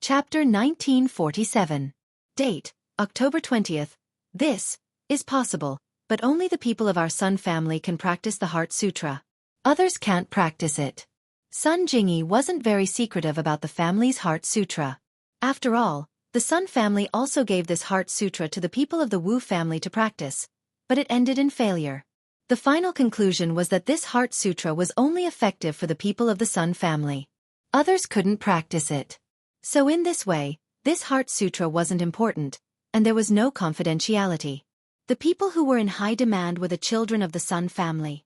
Chapter 1947. Date, October 20th. This is possible, but only the people of our Sun family can practice the Heart Sutra. Others can't practice it. Sun Jingyi wasn't very secretive about the family's Heart Sutra. After all, the Sun family also gave this Heart Sutra to the people of the Wu family to practice, but it ended in failure. The final conclusion was that this Heart Sutra was only effective for the people of the Sun family. Others couldn't practice it. So in this way, this Heart Sutra wasn't important, and there was no confidentiality. The people who were in high demand were the children of the Sun family.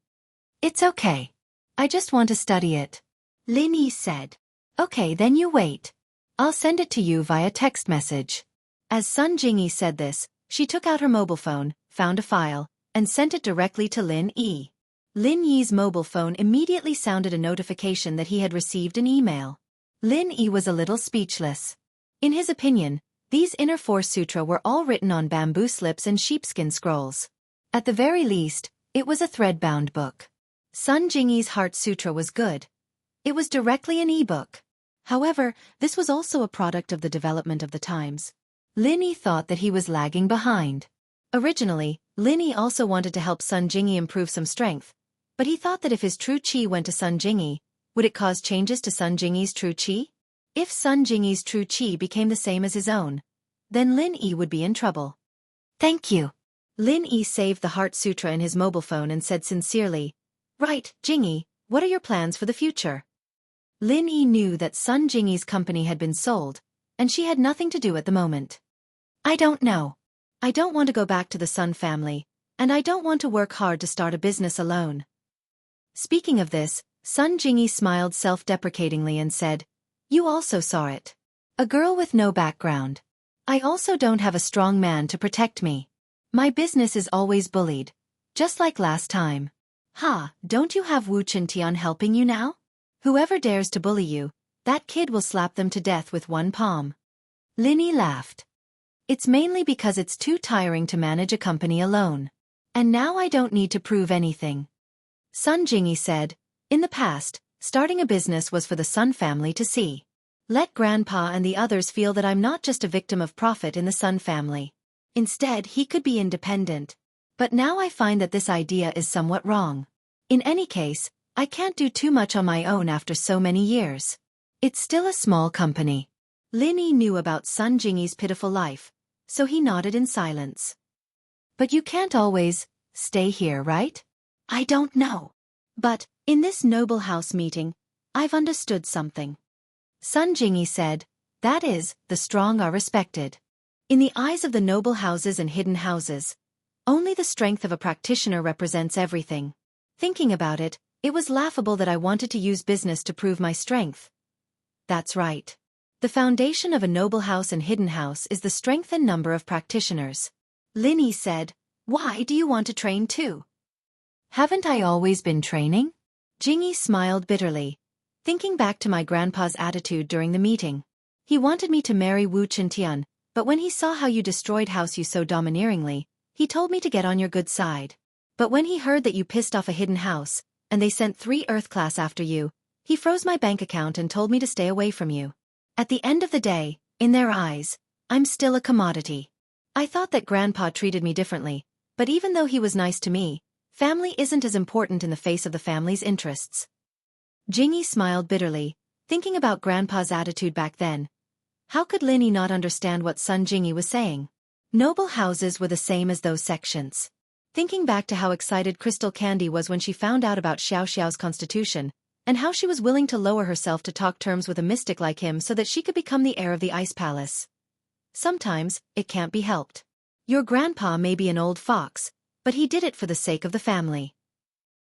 "It's okay. I just want to study it," Lin Yi said. "Okay, then you wait. I'll send it to you via text message." As Sun Jingyi said this, she took out her mobile phone, found a file, and sent it directly to Lin Yi. Lin Yi's mobile phone immediately sounded a notification that he had received an email. Lin Yi was a little speechless. In his opinion, these Inner Force Sutra were all written on bamboo slips and sheepskin scrolls. At the very least, it was a thread-bound book. Sun Jingyi's Heart Sutra was good. It was directly an e-book. However, this was also a product of the development of the times. Lin Yi thought that he was lagging behind. Originally, Lin Yi also wanted to help Sun Jingyi improve some strength, but he thought that if his true qi went to Sun Jingyi, would it cause changes to Sun Jingyi's true qi? If Sun Jingyi's true qi became the same as his own, then Lin Yi would be in trouble. "Thank you." Lin Yi saved the Heart Sutra in his mobile phone and said sincerely, "Right, Jingyi, what are your plans for the future?" Lin Yi knew that Sun Jingyi's company had been sold, and she had nothing to do at the moment. "I don't know. I don't want to go back to the Sun family, and I don't want to work hard to start a business alone." Speaking of this, Sun Jingyi smiled self-deprecatingly and said, "You also saw it. A girl with no background. I also don't have a strong man to protect me. My business is always bullied, just like last time. Ha, don't you have Wu Qintian helping you now? Whoever dares to bully you, that kid will slap them to death with one palm." Lin Yi laughed. "It's mainly because it's too tiring to manage a company alone. And now I don't need to prove anything." Sun Jingyi said, "In the past, starting a business was for the Sun family to see. Let Grandpa and the others feel that I'm not just a victim of profit in the Sun family. Instead, he could be independent. But now I find that this idea is somewhat wrong. In any case, I can't do too much on my own after so many years. It's still a small company." Lin Yi knew about Sun Jingyi's pitiful life, so he nodded in silence. "But you can't always stay here, right?" "I don't know. But, in this noble house meeting, I've understood something." Sun Jingyi said, "That is, the strong are respected. In the eyes of the noble houses and hidden houses, only the strength of a practitioner represents everything. Thinking about it, it was laughable that I wanted to use business to prove my strength." "That's right. The foundation of a noble house and hidden house is the strength and number of practitioners." Lin Yi said, "Why do you want to train too?" "Haven't I always been training?" Jingyi smiled bitterly, thinking back to my grandpa's attitude during the meeting. "He wanted me to marry Wu Qintian, but when he saw how you destroyed House Yu so domineeringly, he told me to get on your good side. But when he heard that you pissed off a hidden house, and they sent 3 Earth class after you, he froze my bank account and told me to stay away from you. At the end of the day, in their eyes, I'm still a commodity. I thought that Grandpa treated me differently, but even though he was nice to me, family isn't as important in the face of the family's interests." Jingyi smiled bitterly, thinking about Grandpa's attitude back then. How could Lin Yi not understand what Sun Jingyi was saying? Noble houses were the same as those sections. Thinking back to how excited Crystal Candy was when she found out about Xiaoxiao's constitution, and how she was willing to lower herself to talk terms with a mystic like him so that she could become the heir of the Ice Palace. Sometimes, it can't be helped. Your grandpa may be an old fox, but he did it for the sake of the family.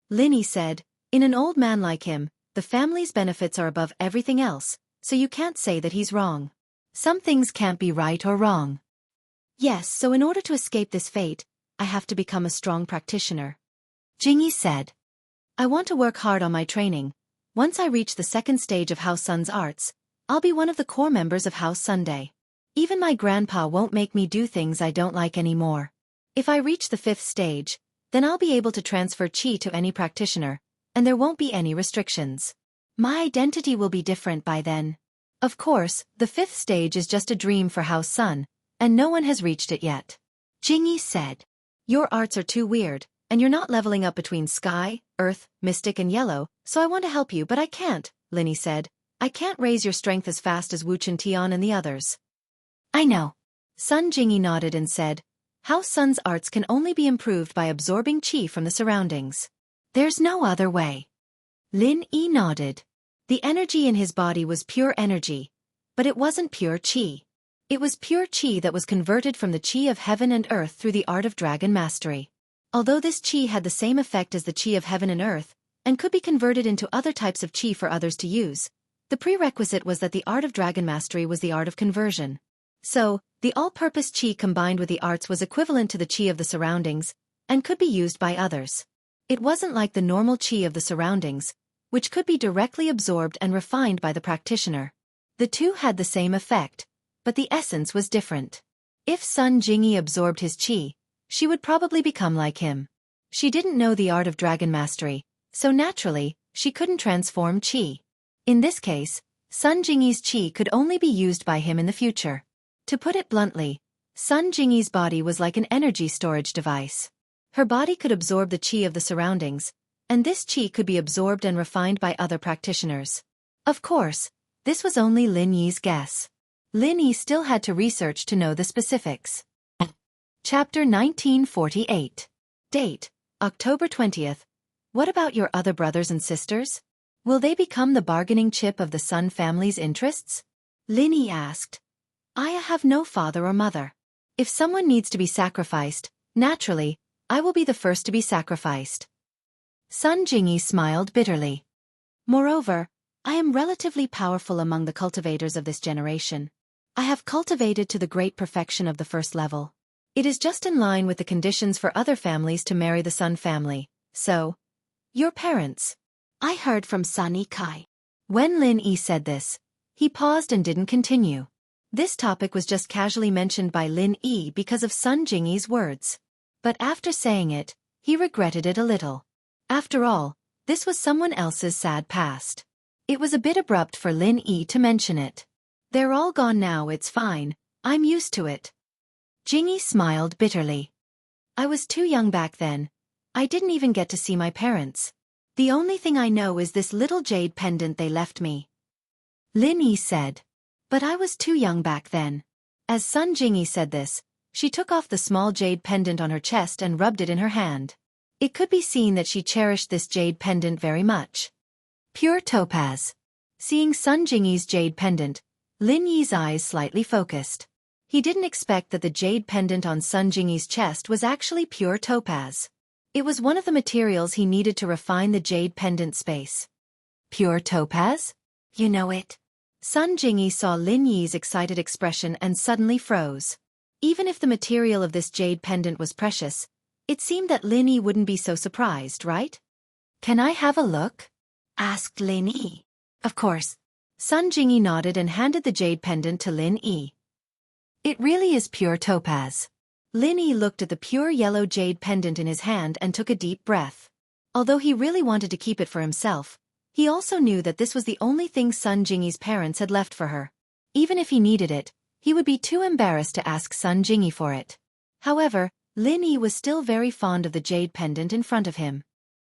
Lin Yi said, "In an old man like him, the family's benefits are above everything else, so you can't say that he's wrong. Some things can't be right or wrong." "Yes, so in order to escape this fate, I have to become a strong practitioner." Jingyi said, "I want to work hard on my training. Once I reach the 2nd stage of House Sun's arts, I'll be one of the core members of House Sunday. Even my grandpa won't make me do things I don't like anymore. If I reach the 5th stage, then I'll be able to transfer qi to any practitioner, and there won't be any restrictions. My identity will be different by then." Of course, the 5th stage is just a dream for House Sun, and no one has reached it yet. Jingyi said. Your arts are too weird, and you're not leveling up between sky, earth, mystic and yellow, so I want to help you but I can't, Linny said. I can't raise your strength as fast as Wuchen Tian and the others. I know. Sun Jingyi nodded and said, House Sun's arts can only be improved by absorbing qi from the surroundings. There's no other way. Lin Yi nodded. The energy in his body was pure energy, but it wasn't pure qi. It was pure qi that was converted from the qi of heaven and earth through the art of dragon mastery. Although this qi had the same effect as the qi of heaven and earth, and could be converted into other types of qi for others to use, the prerequisite was that the art of dragon mastery was the art of conversion. So, the all-purpose qi combined with the arts was equivalent to the qi of the surroundings, and could be used by others. It wasn't like the normal qi of the surroundings, which could be directly absorbed and refined by the practitioner. The two had the same effect, but the essence was different. If Sun Jingyi absorbed his qi, she would probably become like him. She didn't know the art of dragon mastery, so naturally, she couldn't transform qi. In this case, Sun Jingyi's qi could only be used by him in the future. To put it bluntly, Sun Jingyi's body was like an energy storage device. Her body could absorb the qi of the surroundings, and this qi could be absorbed and refined by other practitioners. Of course, this was only Lin Yi's guess. Lin Yi still had to research to know the specifics. Chapter 1948. Date, October 20th. What about your other brothers and sisters? Will they become the bargaining chip of the Sun family's interests? Lin Yi asked. I have no father or mother. If someone needs to be sacrificed, naturally, I will be the first to be sacrificed. Sun Jingyi smiled bitterly. Moreover, I am relatively powerful among the cultivators of this generation. I have cultivated to the great perfection of the 1st level. It is just in line with the conditions for other families to marry the Sun family, so... Your parents. I heard from Sun Yikai. When Lin Yi said this, he paused and didn't continue. This topic was just casually mentioned by Lin Yi because of Sun Jingyi's words. But after saying it, he regretted it a little. After all, this was someone else's sad past. It was a bit abrupt for Lin Yi to mention it. They're all gone now, it's fine, I'm used to it. Jingyi smiled bitterly. I was too young back then. I didn't even get to see my parents. The only thing I know is this little jade pendant they left me. Lin Yi said. But I was too young back then. As Sun Jingyi said this, she took off the small jade pendant on her chest and rubbed it in her hand. It could be seen that she cherished this jade pendant very much. Pure topaz. Seeing Sun Jingyi's jade pendant, Lin Yi's eyes slightly focused. He didn't expect that the jade pendant on Sun Jingyi's chest was actually pure topaz. It was one of the materials he needed to refine the jade pendant space. Pure topaz? You know it. Sun Jingyi saw Lin Yi's excited expression and suddenly froze. Even if the material of this jade pendant was precious, it seemed that Lin Yi wouldn't be so surprised, right? Can I have a look? Asked Lin Yi. Of course. Sun Jingyi nodded and handed the jade pendant to Lin Yi. It really is pure topaz. Lin Yi looked at the pure yellow jade pendant in his hand and took a deep breath. Although he really wanted to keep it for himself, he also knew that this was the only thing Sun Jingyi's parents had left for her. Even if he needed it, he would be too embarrassed to ask Sun Jingyi for it. However, Lin Yi was still very fond of the jade pendant in front of him.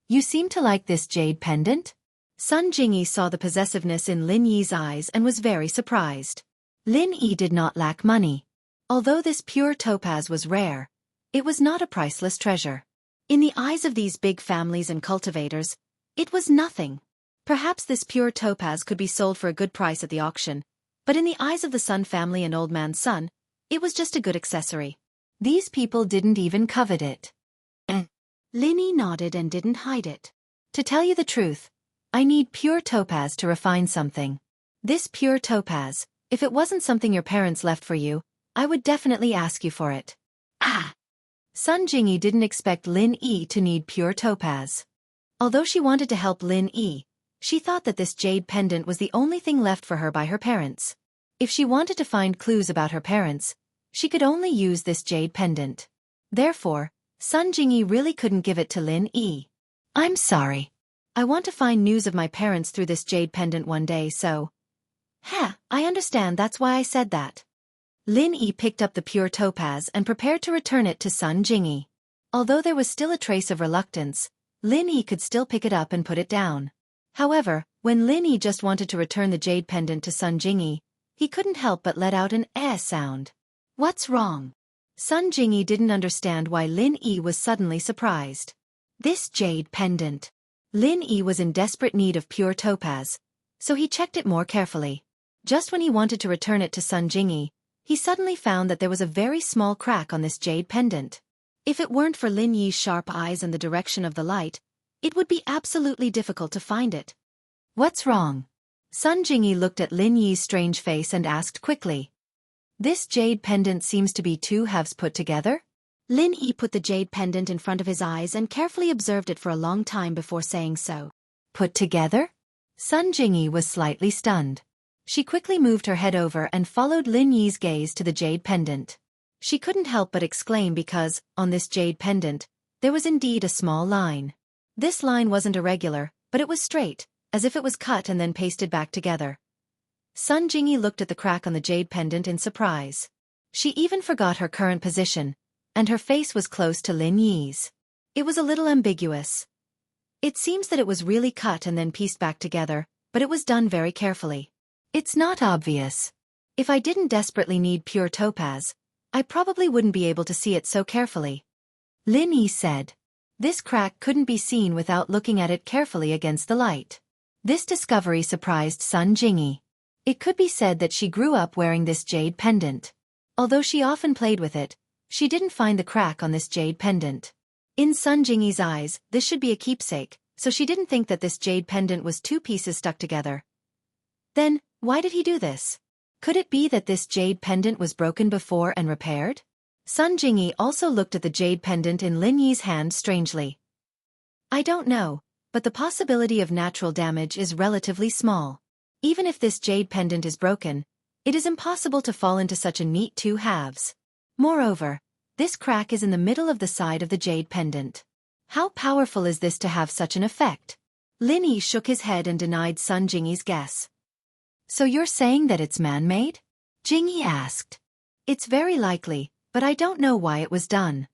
You seem to like this jade pendant? Sun Jingyi saw the possessiveness in Lin Yi's eyes and was very surprised. Lin Yi did not lack money. Although this pure topaz was rare, it was not a priceless treasure. In the eyes of these big families and cultivators, it was nothing. Perhaps this pure topaz could be sold for a good price at the auction, but in the eyes of the Sun family and Old Man Sun, it was just a good accessory. These people didn't even covet it. Lin Yi nodded and didn't hide it. To tell you the truth, I need pure topaz to refine something. This pure topaz, if it wasn't something your parents left for you, I would definitely ask you for it. Ah! Sun Jingyi didn't expect Lin Yi to need pure topaz. Although she wanted to help Lin Yi, she thought that this jade pendant was the only thing left for her by her parents. If she wanted to find clues about her parents, she could only use this jade pendant. Therefore, Sun Jingyi really couldn't give it to Lin Yi. I'm sorry. I want to find news of my parents through this jade pendant one day, so... I understand, that's why I said that. Lin Yi picked up the pure topaz and prepared to return it to Sun Jingyi. Although there was still a trace of reluctance, Lin Yi could still pick it up and put it down. However, when Lin Yi just wanted to return the jade pendant to Sun Jingyi, he couldn't help but let out an sound. What's wrong? Sun Jingyi didn't understand why Lin Yi was suddenly surprised. This jade pendant. Lin Yi was in desperate need of pure topaz, so he checked it more carefully. Just when he wanted to return it to Sun Jingyi, he suddenly found that there was a very small crack on this jade pendant. If it weren't for Lin Yi's sharp eyes and the direction of the light, it would be absolutely difficult to find it. What's wrong? Sun Jingyi looked at Lin Yi's strange face and asked quickly. This jade pendant seems to be two halves put together? Lin Yi put the jade pendant in front of his eyes and carefully observed it for a long time before saying so. Put together? Sun Jingyi was slightly stunned. She quickly moved her head over and followed Lin Yi's gaze to the jade pendant. She couldn't help but exclaim because, on this jade pendant, there was indeed a small line. This line wasn't irregular, but it was straight, as if it was cut and then pasted back together. Sun Jingyi looked at the crack on the jade pendant in surprise. She even forgot her current position, and her face was close to Lin Yi's. It was a little ambiguous. It seems that it was really cut and then pieced back together, but it was done very carefully. It's not obvious. If I didn't desperately need pure topaz, I probably wouldn't be able to see it so carefully. Lin Yi said. This crack couldn't be seen without looking at it carefully against the light. This discovery surprised Sun Jingyi. It could be said that she grew up wearing this jade pendant. Although she often played with it, she didn't find the crack on this jade pendant. In Sun Jingyi's eyes, this should be a keepsake, so she didn't think that this jade pendant was two pieces stuck together. Then, why did he do this? Could it be that this jade pendant was broken before and repaired? Sun Jingyi also looked at the jade pendant in Lin Yi's hand strangely. I don't know, but the possibility of natural damage is relatively small. Even if this jade pendant is broken, it is impossible to fall into such a neat two halves. Moreover, this crack is in the middle of the side of the jade pendant. How powerful is this to have such an effect? Lin Yi shook his head and denied Sun Jingyi's guess. So you're saying that it's man-made? Jingyi asked. It's very likely, but I don't know why it was done.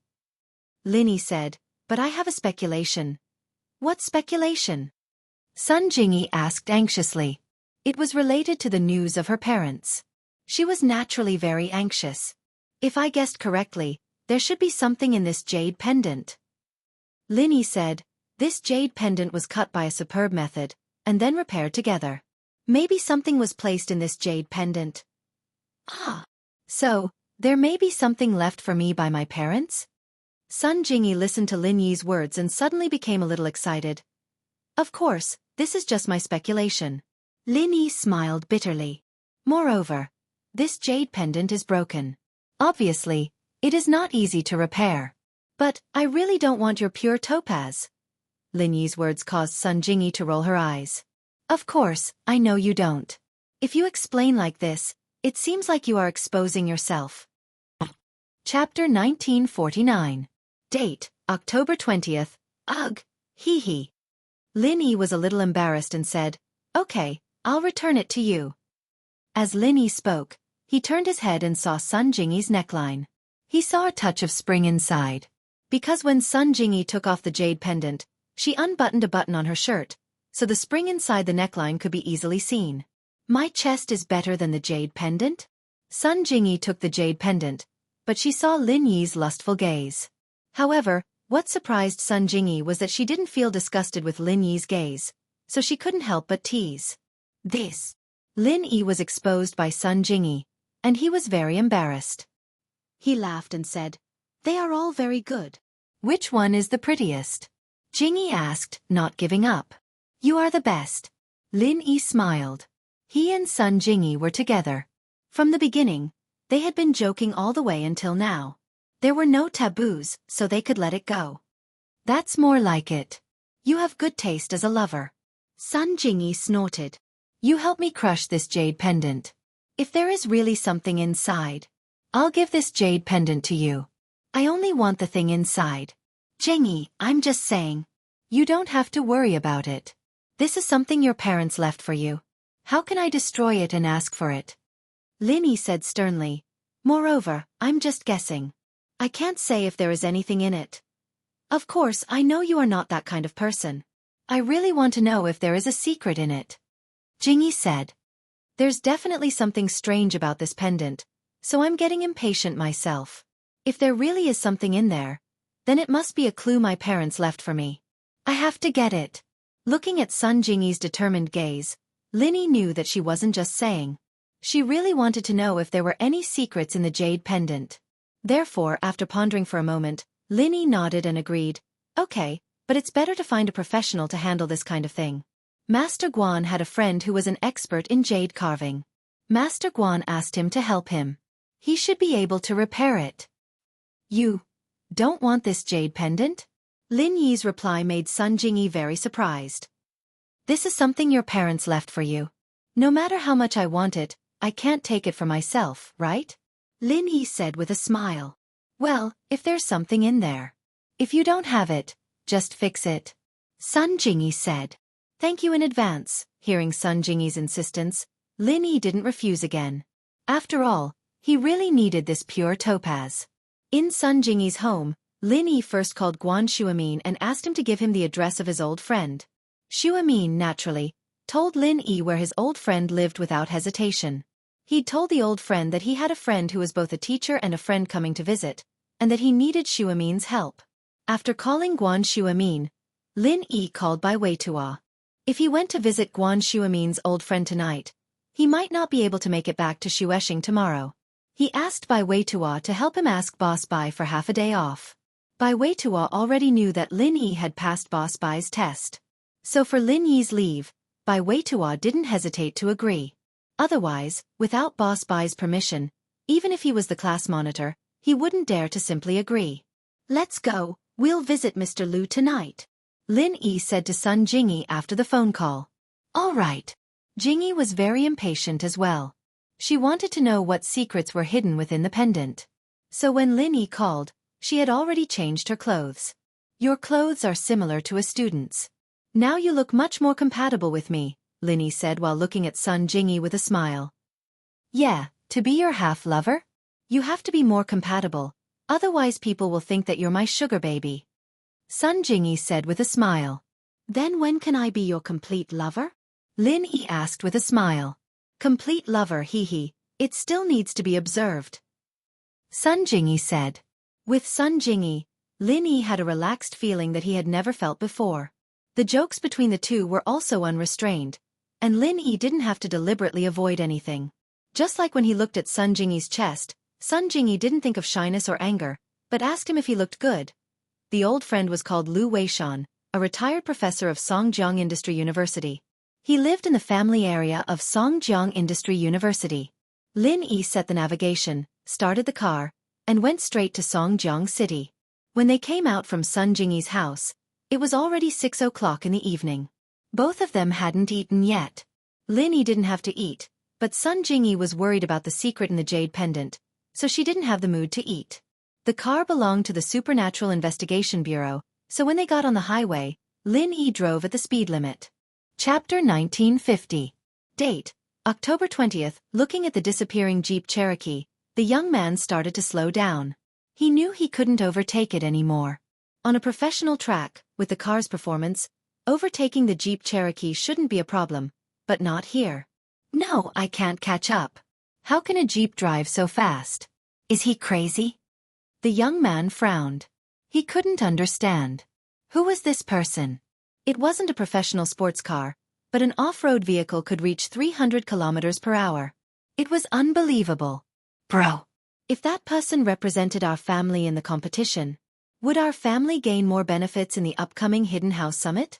Lin Yi said, but I have a speculation. What speculation? Sun Jingyi asked anxiously. It was related to the news of her parents. She was naturally very anxious. If I guessed correctly, there should be something in this jade pendant. Lin Yi said, this jade pendant was cut by a superb method, and then repaired together. Maybe something was placed in this jade pendant. So, there may be something left for me by my parents? Sun Jingyi listened to Lin Yi's words and suddenly became a little excited. Of course, this is just my speculation. Lin Yi smiled bitterly. Moreover, this jade pendant is broken. Obviously, it is not easy to repair. But, I really don't want your pure topaz. Lin Yi's words caused Sun Jingyi to roll her eyes. Of course, I know you don't. If you explain like this, it seems like you are exposing yourself. Chapter 1949. Date, October 20th. Ugh, hee hee. Lin Yi was a little embarrassed and said, okay, I'll return it to you. As Lin Yi spoke, he turned his head and saw Sun Jingyi's neckline. He saw a touch of spring inside. Because when Sun Jingyi took off the jade pendant, she unbuttoned a button on her shirt, so the spring inside the neckline could be easily seen. My chest is better than the jade pendant? Sun Jingyi took the jade pendant, but she saw Lin Yi's lustful gaze. However, what surprised Sun Jingyi was that she didn't feel disgusted with Lin Yi's gaze, so she couldn't help but tease. This. Lin Yi was exposed by Sun Jingyi, and he was very embarrassed. He laughed and said, they are all very good. Which one is the prettiest? Jingyi asked, not giving up. You are the best. Lin Yi smiled. He and Sun Jingyi were together. From the beginning, they had been joking all the way until now. There were no taboos, so they could let it go. That's more like it. You have good taste as a lover. Sun Jingyi snorted. You help me crush this jade pendant. If there is really something inside, I'll give this jade pendant to you. I only want the thing inside. Jingyi, I'm just saying. You don't have to worry about it. This is something your parents left for you. How can I destroy it and ask for it? Lin Yi said sternly. Moreover, I'm just guessing. I can't say if there is anything in it. Of course, I know you are not that kind of person. I really want to know if there is a secret in it. Jingyi said. There's definitely something strange about this pendant, so I'm getting impatient myself. If there really is something in there, then it must be a clue my parents left for me. I have to get it. Looking at Sun Jingyi's determined gaze, Lin Yi knew that she wasn't just saying. She really wanted to know if there were any secrets in the jade pendant. Therefore, after pondering for a moment, Lin Yi nodded and agreed. Okay, but it's better to find a professional to handle this kind of thing. Master Guan had a friend who was an expert in jade carving. Master Guan asked him to help him. He should be able to repair it. You don't want this jade pendant? Lin Yi's reply made Sun Jingyi very surprised. This is something your parents left for you. No matter how much I want it, I can't take it for myself, right? Lin Yi said with a smile. Well, if there's something in there. If you don't have it, just fix it. Sun Jingyi said. Thank you in advance. Hearing Sun Jingyi's insistence, Lin Yi didn't refuse again. After all, he really needed this pure topaz. In Sun Jingyi's home, Lin Yi first called Guan Shuamin and asked him to give him the address of his old friend. Shuamin, naturally, told Lin Yi where his old friend lived without hesitation. He'd told the old friend that he had a friend who was both a teacher and a friend coming to visit, and that he needed Shuamin's help. After calling Guan Shuamin, Lin Yi called Bai Weitua. If he went to visit Guan Shuamin's old friend tonight, he might not be able to make it back to Shueshing tomorrow. He asked Bai Weitua to help him ask Boss Bai for half a day off. Bai Weitua already knew that Lin Yi had passed Boss Bai's test. So for Lin Yi's leave, Bai Weitua didn't hesitate to agree. Otherwise, without Boss Bai's permission, even if he was the class monitor, he wouldn't dare to simply agree. Let's go, we'll visit Mr. Liu tonight, Lin Yi said to Sun Jingyi after the phone call. All right. Jingyi was very impatient as well. She wanted to know what secrets were hidden within the pendant. So when Lin Yi called, she had already changed her clothes. Your clothes are similar to a student's. Now you look much more compatible with me, Lin Yi said while looking at Sun Jingyi with a smile. Yeah, to be your half-lover? You have to be more compatible, otherwise people will think that you're my sugar baby. Sun Jingyi said with a smile. Then when can I be your complete lover? Lin Yi asked with a smile. Complete lover, hee, it still needs to be observed. Sun Jingyi said. With Sun Jingyi, Lin Yi had a relaxed feeling that he had never felt before. The jokes between the two were also unrestrained, and Lin Yi didn't have to deliberately avoid anything. Just like when he looked at Sun Jingyi's chest, Sun Jingyi didn't think of shyness or anger, but asked him if he looked good. The old friend was called Liu Weishan, a retired professor of Songjiang Industry University. He lived in the family area of Songjiang Industry University. Lin Yi set the navigation, started the car, and went straight to Songjiang City. When they came out from Sun Jingyi's house, it was already 6 o'clock in the evening. Both of them hadn't eaten yet. Lin Yi didn't have to eat, but Sun Jingyi was worried about the secret in the jade pendant, so she didn't have the mood to eat. The car belonged to the Supernatural Investigation Bureau, so when they got on the highway, Lin Yi drove at the speed limit. Chapter 1950. Date, October 20th. Looking at the disappearing Jeep Cherokee, the young man started to slow down. He knew he couldn't overtake it anymore. On a professional track, with the car's performance, overtaking the Jeep Cherokee shouldn't be a problem, but not here. No, I can't catch up. How can a Jeep drive so fast? Is he crazy? The young man frowned. He couldn't understand. Who was this person? It wasn't a professional sports car, but an off-road vehicle could reach 300 kilometers per hour. It was unbelievable. Bro, if that person represented our family in the competition, would our family gain more benefits in the upcoming Hidden House Summit?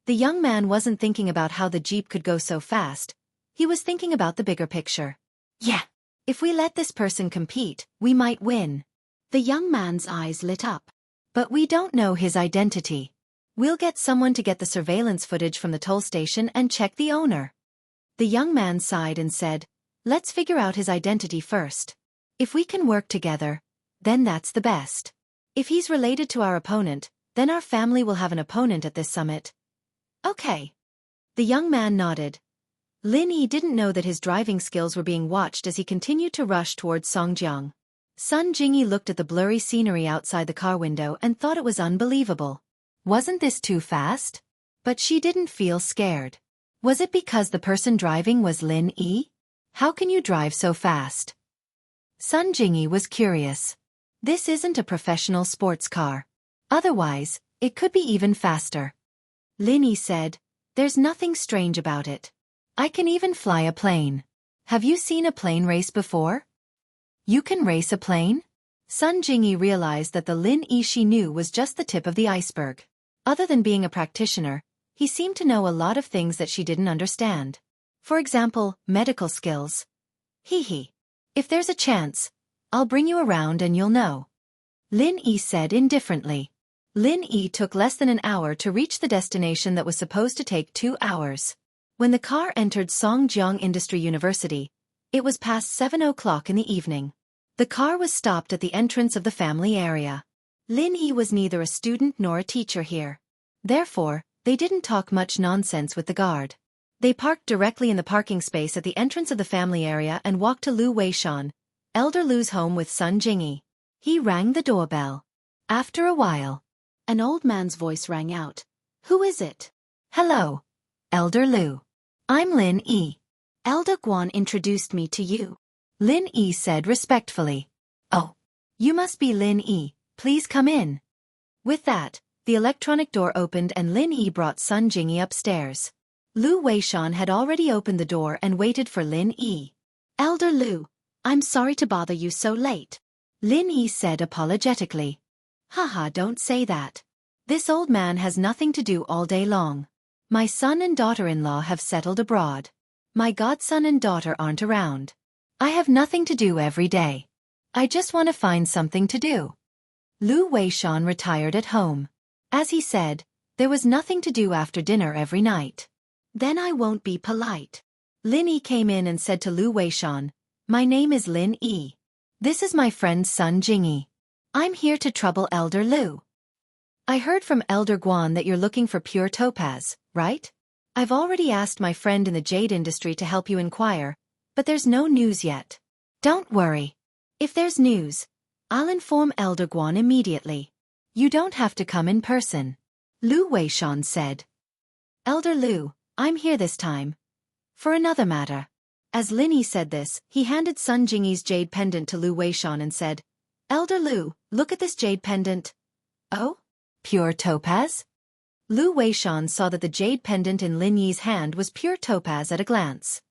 The young man wasn't thinking about how the Jeep could go so fast. He was thinking about the bigger picture. Yeah, if we let this person compete, we might win. The young man's eyes lit up. But we don't know his identity. We'll get someone to get the surveillance footage from the toll station and check the owner. The young man sighed and said, let's figure out his identity first. If we can work together, then that's the best. If he's related to our opponent, then our family will have an opponent at this summit. Okay. The young man nodded. Lin Yi didn't know that his driving skills were being watched as he continued to rush towards Songjiang. Sun Jingyi looked at the blurry scenery outside the car window and thought it was unbelievable. Wasn't this too fast? But she didn't feel scared. Was it because the person driving was Lin Yi? How can you drive so fast? Sun Jingyi was curious. This isn't a professional sports car. Otherwise, it could be even faster. Lin Yi said, "There's nothing strange about it. I can even fly a plane. Have you seen a plane race before?" You can race a plane? Sun Jingyi realized that the Lin Yi she knew was just the tip of the iceberg. Other than being a practitioner, he seemed to know a lot of things that she didn't understand. For example, medical skills. Hee. If there's a chance, I'll bring you around and you'll know. Lin Yi said indifferently. Lin Yi took less than an hour to reach the destination that was supposed to take 2 hours. When the car entered Songjiang Industry University, it was past 7 o'clock in the evening. The car was stopped at the entrance of the family area. Lin Yi was neither a student nor a teacher here. Therefore, they didn't talk much nonsense with the guard. They parked directly in the parking space at the entrance of the family area and walked to Lu Weishan, Elder Lu's home with Sun Jingyi. He rang the doorbell. After a while, an old man's voice rang out. "Who is it?" "Hello, Elder Lu. I'm Lin Yi. Elder Guan introduced me to you," Lin Yi said respectfully. "Oh, you must be Lin Yi. Please come in." With that, the electronic door opened and Lin Yi brought Sun Jingyi upstairs. Lu Weishan had already opened the door and waited for Lin Yi. "Elder Lu, I'm sorry to bother you so late," Lin Yi said apologetically. "Haha, don't say that. This old man has nothing to do all day long. My son and daughter-in-law have settled abroad. My godson and daughter aren't around. I have nothing to do every day. I just want to find something to do." Lu Weishan retired at home. As he said, there was nothing to do after dinner every night. "Then I won't be polite." Lin Yi came in and said to Lu Weishan, "My name is Lin Yi. This is my friend Sun Jingyi. I'm here to trouble Elder Lu. I heard from Elder Guan that you're looking for pure topaz, right? I've already asked my friend in the jade industry to help you inquire, but there's no news yet. Don't worry. If there's news, I'll inform Elder Guan immediately. You don't have to come in person," Lu Weishan said. "Elder Lu, I'm here this time. For another matter." As Lin Yi said this, he handed Sun Jingyi's jade pendant to Lu Weishan and said, "Elder Lu, look at this jade pendant." "Oh? Pure topaz?" Lu Weishan saw that the jade pendant in Lin Yi's hand was pure topaz at a glance.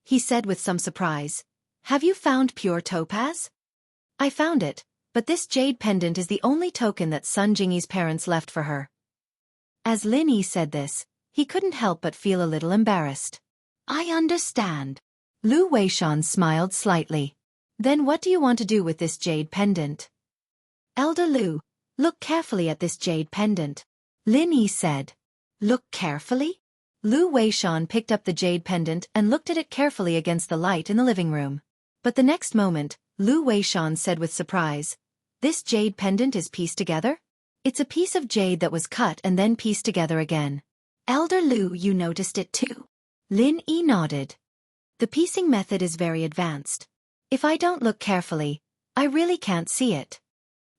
He said with some surprise, "Have you found pure topaz?" "I found it, but this jade pendant is the only token that Sun Jingyi's parents left for her." As Lin Yi said this, he couldn't help but feel a little embarrassed. "I understand." Lu Weishan smiled slightly. "Then what do you want to do with this jade pendant?" "Elder Lu, look carefully at this jade pendant," Lin Yi said. "Look carefully?" Lu Weishan picked up the jade pendant and looked at it carefully against the light in the living room. But the next moment, Lu Weishan said with surprise, "This jade pendant is pieced together? It's a piece of jade that was cut and then pieced together again." "Elder Lu, you noticed it too?" Lin Yi nodded. "The piecing method is very advanced. If I don't look carefully, I really can't see it."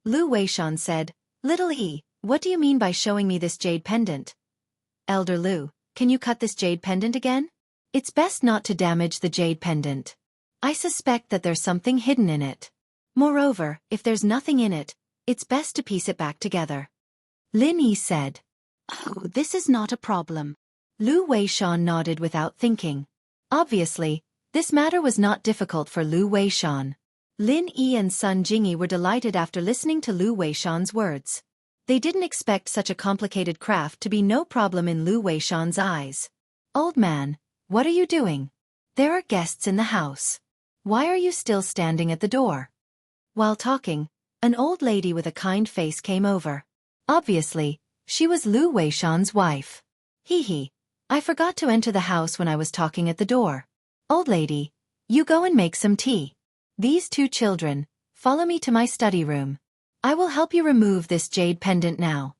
Lu Weishan said, "Little Yi, what do you mean by showing me this jade pendant?" "Elder Lu, can you cut this jade pendant again? It's best not to damage the jade pendant. I suspect that there's something hidden in it. Moreover, if there's nothing in it, it's best to piece it back together." Lin Yi said. "Oh, this is not a problem." Lu Weishan nodded without thinking. Obviously, this matter was not difficult for Lu Weishan. Lin Yi and Sun Jingyi were delighted after listening to Lu Weishan's words. They didn't expect such a complicated craft to be no problem in Lu Weishan's eyes. "Old man, what are you doing? There are guests in the house. Why are you still standing at the door?" While talking, an old lady with a kind face came over. Obviously, she was Lu Weishan's wife. "Hee, I forgot to enter the house when I was talking at the door. Old lady, you go and make some tea. These 2 children, follow me to my study room. I will help you remove this jade pendant now."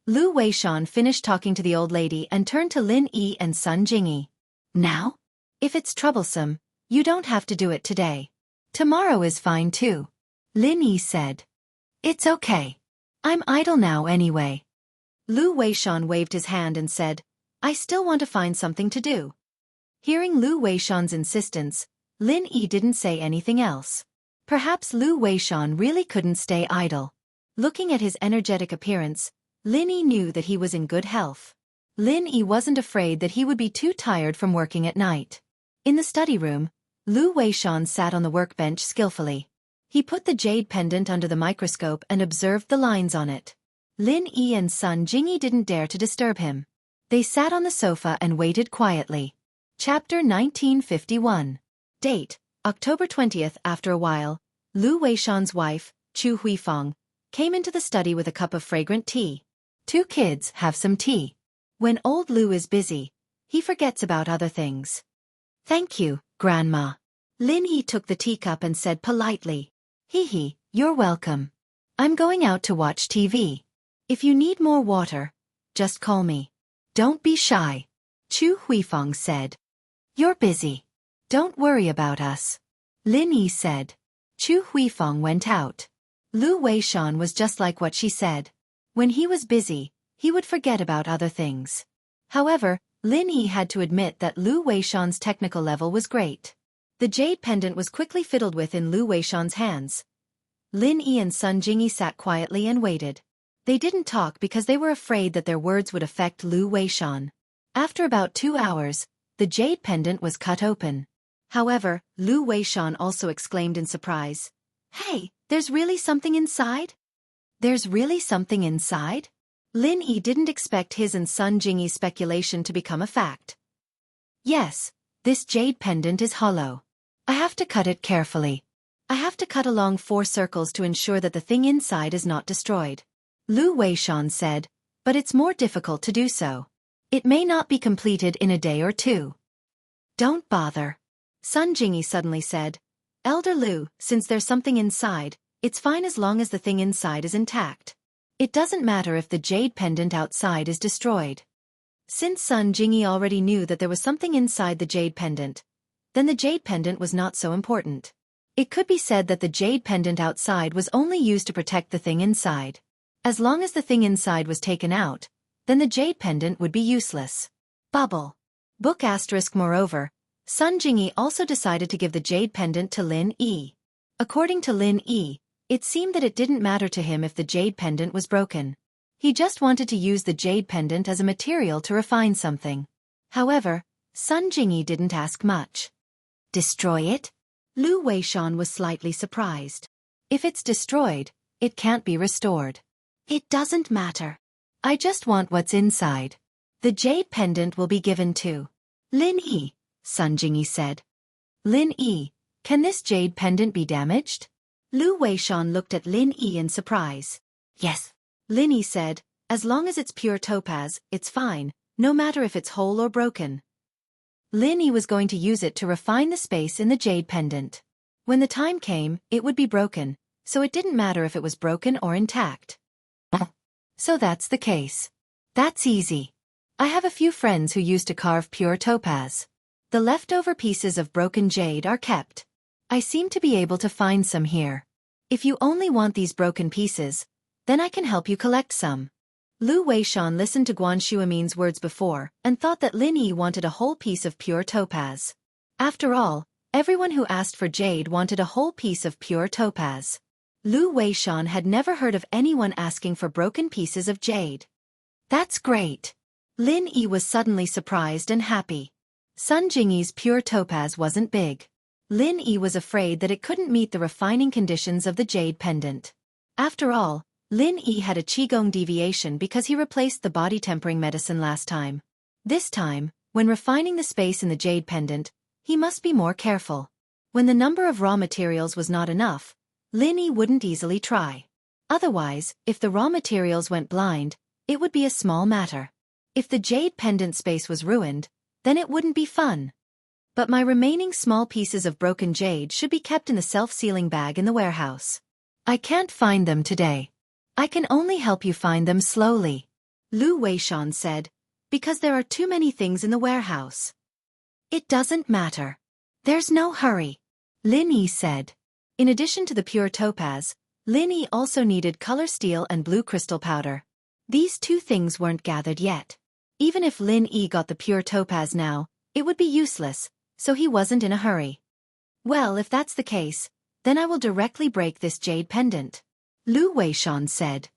Lu Weishan finished talking to the old lady and turned to Lin Yi and Sun Jingyi. "Now? If it's troublesome, you don't have to do it today. Tomorrow is fine too. Lin Yi said. It's okay. I'm idle now anyway. Lu Weishan waved his hand and said, I still want to find something to do. Hearing Lu Weishan's insistence, Lin Yi didn't say anything else. Perhaps Lu Weishan really couldn't stay idle. Looking at his energetic appearance, Lin Yi knew that he was in good health. Lin Yi wasn't afraid that he would be too tired from working at night. In the study room, Lu Weishan sat on the workbench skillfully. He put the jade pendant under the microscope and observed the lines on it. Lin Yi and Sun Jingyi didn't dare to disturb him. They sat on the sofa and waited quietly. Chapter 1951. Date, October 20th. After a while, Lu Weishan's wife, Chu Huifeng, came into the study with a cup of fragrant tea. Two kids, have some tea. When old Lu is busy, he forgets about other things. Thank you, Grandma. Lin Yi took the teacup and said politely, Hee, you're welcome. I'm going out to watch TV. If you need more water, just call me. Don't be shy. Chu Huifeng said. You're busy. Don't worry about us. Lin Yi said. Chu Huifeng went out. Lu Weishan was just like what she said. When he was busy, he would forget about other things. However, Lin Yi had to admit that Lu Weishan's technical level was great. The jade pendant was quickly fiddled with in Lu Weishan's hands. Lin Yi and Sun Jingyi sat quietly and waited. They didn't talk because they were afraid that their words would affect Lu Weishan. After about 2 hours, the jade pendant was cut open. However, Lu Weishan also exclaimed in surprise, Hey, there's really something inside? There's really something inside? Lin Yi didn't expect his and Sun Jingyi's speculation to become a fact. Yes, this jade pendant is hollow. I have to cut it carefully. I have to cut along 4 circles to ensure that the thing inside is not destroyed. Lu Weishan said, but it's more difficult to do so. It may not be completed in a day or 2. Don't bother. Sun Jingyi suddenly said, Elder Lu, since there's something inside, it's fine as long as the thing inside is intact. It doesn't matter if the jade pendant outside is destroyed. Since Sun Jingyi already knew that there was something inside the jade pendant, then the jade pendant was not so important. It could be said that the jade pendant outside was only used to protect the thing inside. As long as the thing inside was taken out, then the jade pendant would be useless. Bubble. Book *. Moreover, Sun Jingyi also decided to give the jade pendant to Lin Yi. According to Lin Yi, it seemed that it didn't matter to him if the jade pendant was broken. He just wanted to use the jade pendant as a material to refine something. However, Sun Jingyi didn't ask much. Destroy it? Lu Weishan was slightly surprised. If it's destroyed, it can't be restored. It doesn't matter. I just want what's inside. The jade pendant will be given to Lin Yi, Sun Jingyi said. Lin Yi, can this jade pendant be damaged? Lu Weishan looked at Lin Yi in surprise. Yes. Lin Yi said, as long as it's pure topaz, it's fine, no matter if it's whole or broken. Lin Yi was going to use it to refine the space in the jade pendant. When the time came, it would be broken, so it didn't matter if it was broken or intact. So that's the case. That's easy. I have a few friends who used to carve pure topaz. The leftover pieces of broken jade are kept. I seem to be able to find some here. If you only want these broken pieces, then I can help you collect some. Lu Weishan listened to Guan Shuamin's words before and thought that Lin Yi wanted a whole piece of pure topaz. After all, everyone who asked for jade wanted a whole piece of pure topaz. Lu Weishan had never heard of anyone asking for broken pieces of jade. That's great. Lin Yi was suddenly surprised and happy. Sun Jingyi's pure topaz wasn't big. Lin Yi was afraid that it couldn't meet the refining conditions of the jade pendant. After all, Lin Yi had a qigong deviation because he replaced the body tempering medicine last time. This time, when refining the space in the jade pendant, he must be more careful. When the number of raw materials was not enough, Lin Yi wouldn't easily try. Otherwise, if the raw materials went blind, it would be a small matter. If the jade pendant space was ruined, then it wouldn't be fun. But my remaining small pieces of broken jade should be kept in the self-sealing bag in the warehouse. I can't find them today. I can only help you find them slowly. Lu Weishan said, because there are too many things in the warehouse. It doesn't matter. There's no hurry, Lin Yi said. In addition to the pure topaz, Lin Yi also needed color steel and blue crystal powder. These two things weren't gathered yet. Even if Lin Yi got the pure topaz now, it would be useless, so he wasn't in a hurry. Well, if that's the case, then I will directly break this jade pendant, Lu Weishan said.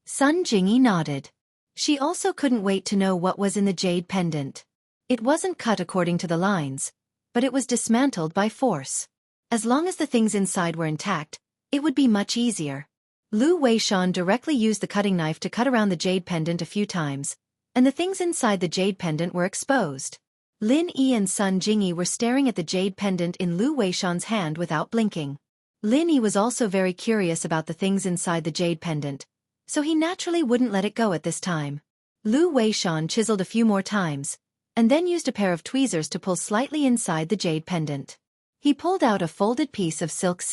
Sun Jingyi nodded. She also couldn't wait to know what was in the jade pendant. It wasn't cut according to the lines, but it was dismantled by force. As long as the things inside were intact, it would be much easier. Lu Weishan directly used the cutting knife to cut around the jade pendant a few times, and the things inside the jade pendant were exposed. Lin Yi and Sun Jingyi were staring at the jade pendant in Lu Weishan's hand without blinking. Lin Yi was also very curious about the things inside the jade pendant, so he naturally wouldn't let it go at this time. Lu Weishan chiseled a few more times, and then used a pair of tweezers to pull slightly inside the jade pendant. He pulled out a folded piece of silk.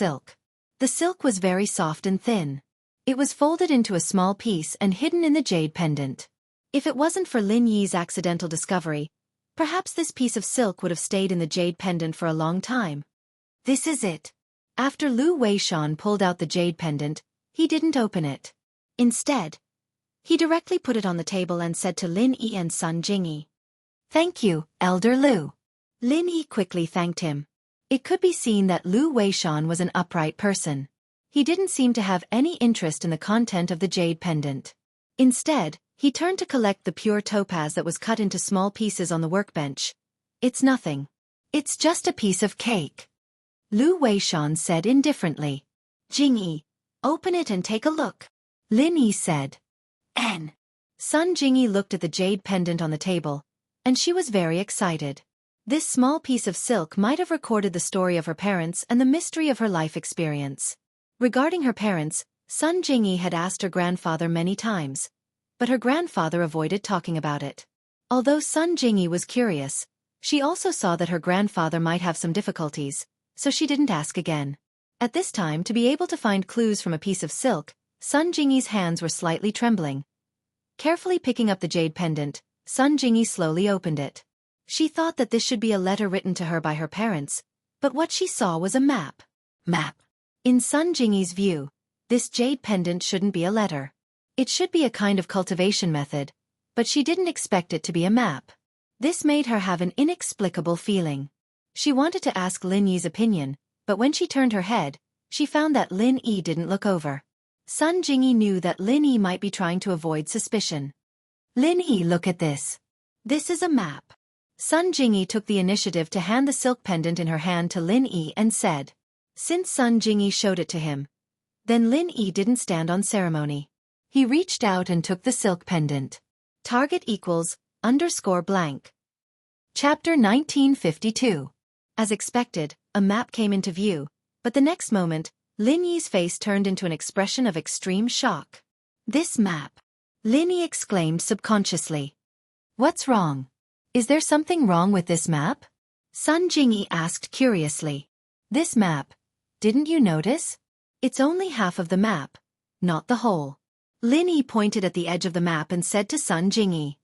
The silk was very soft and thin. It was folded into a small piece and hidden in the jade pendant. If it wasn't for Lin Yi's accidental discovery, perhaps this piece of silk would have stayed in the jade pendant for a long time. This is it. After Lu Weishan pulled out the jade pendant, he didn't open it. Instead, he directly put it on the table and said to Lin Yi and Sun Jingyi, "Thank you, Elder Lu." Lin Yi quickly thanked him. It could be seen that Lu Weishan was an upright person. He didn't seem to have any interest in the content of the jade pendant. Instead, he turned to collect the pure topaz that was cut into small pieces on the workbench. "It's nothing. It's just a piece of cake," Lu Weishan said indifferently. "Jingyi, open it and take a look," Lin Yi said. Sun Jingyi looked at the jade pendant on the table, and she was very excited. This small piece of silk might have recorded the story of her parents and the mystery of her life experience. Regarding her parents, Sun Jingyi had asked her grandfather many times, but her grandfather avoided talking about it. Although Sun Jingyi was curious, she also saw that her grandfather might have some difficulties, so she didn't ask again. At this time, to be able to find clues from a piece of silk, Sun Jingyi's hands were slightly trembling. Carefully picking up the jade pendant, Sun Jingyi slowly opened it. She thought that this should be a letter written to her by her parents, but what she saw was a map. In Sun Jingyi's view, this jade pendant shouldn't be a letter. It should be a kind of cultivation method, but she didn't expect it to be a map. This made her have an inexplicable feeling. She wanted to ask Lin Yi's opinion, but when she turned her head, she found that Lin Yi didn't look over. Sun Jingyi knew that Lin Yi might be trying to avoid suspicion. "Lin Yi, look at this. This is a map." Sun Jingyi took the initiative to hand the silk pendant in her hand to Lin Yi and said. Since Sun Jingyi showed it to him, then Lin Yi didn't stand on ceremony. He reached out and took the silk pendant. Target equals _blank. Chapter 1952. As expected, a map came into view, but the next moment, Lin Yi's face turned into an expression of extreme shock. "This map!" Lin Yi exclaimed subconsciously. "What's wrong? Is there something wrong with this map?" Sun Jingyi asked curiously. "This map, didn't you notice? It's only half of the map, not the whole." Lin Yi pointed at the edge of the map and said to Sun Jingyi.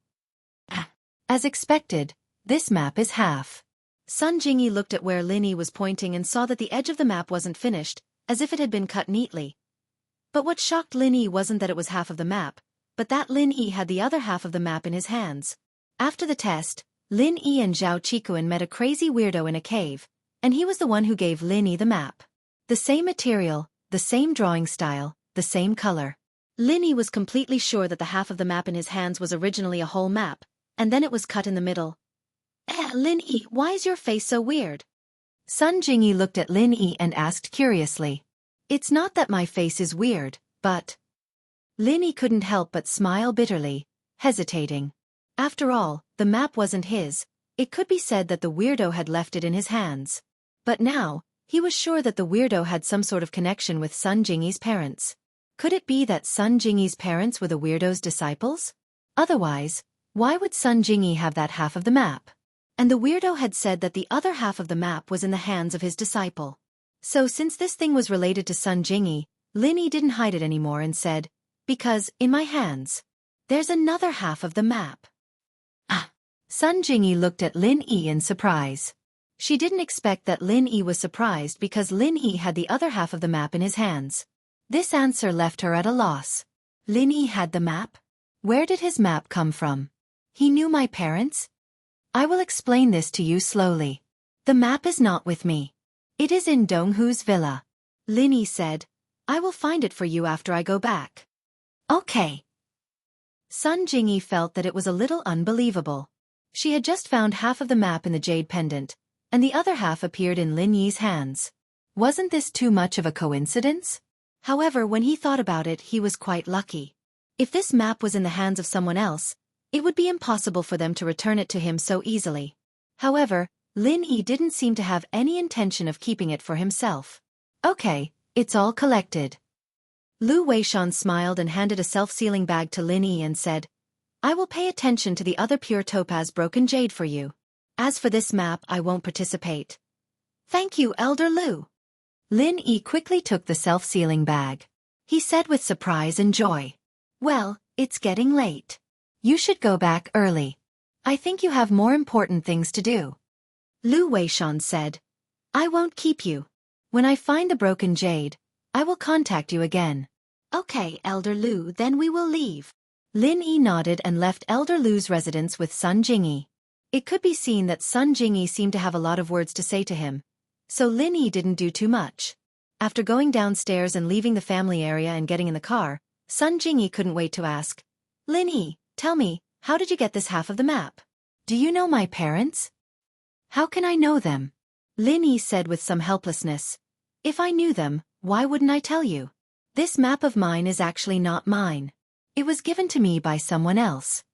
As expected, this map is half. Sun Jingyi looked at where Lin Yi was pointing and saw that the edge of the map wasn't finished, as if it had been cut neatly. But what shocked Lin Yi wasn't that it was half of the map, but that Lin Yi had the other half of the map in his hands. After the test, Lin Yi and Zhao Qikuan met a crazy weirdo in a cave, and he was the one who gave Lin Yi the map. The same material, the same drawing style, the same color. Lin Yi was completely sure that the half of the map in his hands was originally a whole map, and then it was cut in the middle. Lin Yi, why is your face so weird?" Sun Jingyi looked at Lin Yi and asked curiously. "It's not that my face is weird, but..." Lin Yi couldn't help but smile bitterly, hesitating. After all, the map wasn't his. It could be said that the weirdo had left it in his hands. But now, he was sure that the weirdo had some sort of connection with Sun Jingyi's parents. Could it be that Sun Jingyi's parents were the weirdo's disciples? Otherwise, why would Sun Jingyi have that half of the map? And the weirdo had said that the other half of the map was in the hands of his disciple. So since this thing was related to Sun Jingyi, Lin Yi didn't hide it anymore and said, "Because, in my hands, there's another half of the map." Sun Jingyi looked at Lin Yi in surprise. She didn't expect that Lin Yi was surprised because Lin Yi had the other half of the map in his hands. This answer left her at a loss. Lin Yi had the map? Where did his map come from? He knew my parents? I will explain this to you slowly. The map is not with me. It is in Donghu's villa. Lin Yi said, I will find it for you after I go back. Okay. Sun Jingyi felt that it was a little unbelievable. She had just found half of the map in the jade pendant, and the other half appeared in Lin Yi's hands. Wasn't this too much of a coincidence? However, when he thought about it, he was quite lucky. If this map was in the hands of someone else, it would be impossible for them to return it to him so easily. However, Lin Yi didn't seem to have any intention of keeping it for himself. Okay, it's all collected. Lu Weishan smiled and handed a self-sealing bag to Lin Yi and said, I will pay attention to the other pure topaz broken jade for you. As for this map, I won't participate. Thank you, Elder Lu. Lin Yi quickly took the self-sealing bag. He said with surprise and joy, Well, it's getting late. You should go back early. I think you have more important things to do. Lu Weishan said, I won't keep you. When I find the broken jade, I will contact you again. Okay, Elder Lu, then we will leave. Lin Yi nodded and left Elder Lu's residence with Sun Jingyi. It could be seen that Sun Jingyi seemed to have a lot of words to say to him, so Lin Yi didn't do too much. After going downstairs and leaving the family area and getting in the car, Sun Jingyi couldn't wait to ask, Lin Yi, tell me, how did you get this half of the map? Do you know my parents? How can I know them? Lin Yi said with some helplessness. If I knew them, why wouldn't I tell you? This map of mine is actually not mine. It was given to me by someone else.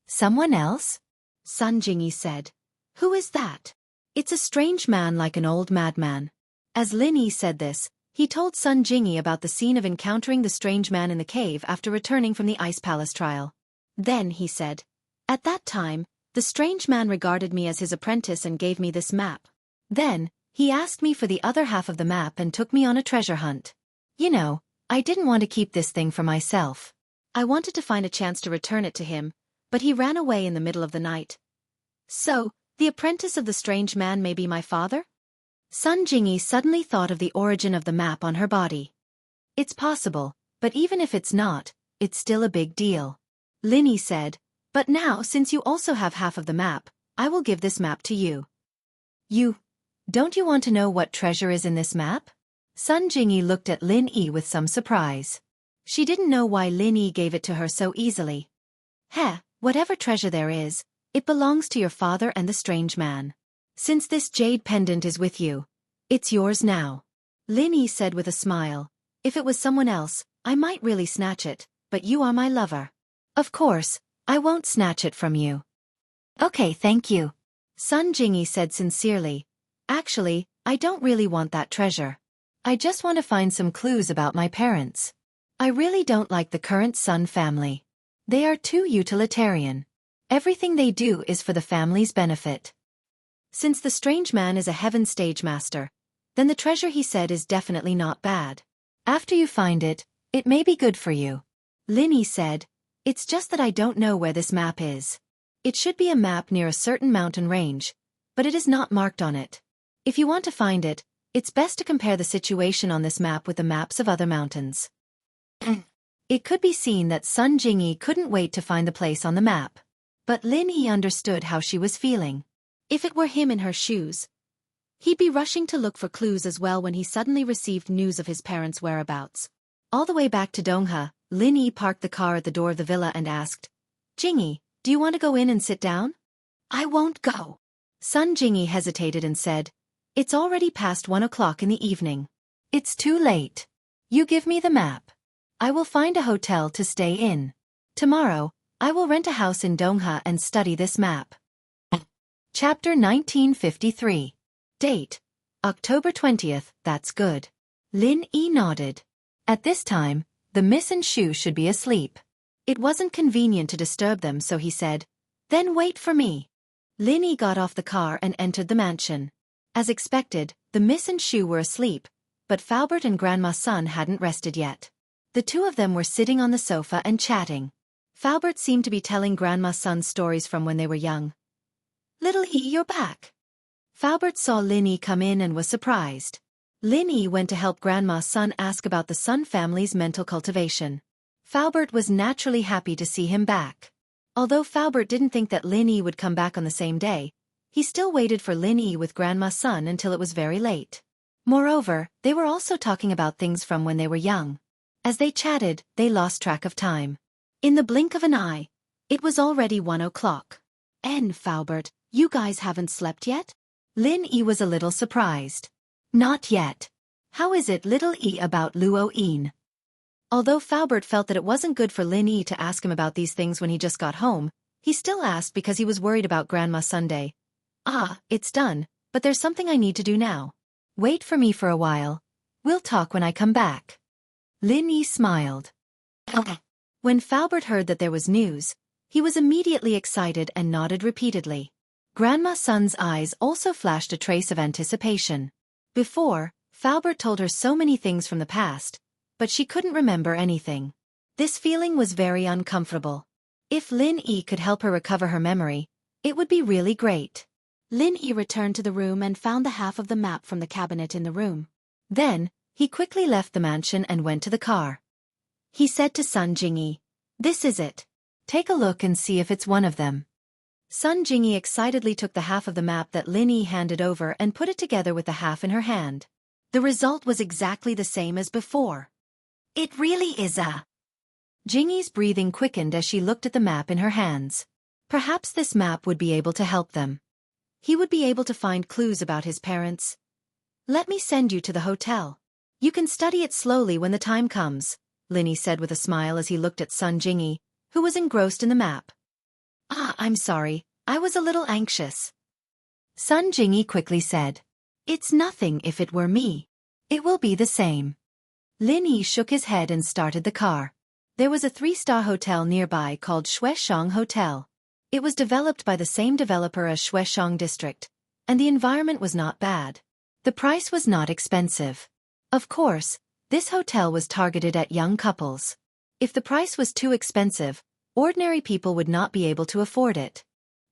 Someone else? Sun Jingyi said. Who is that? It's a strange man like an old madman. As Lin Yi said this, he told Sun Jingyi about the scene of encountering the strange man in the cave after returning from the Ice Palace trial. Then, he said, at that time, the strange man regarded me as his apprentice and gave me this map. Then, he asked me for the other half of the map and took me on a treasure hunt. You know, I didn't want to keep this thing for myself. I wanted to find a chance to return it to him, but he ran away in the middle of the night. So, the apprentice of the strange man may be my father? Sun Jingyi suddenly thought of the origin of the map on her body. It's possible, but even if it's not, it's still a big deal. Lin Yi said, but now since you also have half of the map, I will give this map to you. Don't you want to know what treasure is in this map? Sun Jingyi looked at Lin Yi with some surprise. She didn't know why Lin Yi gave it to her so easily. Whatever treasure there is, it belongs to your father and the strange man. Since this jade pendant is with you, it's yours now. Lin Yi said with a smile, if it was someone else, I might really snatch it, but you are my lover. Of course, I won't snatch it from you. Okay, thank you. Sun Jingyi said sincerely, actually, I don't really want that treasure. I just want to find some clues about my parents. I really don't like the current Sun family. They are too utilitarian. Everything they do is for the family's benefit. Since the strange man is a heaven stage master, then the treasure he said is definitely not bad. After you find it, it may be good for you. Lin Yi said, it's just that I don't know where this map is. It should be a map near a certain mountain range, but it is not marked on it. If you want to find it, it's best to compare the situation on this map with the maps of other mountains. It could be seen that Sun Jingyi couldn't wait to find the place on the map. But Lin Yi understood how she was feeling. If it were him in her shoes, he'd be rushing to look for clues as well when he suddenly received news of his parents' whereabouts. All the way back to Dongha, Lin Yi parked the car at the door of the villa and asked, Jingyi, do you want to go in and sit down? I won't go. Sun Jingyi hesitated and said, it's already past 1 o'clock in the evening. It's too late. You give me the map. I will find a hotel to stay in. Tomorrow, I will rent a house in Dongha and study this map. Chapter 1953. Date: October 20th, that's good. Lin Yi nodded. At this time, the Miss and Shu should be asleep. It wasn't convenient to disturb them, so he said, then wait for me. Lin Yi got off the car and entered the mansion. As expected, the Miss and Shu were asleep, but Faubert and Grandma Sun hadn't rested yet. The two of them were sitting on the sofa and chatting. Faubert seemed to be telling Grandma Sun stories from when they were young, Little E, you're back. Faubert saw Lin Yi come in and was surprised. Lin Yi went to help Grandma Sun ask about the Sun family's mental cultivation. Faubert was naturally happy to see him back. Although Faubert didn't think that Lin Yi would come back on the same day, he still waited for Lin Yi with Grandma Sun until it was very late. Moreover, they were also talking about things from when they were young. As they chatted, they lost track of time. In the blink of an eye, it was already 1 o'clock. Faubert, you guys haven't slept yet? Lin Yi was a little surprised. Not yet. How is it, little E, about Luo Yin? Although Faubert felt that it wasn't good for Lin Yi to ask him about these things when he just got home, he still asked because he was worried about Grandma Sunday. It's done, but there's something I need to do now. Wait for me for a while. We'll talk when I come back. Lin Yi smiled. When Faubert heard that there was news, he was immediately excited and nodded repeatedly. Grandma Sun's eyes also flashed a trace of anticipation. Before, Faubert told her so many things from the past, but she couldn't remember anything. This feeling was very uncomfortable. If Lin Yi could help her recover her memory, it would be really great. Lin Yi returned to the room and found the half of the map from the cabinet in the room. Then, he quickly left the mansion and went to the car. He said to Sun Jingyi, "This is it. Take a look and see if it's one of them." Sun Jingyi excitedly took the half of the map that Lin Yi handed over and put it together with the half in her hand. The result was exactly the same as before. It really is a... Jingyi's breathing quickened as she looked at the map in her hands. Perhaps this map would be able to help them. He would be able to find clues about his parents. Let me send you to the hotel. You can study it slowly when the time comes, Lin Yi said with a smile as he looked at Sun Jingyi, who was engrossed in the map. I'm sorry, I was a little anxious. Sun Jingyi quickly said. It's nothing if it were me. It will be the same. Lin Yi shook his head and started the car. There was a 3-star hotel nearby called Shueshang Hotel. It was developed by the same developer as Shueshang District, and the environment was not bad. The price was not expensive. Of course, this hotel was targeted at young couples. If the price was too expensive, ordinary people would not be able to afford it.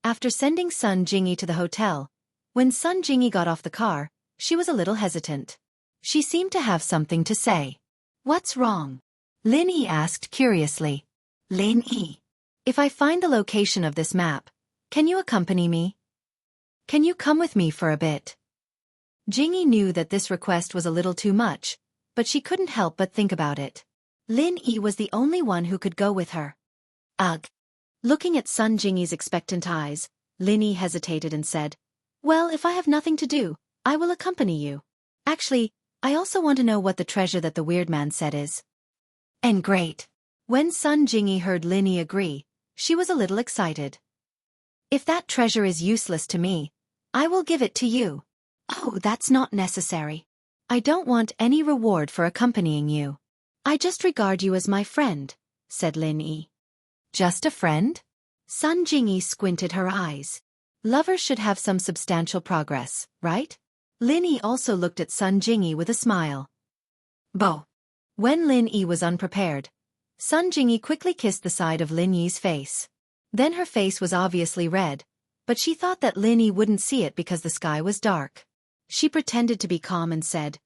After sending Sun Jingyi to the hotel, when Sun Jingyi got off the car, she was a little hesitant. She seemed to have something to say. What's wrong? Lin Yi asked curiously. Lin Yi, if I find the location of this map, can you accompany me? Can you come with me for a bit? Jingyi knew that this request was a little too much, but she couldn't help but think about it. Lin Yi was the only one who could go with her. Ugh. Looking at Sun Jingyi's expectant eyes, Lin Yi hesitated and said, Well, if I have nothing to do, I will accompany you. Actually, I also want to know what the treasure that the weird man said is. And great. When Sun Jingyi heard Lin Yi agree, she was a little excited. If that treasure is useless to me, I will give it to you. Oh, that's not necessary. I don't want any reward for accompanying you. I just regard you as my friend, said Lin Yi. Just a friend? Sun Jingyi squinted her eyes. Lovers should have some substantial progress, right? Lin Yi also looked at Sun Jingyi with a smile. Bo. When Lin Yi was unprepared, Sun Jingyi quickly kissed the side of Lin Yi's face. Then her face was obviously red, but she thought that Lin Yi wouldn't see it because the sky was dark. She pretended to be calm and said,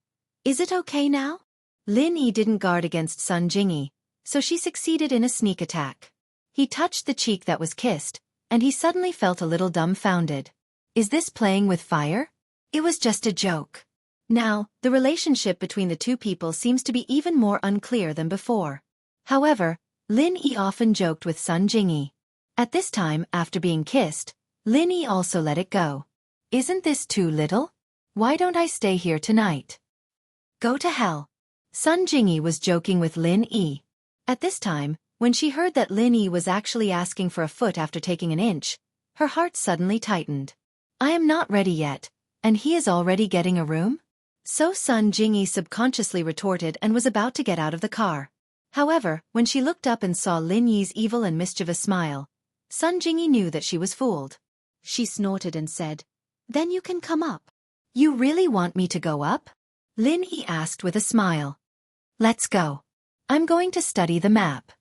Is it okay now? Lin Yi didn't guard against Sun Jingyi, so she succeeded in a sneak attack. He touched the cheek that was kissed, and he suddenly felt a little dumbfounded. Is this playing with fire? It was just a joke. Now, the relationship between the two people seems to be even more unclear than before. However, Lin Yi often joked with Sun Jingyi. At this time, after being kissed, Lin Yi also let it go. Isn't this too little? Why don't I stay here tonight? Go to hell. Sun Jingyi was joking with Lin Yi. At this time, when she heard that Lin Yi was actually asking for a foot after taking an inch, her heart suddenly tightened. I am not ready yet, and he is already getting a room? So Sun Jingyi subconsciously retorted and was about to get out of the car. However, when she looked up and saw Lin Yi's evil and mischievous smile, Sun Jingyi knew that she was fooled. She snorted and said, Then you can come up. You really want me to go up? Lin Yi asked with a smile. Let's go. I'm going to study the map.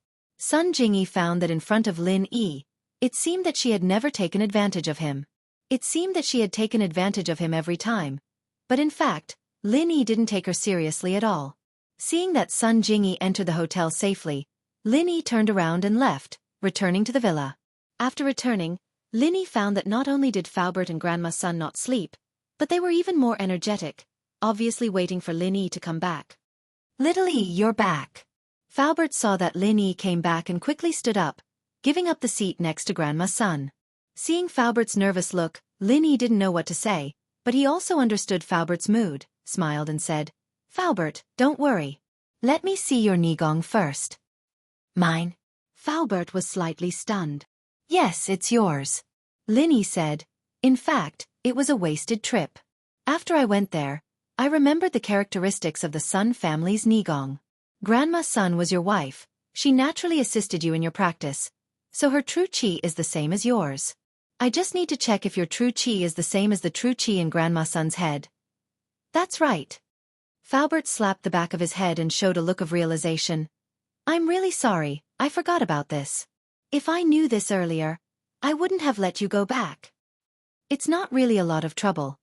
Sun Jingyi found that in front of Lin Yi, it seemed that she had never taken advantage of him. It seemed that she had taken advantage of him every time. But in fact, Lin Yi didn't take her seriously at all. Seeing that Sun Jingyi entered the hotel safely, Lin Yi turned around and left, returning to the villa. After returning, Lin Yi found that not only did Faubert and Grandma Sun not sleep, but they were even more energetic, obviously waiting for Lin Yi to come back. "Little Yi, you're back." Faubert saw that Lin Yi came back and quickly stood up, giving up the seat next to Grandma Sun. Seeing Faubert's nervous look, Lin Yi didn't know what to say, but he also understood Faubert's mood, smiled and said, "Faubert, don't worry. Let me see your Nigong first." "Mine?" Faubert was slightly stunned. "Yes, it's yours," Lin Yi said. "In fact, it was a wasted trip. After I went there, I remembered the characteristics of the Sun family's Nigong. Grandma Sun was your wife, she naturally assisted you in your practice, so her true qi is the same as yours. I just need to check if your true qi is the same as the true qi in Grandma Sun's head." "That's right." Faubert slapped the back of his head and showed a look of realization. "I'm really sorry, I forgot about this. If I knew this earlier, I wouldn't have let you go back." "It's not really a lot of trouble.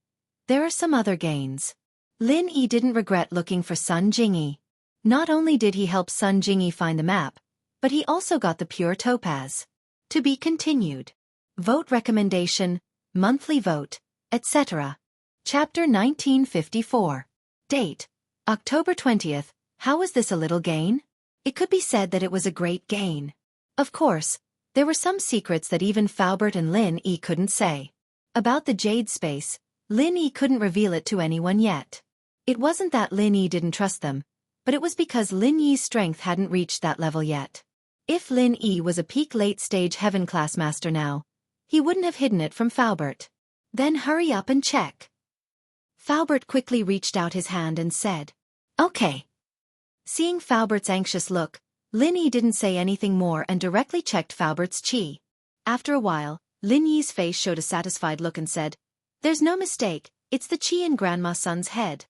There are some other gains." Lin Yi didn't regret looking for Sun Jingyi. Not only did he help Sun Jingyi find the map, but he also got the pure topaz. To be continued. Vote recommendation, monthly vote, etc. Chapter 1954. Date: October 20th. How was this a little gain? It could be said that it was a great gain. Of course, there were some secrets that even Faubert and Lin Yi couldn't say. About the jade space, Lin Yi couldn't reveal it to anyone yet. It wasn't that Lin Yi didn't trust them, but it was because Lin Yi's strength hadn't reached that level yet. If Lin Yi was a peak late-stage heaven-class master now, he wouldn't have hidden it from Faubert. "Then hurry up and check." Faubert quickly reached out his hand and said, "Okay." Seeing Faubert's anxious look, Lin Yi didn't say anything more and directly checked Faubert's qi. After a while, Lin Yi's face showed a satisfied look and said, "There's no mistake, it's the qi in Grandma Sun's head."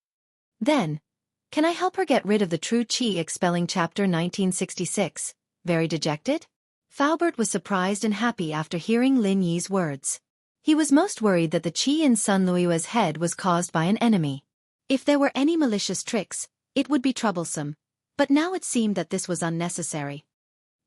Then, "Can I help her get rid of the true qi expelling chapter 1966? Very dejected?" Faubert was surprised and happy after hearing Lin Yi's words. He was most worried that the qi in Sun Luo's head was caused by an enemy. If there were any malicious tricks, it would be troublesome, but now it seemed that this was unnecessary.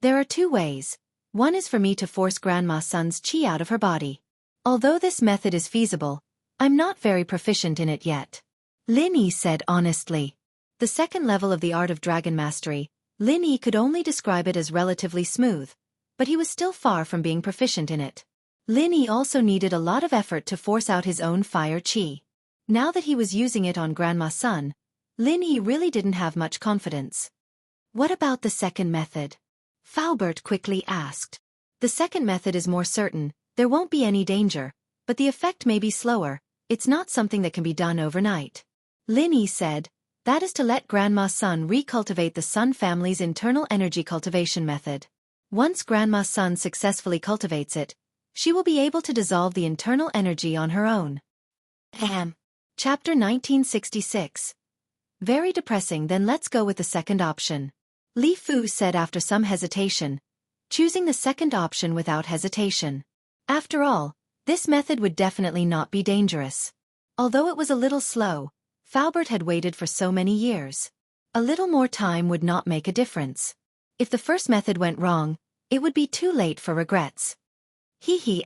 "There are two ways. One is for me to force Grandma Sun's qi out of her body. Although this method is feasible, I'm not very proficient in it yet," Lin Yi said honestly. The second level of the art of dragon mastery, Lin Yi could only describe it as relatively smooth, but he was still far from being proficient in it. Lin Yi also needed a lot of effort to force out his own fire qi. Now that he was using it on Grandma Sun, Lin Yi really didn't have much confidence. "What about the second method?" Faubert quickly asked. "The second method is more certain, there won't be any danger, but the effect may be slower, it's not something that can be done overnight." Lin Yi said, "That is to let Grandma Sun recultivate the Sun family's internal energy cultivation method. Once Grandma Sun successfully cultivates it, she will be able to dissolve the internal energy on her own." Chapter 1966. Very depressing. Then let's go with the second option. Li Fu said after some hesitation, choosing the second option without hesitation. After all, this method would definitely not be dangerous. Although it was a little slow, Faubert had waited for so many years. A little more time would not make a difference. If the first method went wrong, it would be too late for regrets.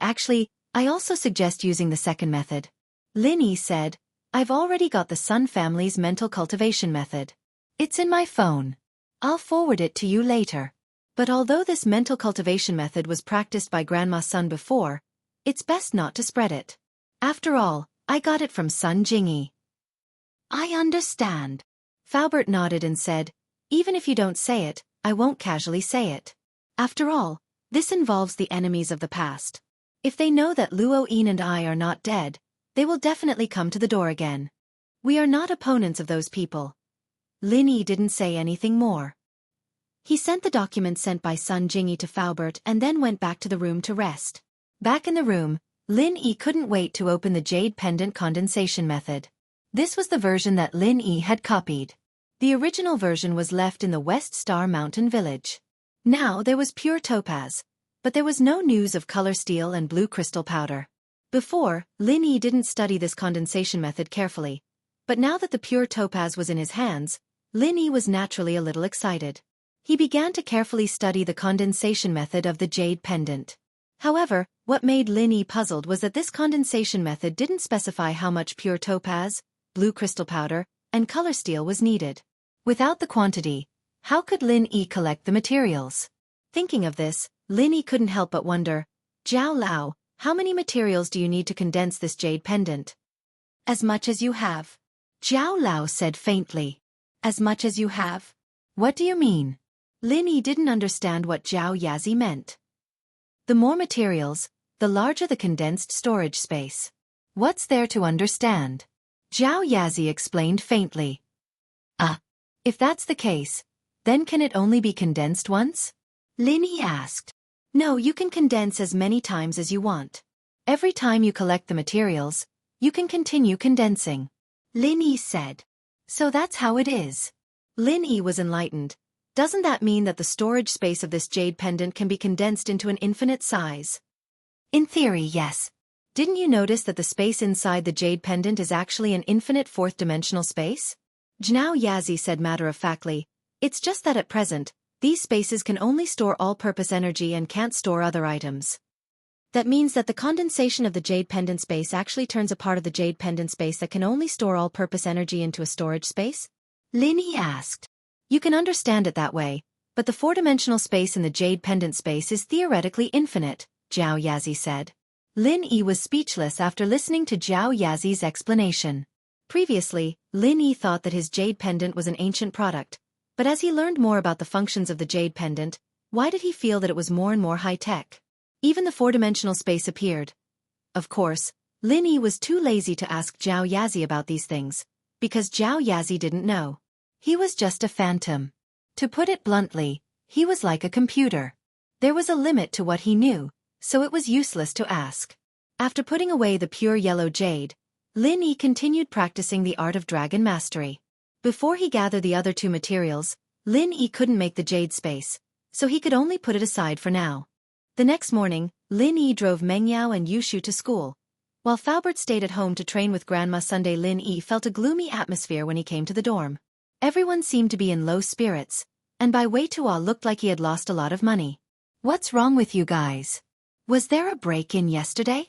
Actually, I also suggest using the second method," Lin Yi said. "I've already got the Sun family's mental cultivation method. It's in my phone. I'll forward it to you later. But although this mental cultivation method was practiced by Grandma Sun before, it's best not to spread it. After all, I got it from Sun Jingyi." "I understand." Faubert nodded and said, "Even if you don't say it, I won't casually say it. After all, this involves the enemies of the past. If they know that Luo Yin and I are not dead, they will definitely come to the door again. We are not opponents of those people." Lin Yi didn't say anything more. He sent the document sent by Sun Jingyi to Faubert and then went back to the room to rest. Back in the room, Lin Yi couldn't wait to open the jade pendant condensation method. This was the version that Lin Yi had copied. The original version was left in the West Star Mountain village. Now there was pure topaz, but there was no news of color steel and blue crystal powder. Before, Lin Yi didn't study this condensation method carefully, but now that the pure topaz was in his hands, Lin Yi was naturally a little excited. He began to carefully study the condensation method of the jade pendant. However, what made Lin Yi puzzled was that this condensation method didn't specify how much pure topaz, blue crystal powder, and color steel was needed. Without the quantity, how could Lin Yi collect the materials? Thinking of this, Lin Yi couldn't help but wonder, Zhao Lao, how many materials do you need to condense this jade pendant? As much as you have. Zhao Lao said faintly. As much as you have? What do you mean? Lin Yi didn't understand what Zhao Yazi meant. The more materials, the larger the condensed storage space. What's there to understand? Zhao Yazi explained faintly. If that's the case, then can it only be condensed once? Lin Yi asked. No, you can condense as many times as you want. Every time you collect the materials, you can continue condensing. Lin Yi said. So that's how it is. Lin Yi was enlightened. Doesn't that mean that the storage space of this jade pendant can be condensed into an infinite size? In theory, yes. Didn't you notice that the space inside the jade pendant is actually an infinite fourth-dimensional space? Zhao Yazi said matter-of-factly, it's just that at present, these spaces can only store all-purpose energy and can't store other items. That means that the condensation of the jade pendant space actually turns a part of the jade pendant space that can only store all-purpose energy into a storage space? Lin Yi asked. You can understand it that way, but the four-dimensional space in the jade pendant space is theoretically infinite, Zhao Yazi said. Lin Yi was speechless after listening to Zhao Yazi's explanation. Previously, Lin Yi thought that his jade pendant was an ancient product, but as he learned more about the functions of the jade pendant, why did he feel that it was more and more high-tech? Even the four-dimensional space appeared. Of course, Lin Yi was too lazy to ask Zhao Yazi about these things, because Zhao Yazi didn't know. He was just a phantom. To put it bluntly, he was like a computer. There was a limit to what he knew, so it was useless to ask. After putting away the pure yellow jade, Lin Yi continued practicing the art of dragon mastery. Before he gathered the other two materials, Lin Yi couldn't make the jade space, so he could only put it aside for now. The next morning, Lin Yi drove Mengyao and Yushu to school. While Faubert stayed at home to train with Grandma Sunday, Lin Yi felt a gloomy atmosphere when he came to the dorm. Everyone seemed to be in low spirits, and Bai Weitua looked like he had lost a lot of money. What's wrong with you guys? Was there a break-in yesterday?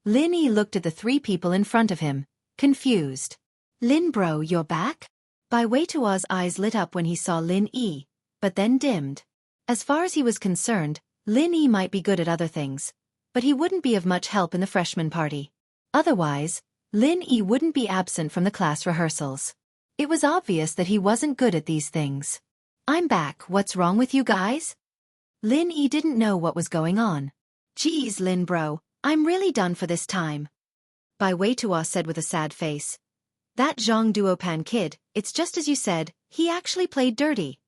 Lin Yi looked at the three people in front of him, confused. Lin bro, you're back? Bai Weitua's eyes lit up when he saw Lin Yi, but then dimmed. As far as he was concerned, Lin Yi might be good at other things, but he wouldn't be of much help in the freshman party. Otherwise, Lin Yi wouldn't be absent from the class rehearsals. It was obvious that he wasn't good at these things. I'm back, what's wrong with you guys? Lin Yi didn't know what was going on. Geez, Lin bro, I'm really done for this time. Bai Weitua said with a sad face. That Zhang Duopan kid, it's just as you said, he actually played dirty.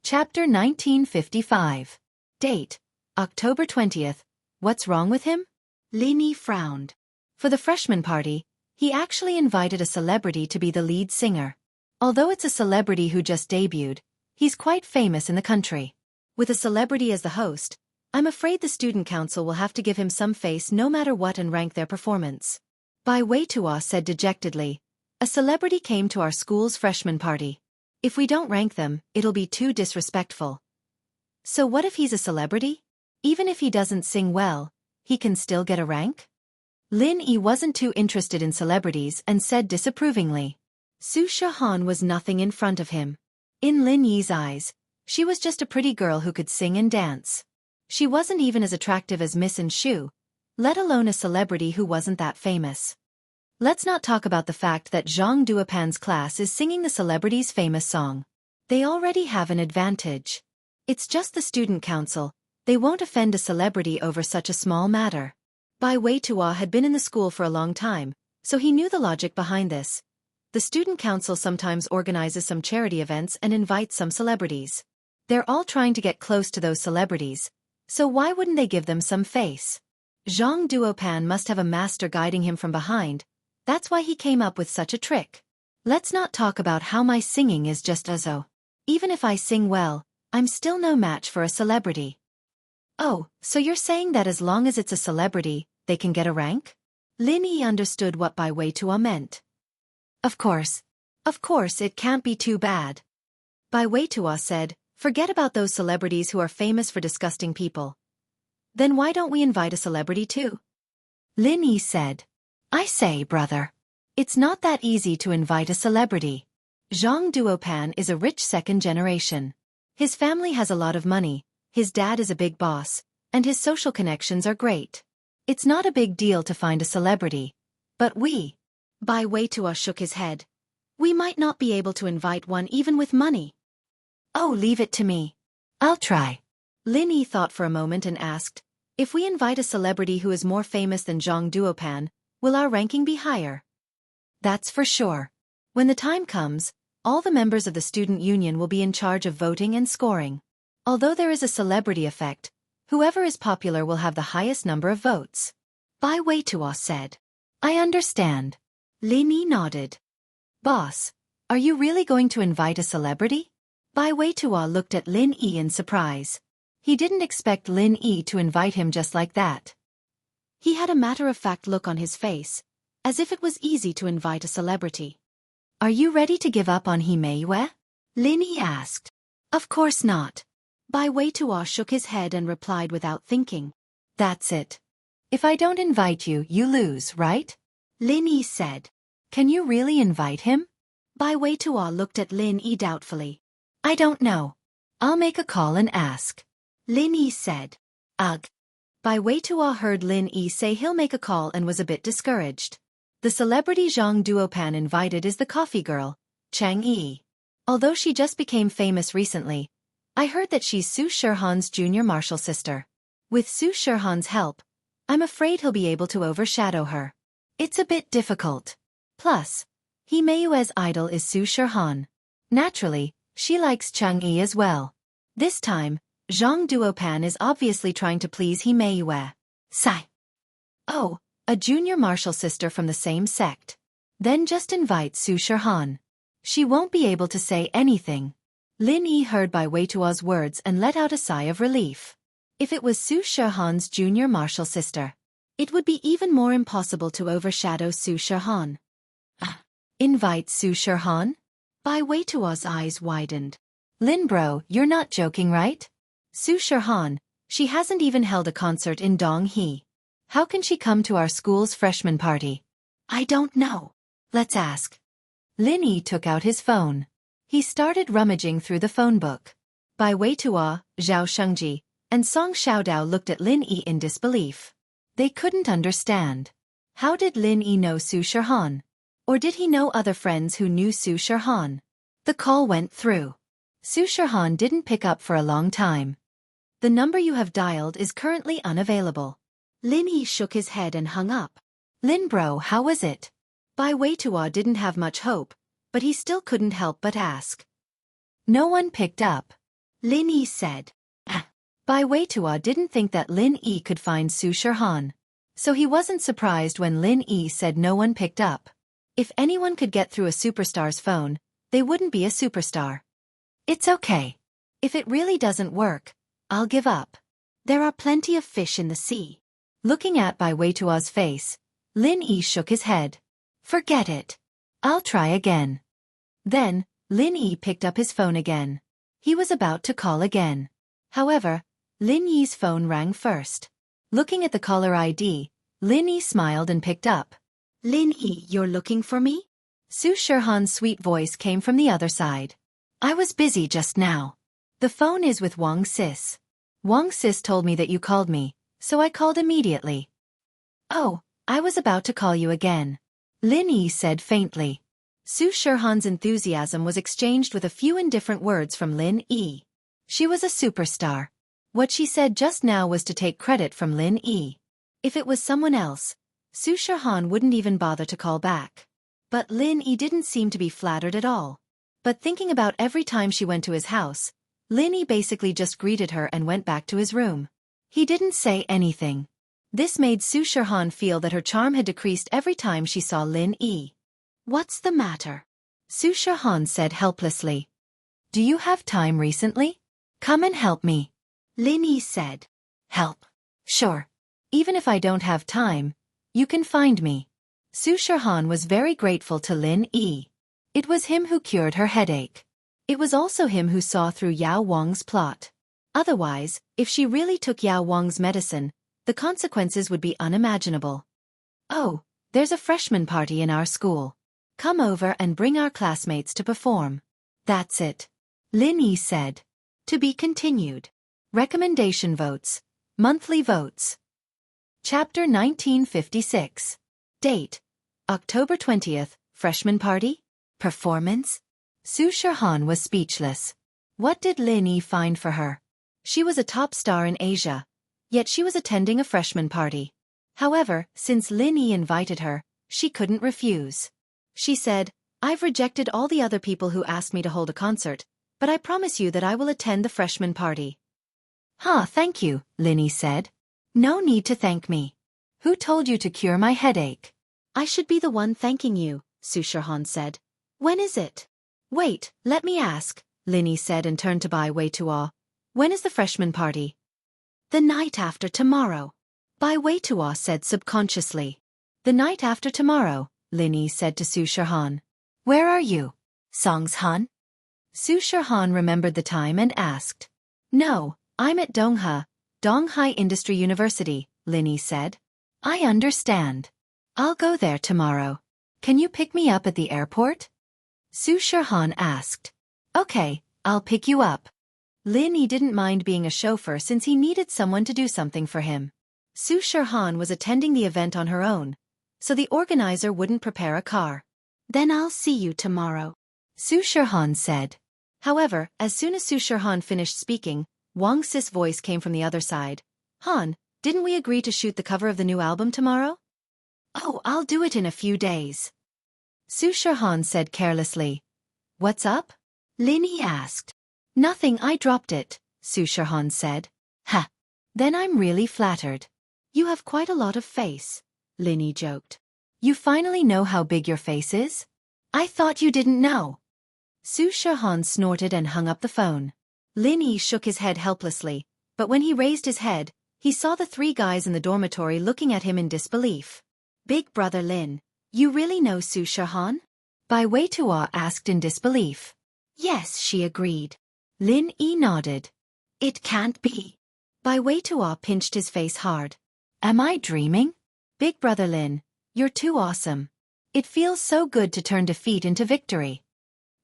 Chapter 1955. Date, October 20th. What's wrong with him? Lin Yi frowned. For the freshman party, he actually invited a celebrity to be the lead singer. Although it's a celebrity who just debuted, he's quite famous in the country. With a celebrity as the host, I'm afraid the student council will have to give him some face no matter what and rank their performance. Bai Weitua said dejectedly. A celebrity came to our school's freshman party. If we don't rank them, it'll be too disrespectful. So what if he's a celebrity? Even if he doesn't sing well, he can still get a rank? Lin Yi wasn't too interested in celebrities and said disapprovingly. Su Shahan was nothing in front of him. In Lin Yi's eyes, she was just a pretty girl who could sing and dance. She wasn't even as attractive as Miss Shu, let alone a celebrity who wasn't that famous. Let's not talk about the fact that Zhang Duopan's class is singing the celebrity's famous song. They already have an advantage. It's just the student council, they won't offend a celebrity over such a small matter. Bai Weitua had been in the school for a long time, so he knew the logic behind this. The student council sometimes organizes some charity events and invites some celebrities. They're all trying to get close to those celebrities, so why wouldn't they give them some face? Zhang Duopan must have a master guiding him from behind. That's why he came up with such a trick. Let's not talk about how my singing is just Uzzo. Even if I sing well, I'm still no match for a celebrity. Oh, so you're saying that as long as it's a celebrity, they can get a rank? Lin Yi understood what Bai Weitua meant. Of course, it can't be too bad. Bai Weitua said, forget about those celebrities who are famous for disgusting people. Then why don't we invite a celebrity too? Lin Yi said, I say, brother. It's not that easy to invite a celebrity. Zhang Duopan is a rich second generation. His family has a lot of money, his dad is a big boss, and his social connections are great. It's not a big deal to find a celebrity. But Bai Weitua shook his head. We might not be able to invite one even with money. Oh, leave it to me. I'll try. Lin Yi thought for a moment and asked, if we invite a celebrity who is more famous than Zhang Duopan, will our ranking be higher? That's for sure. When the time comes, all the members of the student union will be in charge of voting and scoring. Although there is a celebrity effect, whoever is popular will have the highest number of votes. Bai Weitua said. I understand. Lin Yi nodded. Boss, are you really going to invite a celebrity? Bai Weitua looked at Lin Yi in surprise. He didn't expect Lin Yi to invite him just like that. He had a matter-of-fact look on his face, as if it was easy to invite a celebrity. Are you ready to give up on Hime Yue? Lin Yi asked. Of course not. Bai Weitua shook his head and replied without thinking. That's it. If I don't invite you, you lose, right? Lin Yi said. Can you really invite him? Bai Weitua looked at Lin Yi doubtfully. I don't know. I'll make a call and ask. Lin Yi said. Ugh. Bai Weitua heard Lin Yi say he'll make a call and was a bit discouraged. The celebrity Zhang Duopan invited is the coffee girl, Xianxia. Although she just became famous recently, I heard that she's Su Shihan's junior martial sister. With Su Shihan's help, I'm afraid he'll be able to overshadow her. It's a bit difficult. Plus, Hime Yue's idol is Su Shihan. Naturally, she likes Xianxia as well. This time, Zhang Duopan is obviously trying to please Hime Yue. Sigh. Oh, a junior martial sister from the same sect. Then just invite Su Shihan. She won't be able to say anything. Lin Yi heard Bai Weitua's words and let out a sigh of relief. If it was Su Shihan's junior martial sister, it would be even more impossible to overshadow Su Shihan. Invite Su Shihan? Bai Weitua's eyes widened. Lin bro, you're not joking, right? Su Shihan, she hasn't even held a concert in Donghe. How can she come to our school's freshman party? I don't know. Let's ask. Lin Yi took out his phone. He started rummaging through the phone book. Bai Weitua, Zhao Shengji, and Song Xiaodao looked at Lin Yi in disbelief. They couldn't understand. How did Lin Yi know Su Shihan? Or did he know other friends who knew Su Shihan? The call went through. Su Shihan didn't pick up for a long time. The number you have dialed is currently unavailable. Lin Yi shook his head and hung up. Lin bro, how was it? Bai Weitua didn't have much hope, but he still couldn't help but ask. No one picked up. Lin Yi said. Bai Weitua didn't think that Lin Yi could find Su Shihan. So he wasn't surprised when Lin Yi said no one picked up. If anyone could get through a superstar's phone, they wouldn't be a superstar. It's okay. If it really doesn't work, I'll give up. There are plenty of fish in the sea. Looking at Bai Weitua's face, Lin Yi shook his head. Forget it. I'll try again. Then, Lin Yi picked up his phone again. He was about to call again. However, Lin Yi's phone rang first. Looking at the caller ID, Lin Yi smiled and picked up. Lin Yi, you're looking for me? Su Shihan's sweet voice came from the other side. I was busy just now. The phone is with Wang Sis. Wang Sis told me that you called me, so I called immediately. Oh, I was about to call you again. Lin Yi said faintly. Su Shihan's enthusiasm was exchanged with a few indifferent words from Lin Yi. She was a superstar. What she said just now was to take credit from Lin Yi. If it was someone else, Su Shihan wouldn't even bother to call back. But Lin Yi didn't seem to be flattered at all. But thinking about every time she went to his house, Lin Yi basically just greeted her and went back to his room. He didn't say anything. This made Su Shihan feel that her charm had decreased every time she saw Lin Yi. What's the matter? Su Shihan said helplessly. Do you have time recently? Come and help me. Lin Yi said. Help? Sure. Even if I don't have time, you can find me. Su Shihan was very grateful to Lin Yi. It was him who cured her headache. It was also him who saw through Yao Wang's plot. Otherwise, if she really took Yao Wang's medicine, the consequences would be unimaginable. Oh, there's a freshman party in our school. Come over and bring our classmates to perform. That's it. Lin Yi said. To be continued. Recommendation votes. Monthly votes. Chapter 1956. Date: October 20th, freshman party? Performance? Su Shihan was speechless. What did Lin Yi find for her? She was a top star in Asia, yet she was attending a freshman party. However, since Lin Yi invited her, she couldn't refuse. She said, I've rejected all the other people who asked me to hold a concert, but I promise you that I will attend the freshman party. Thank you, Lin Yi said. No need to thank me. Who told you to cure my headache? I should be the one thanking you, Su Shihan said. When is it? Wait, let me ask, Lin Yi said and turned to Bai Weitua. When is the freshman party? The night after tomorrow. Bai Weitua said subconsciously. The night after tomorrow, Lin Yi said to Su Shihan. Where are you? Songshan? Su Shihan remembered the time and asked. No, I'm at Donghai Industry University, Lin Yi said. I understand. I'll go there tomorrow. Can you pick me up at the airport? Su Shihan asked. Okay, I'll pick you up. Lin Yi didn't mind being a chauffeur since he needed someone to do something for him. Su Shihan was attending the event on her own, so the organizer wouldn't prepare a car. Then I'll see you tomorrow, Su Shihan said. However, as soon as Su Shihan finished speaking, Wang Sis' voice came from the other side. Han, didn't we agree to shoot the cover of the new album tomorrow? Oh, I'll do it in a few days. Su Shihan said carelessly. What's up? Lin Yi asked. Nothing, I dropped it, Su Shihan said. Ha! Then I'm really flattered. You have quite a lot of face, Lin Yi joked. You finally know how big your face is? I thought you didn't know. Su Shihan snorted and hung up the phone. Lin Yi shook his head helplessly, but when he raised his head, he saw the three guys in the dormitory looking at him in disbelief. Big brother Lin, you really know Su Shihan? Bai Weitua asked in disbelief. Yes, she agreed. Lin Yi nodded. It can't be. Bai Weitua pinched his face hard. Am I dreaming? Big brother Lin, you're too awesome. It feels so good to turn defeat into victory.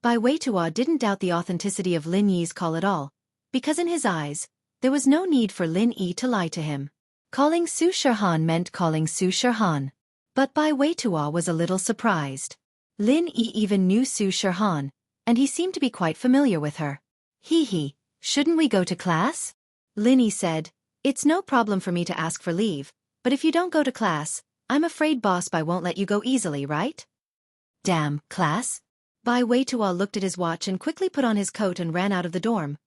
Bai Weitua didn't doubt the authenticity of Lin Yi's call at all, because in his eyes, there was no need for Lin Yi to lie to him. Calling Su Shihan meant calling Su Shihan. But Bai Weitua was a little surprised. Lin Yi even knew Su Shihan, and he seemed to be quite familiar with her. Hee, shouldn't we go to class? Lin Yi said, it's no problem for me to ask for leave, but if you don't go to class, I'm afraid Boss Bai won't let you go easily, right? Damn, class? Bai Weitua looked at his watch and quickly put on his coat and ran out of the dorm.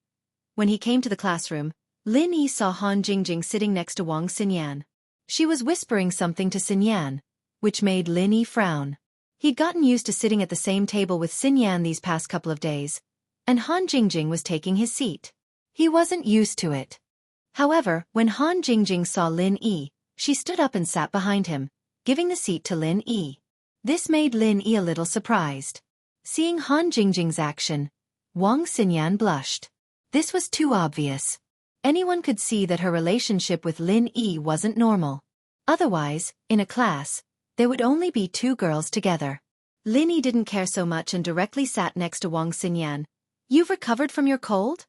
When he came to the classroom, Lin Yi saw Han Jingjing sitting next to Wang Xinyan. She was whispering something to Xinyan, which made Lin Yi frown. He'd gotten used to sitting at the same table with Xinyan these past couple of days, and Han Jingjing was taking his seat. He wasn't used to it. However, when Han Jingjing saw Lin Yi, she stood up and sat behind him, giving the seat to Lin Yi. This made Lin Yi a little surprised. Seeing Han Jingjing's action, Wang Xinyan blushed. This was too obvious. Anyone could see that her relationship with Lin Yi wasn't normal. Otherwise, in a class, there would only be two girls together. Lin Yi didn't care so much and directly sat next to Wang Xinyan. You've recovered from your cold?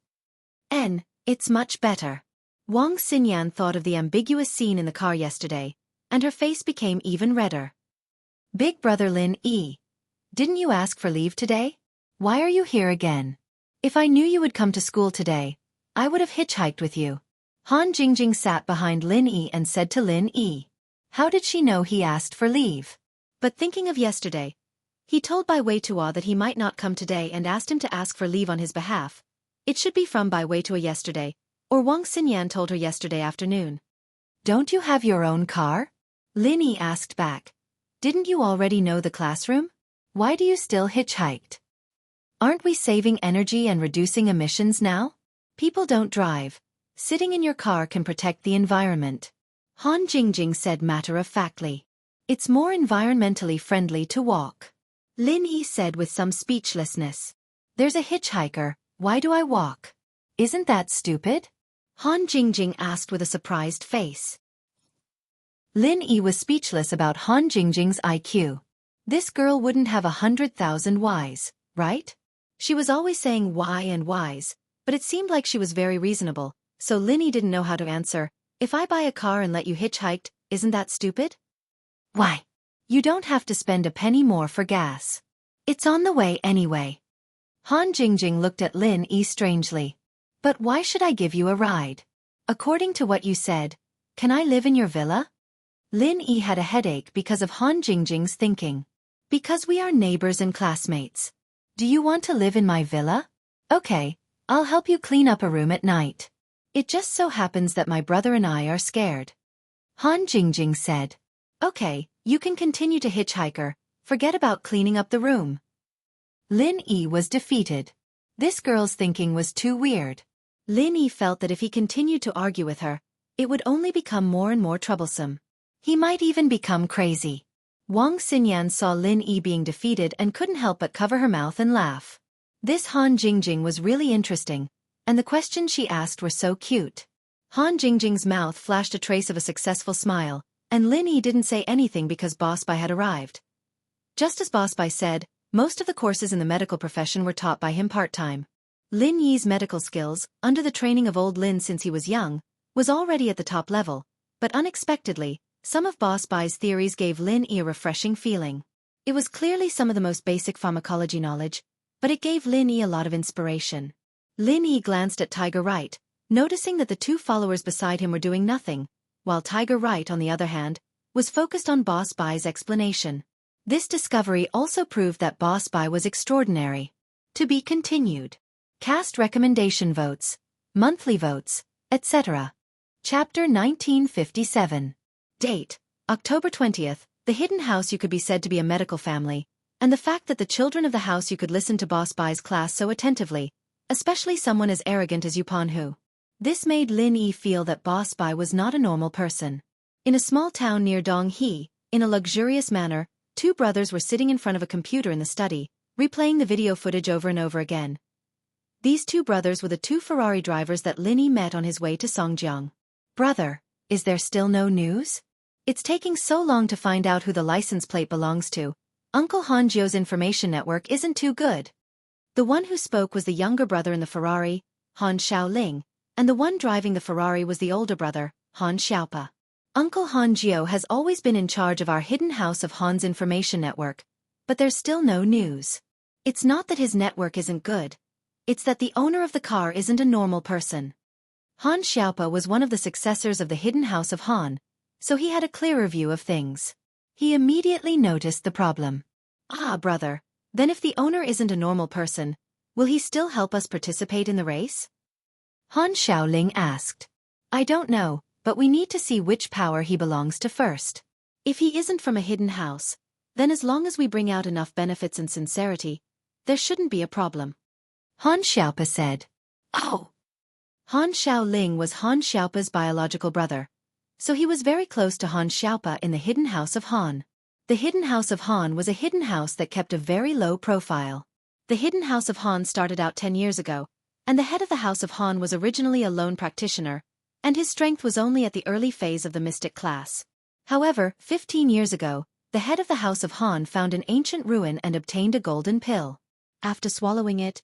It's much better. Wang Xinyan thought of the ambiguous scene in the car yesterday, and her face became even redder. Big brother Lin Yi, didn't you ask for leave today? Why are you here again? If I knew you would come to school today, I would have hitchhiked with you. Han Jingjing sat behind Lin Yi and said to Lin Yi. How did she know he asked for leave? But thinking of yesterday, he told Bai Weitua that he might not come today and asked him to ask for leave on his behalf. It should be from Bai Weitua yesterday, or Wang Xinyan told her yesterday afternoon. Don't you have your own car? Lin Yi asked back. Didn't you already know the classroom? Why do you still hitchhiked? Aren't we saving energy and reducing emissions now? People don't drive. Sitting in your car can protect the environment. Han Jingjing said matter-of-factly. It's more environmentally friendly to walk. Lin Yi said with some speechlessness. There's a hitchhiker, why do I walk? Isn't that stupid? Han Jingjing asked with a surprised face. Lin Yi was speechless about Han Jingjing's IQ. This girl wouldn't have 100,000 whys, right? She was always saying why and whys, but it seemed like she was very reasonable, so Lin Yi didn't know how to answer. If I buy a car and let you hitchhike, isn't that stupid? Why? You don't have to spend a penny more for gas. It's on the way anyway. Han Jingjing looked at Lin Yi strangely. But why should I give you a ride? According to what you said, can I live in your villa? Lin Yi had a headache because of Han Jingjing's thinking. Because we are neighbors and classmates. Do you want to live in my villa? Okay, I'll help you clean up a room at night. It just so happens that my brother and I are scared. Han Jingjing said. Okay, you can continue to hitchhiker, forget about cleaning up the room. Lin Yi was defeated. This girl's thinking was too weird. Lin Yi felt that if he continued to argue with her, it would only become more and more troublesome. He might even become crazy. Wang Xinyan saw Lin Yi being defeated and couldn't help but cover her mouth and laugh. This Han Jingjing was really interesting, and the questions she asked were so cute. Han Jingjing's mouth flashed a trace of a successful smile, and Lin Yi didn't say anything because Boss Bai had arrived. Just as Boss Bai said, most of the courses in the medical profession were taught by him part-time. Lin Yi's medical skills, under the training of old Lin since he was young, was already at the top level, but unexpectedly, some of Boss Bai's theories gave Lin Yi a refreshing feeling. It was clearly some of the most basic pharmacology knowledge, but it gave Lin Yi a lot of inspiration. Lin Yi glanced at Tiger Right, noticing that the two followers beside him were doing nothing, while Tiger Right, on the other hand, was focused on Boss Bai's explanation. This discovery also proved that Boss Bai was extraordinary. To be continued. Cast recommendation votes, monthly votes, etc. Chapter 1957. Date, October 20th, the hidden house. You could be said to be a medical family, and the fact that the children of the house you could listen to Boss Bai's class so attentively, especially someone as arrogant as Yupan Hu. This made Lin Yi feel that Boss Bai was not a normal person. In a small town near Donghe, in a luxurious manner, two brothers were sitting in front of a computer in the study, replaying the video footage over and over again. These two brothers were the two Ferrari drivers that Lin Yi met on his way to Songjiang. Brother, is there still no news? It's taking so long to find out who the license plate belongs to. Uncle Hanjio's information network isn't too good. The one who spoke was the younger brother in the Ferrari, Han Xiaoling, and the one driving the Ferrari was the older brother, Han Xiaopa. Uncle Hanjio has always been in charge of our hidden house of Han's information network, but there's still no news. It's not that his network isn't good. It's that the owner of the car isn't a normal person. Han Xiaopa was one of the successors of the hidden house of Han, so he had a clearer view of things. He immediately noticed the problem. Ah, brother, then if the owner isn't a normal person, will he still help us participate in the race? Han Xiaoling asked. I don't know, but we need to see which power he belongs to first. If he isn't from a hidden house, then as long as we bring out enough benefits and sincerity, there shouldn't be a problem. Han Xiaopa said. Oh! Han Xiaoling was Han Xiaopa's biological brother, so he was very close to Han Xiaopa in the hidden house of Han. The hidden house of Han was a hidden house that kept a very low profile. The hidden house of Han started out 10 years ago, and the head of the house of Han was originally a lone practitioner, and his strength was only at the early phase of the mystic class. However, 15 years ago, the head of the house of Han found an ancient ruin and obtained a golden pill. After swallowing it,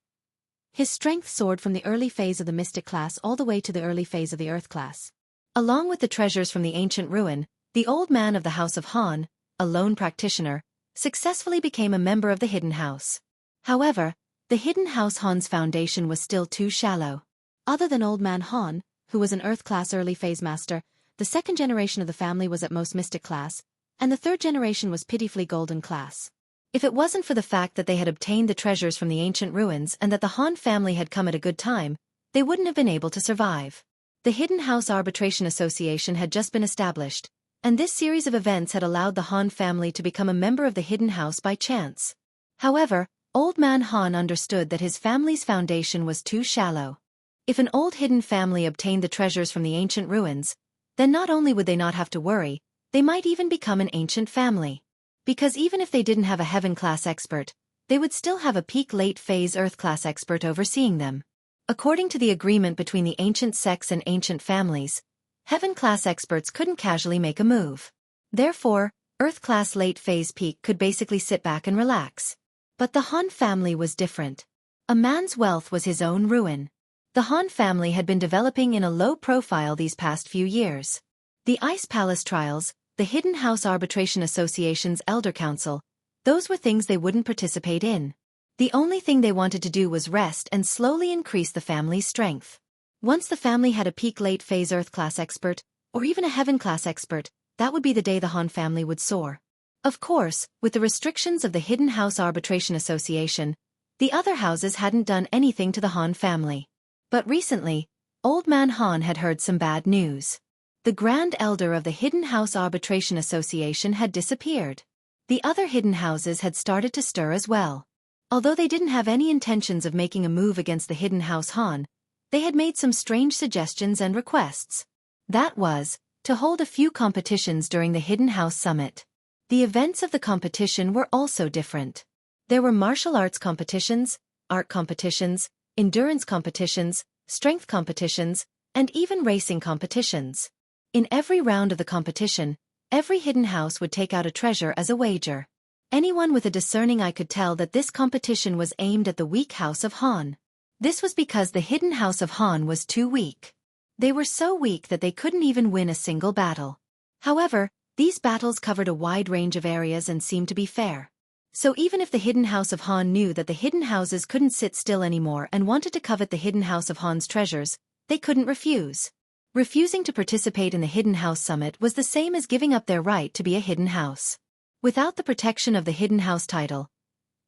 his strength soared from the early phase of the mystic class all the way to the early phase of the earth class. Along with the treasures from the ancient ruin, the old man of the house of Han, a lone practitioner, successfully became a member of the hidden house. However, the hidden house Han's foundation was still too shallow. Other than old man Han, who was an earth class early phase master, the second generation of the family was at most mystic class, and the third generation was pitifully golden class. If it wasn't for the fact that they had obtained the treasures from the ancient ruins and that the Han family had come at a good time, they wouldn't have been able to survive. The Hidden House Arbitration Association had just been established, and this series of events had allowed the Han family to become a member of the Hidden House by chance. However, Old Man Han understood that his family's foundation was too shallow. If an old hidden family obtained the treasures from the ancient ruins, Then not only would they not have to worry, they might even become an ancient family. Because even if they didn't have a heaven-class expert, they would still have a peak late-phase Earth-class expert overseeing them. According to the agreement between the ancient sects and ancient families, heaven-class experts couldn't casually make a move. Therefore, Earth-class late-phase peak could basically sit back and relax. But the Han family was different. A man's wealth was his own ruin. The Han family had been developing in a low profile these past few years. The Ice Palace trials, the Hidden House Arbitration Association's Elder Council, those were things they wouldn't participate in. The only thing they wanted to do was rest and slowly increase the family's strength. Once the family had a peak late-phase Earth-class expert, or even a heaven-class expert, that would be the day the Han family would soar. Of course, with the restrictions of the Hidden House Arbitration Association, the other houses hadn't done anything to the Han family. But recently, Old Man Han had heard some bad news. The Grand Elder of the Hidden House Arbitration Association had disappeared. The other hidden houses had started to stir as well. Although they didn't have any intentions of making a move against the Hidden House Han, they had made some strange suggestions and requests. That was, to hold a few competitions during the Hidden House Summit. The events of the competition were also different. There were martial arts competitions, art competitions, endurance competitions, strength competitions, and even racing competitions. In every round of the competition, every hidden house would take out a treasure as a wager. Anyone with a discerning eye could tell that this competition was aimed at the weak house of Han. This was because the hidden house of Han was too weak. They were so weak that they couldn't even win a single battle. However, these battles covered a wide range of areas and seemed to be fair. So even if the hidden house of Han knew that the hidden houses couldn't sit still anymore and wanted to covet the hidden house of Han's treasures, they couldn't refuse. Refusing to participate in the Hidden House Summit was the same as giving up their right to be a hidden house. Without the protection of the Hidden House title,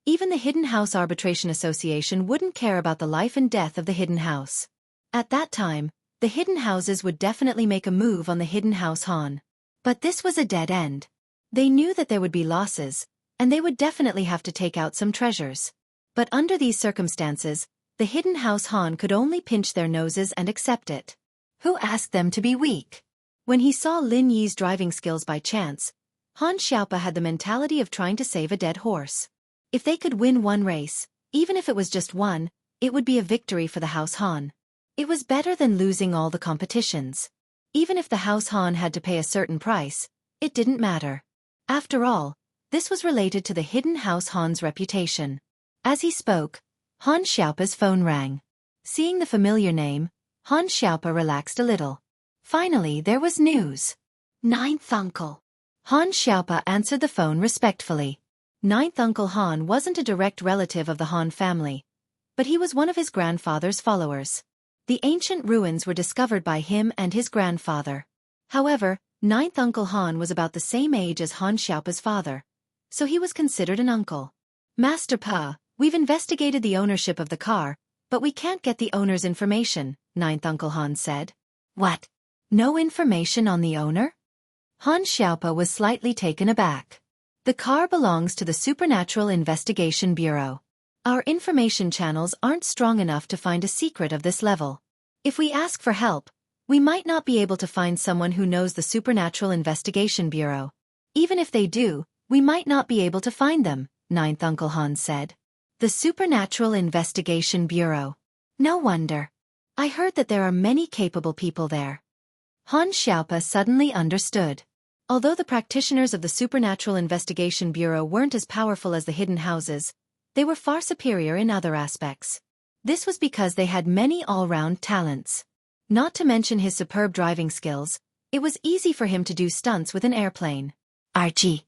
even the Hidden House Arbitration Association wouldn't care about the life and death of the hidden house. At that time, the hidden houses would definitely make a move on the hidden house Han. But this was a dead end. They knew that there would be losses, and they would definitely have to take out some treasures. But under these circumstances, the hidden house Han could only pinch their noses and accept it. Who asked them to be weak? When he saw Lin Yi's driving skills by chance, Han Xiaopa had the mentality of trying to save a dead horse. If they could win one race, even if it was just one, it would be a victory for the House Han. It was better than losing all the competitions. Even if the House Han had to pay a certain price, it didn't matter. After all, this was related to the hidden House Han's reputation. As he spoke, Han Xiaopa's phone rang. Seeing the familiar name, Han Xiaopa relaxed a little. Finally, there was news. Ninth uncle. Han Xiaopa answered the phone respectfully. Ninth Uncle Han wasn't a direct relative of the Han family, but he was one of his grandfather's followers. The ancient ruins were discovered by him and his grandfather. However, Ninth Uncle Han was about the same age as Han Xiaopa's father, so he was considered an uncle. Master Pa, we've investigated the ownership of the car, but we can't get the owner's information, Ninth Uncle Han said. What? No information on the owner? Han Xiaopa was slightly taken aback. The car belongs to the Supernatural Investigation Bureau. Our information channels aren't strong enough to find a secret of this level. If we ask for help, we might not be able to find someone who knows the Supernatural Investigation Bureau. Even if they do, we might not be able to find them, Ninth Uncle Han said. The Supernatural Investigation Bureau. No wonder. I heard that there are many capable people there. Han Xiaopa suddenly understood. Although the practitioners of the Supernatural Investigation Bureau weren't as powerful as the hidden houses, they were far superior in other aspects. This was because they had many all-round talents. Not to mention his superb driving skills, it was easy for him to do stunts with an airplane. RG.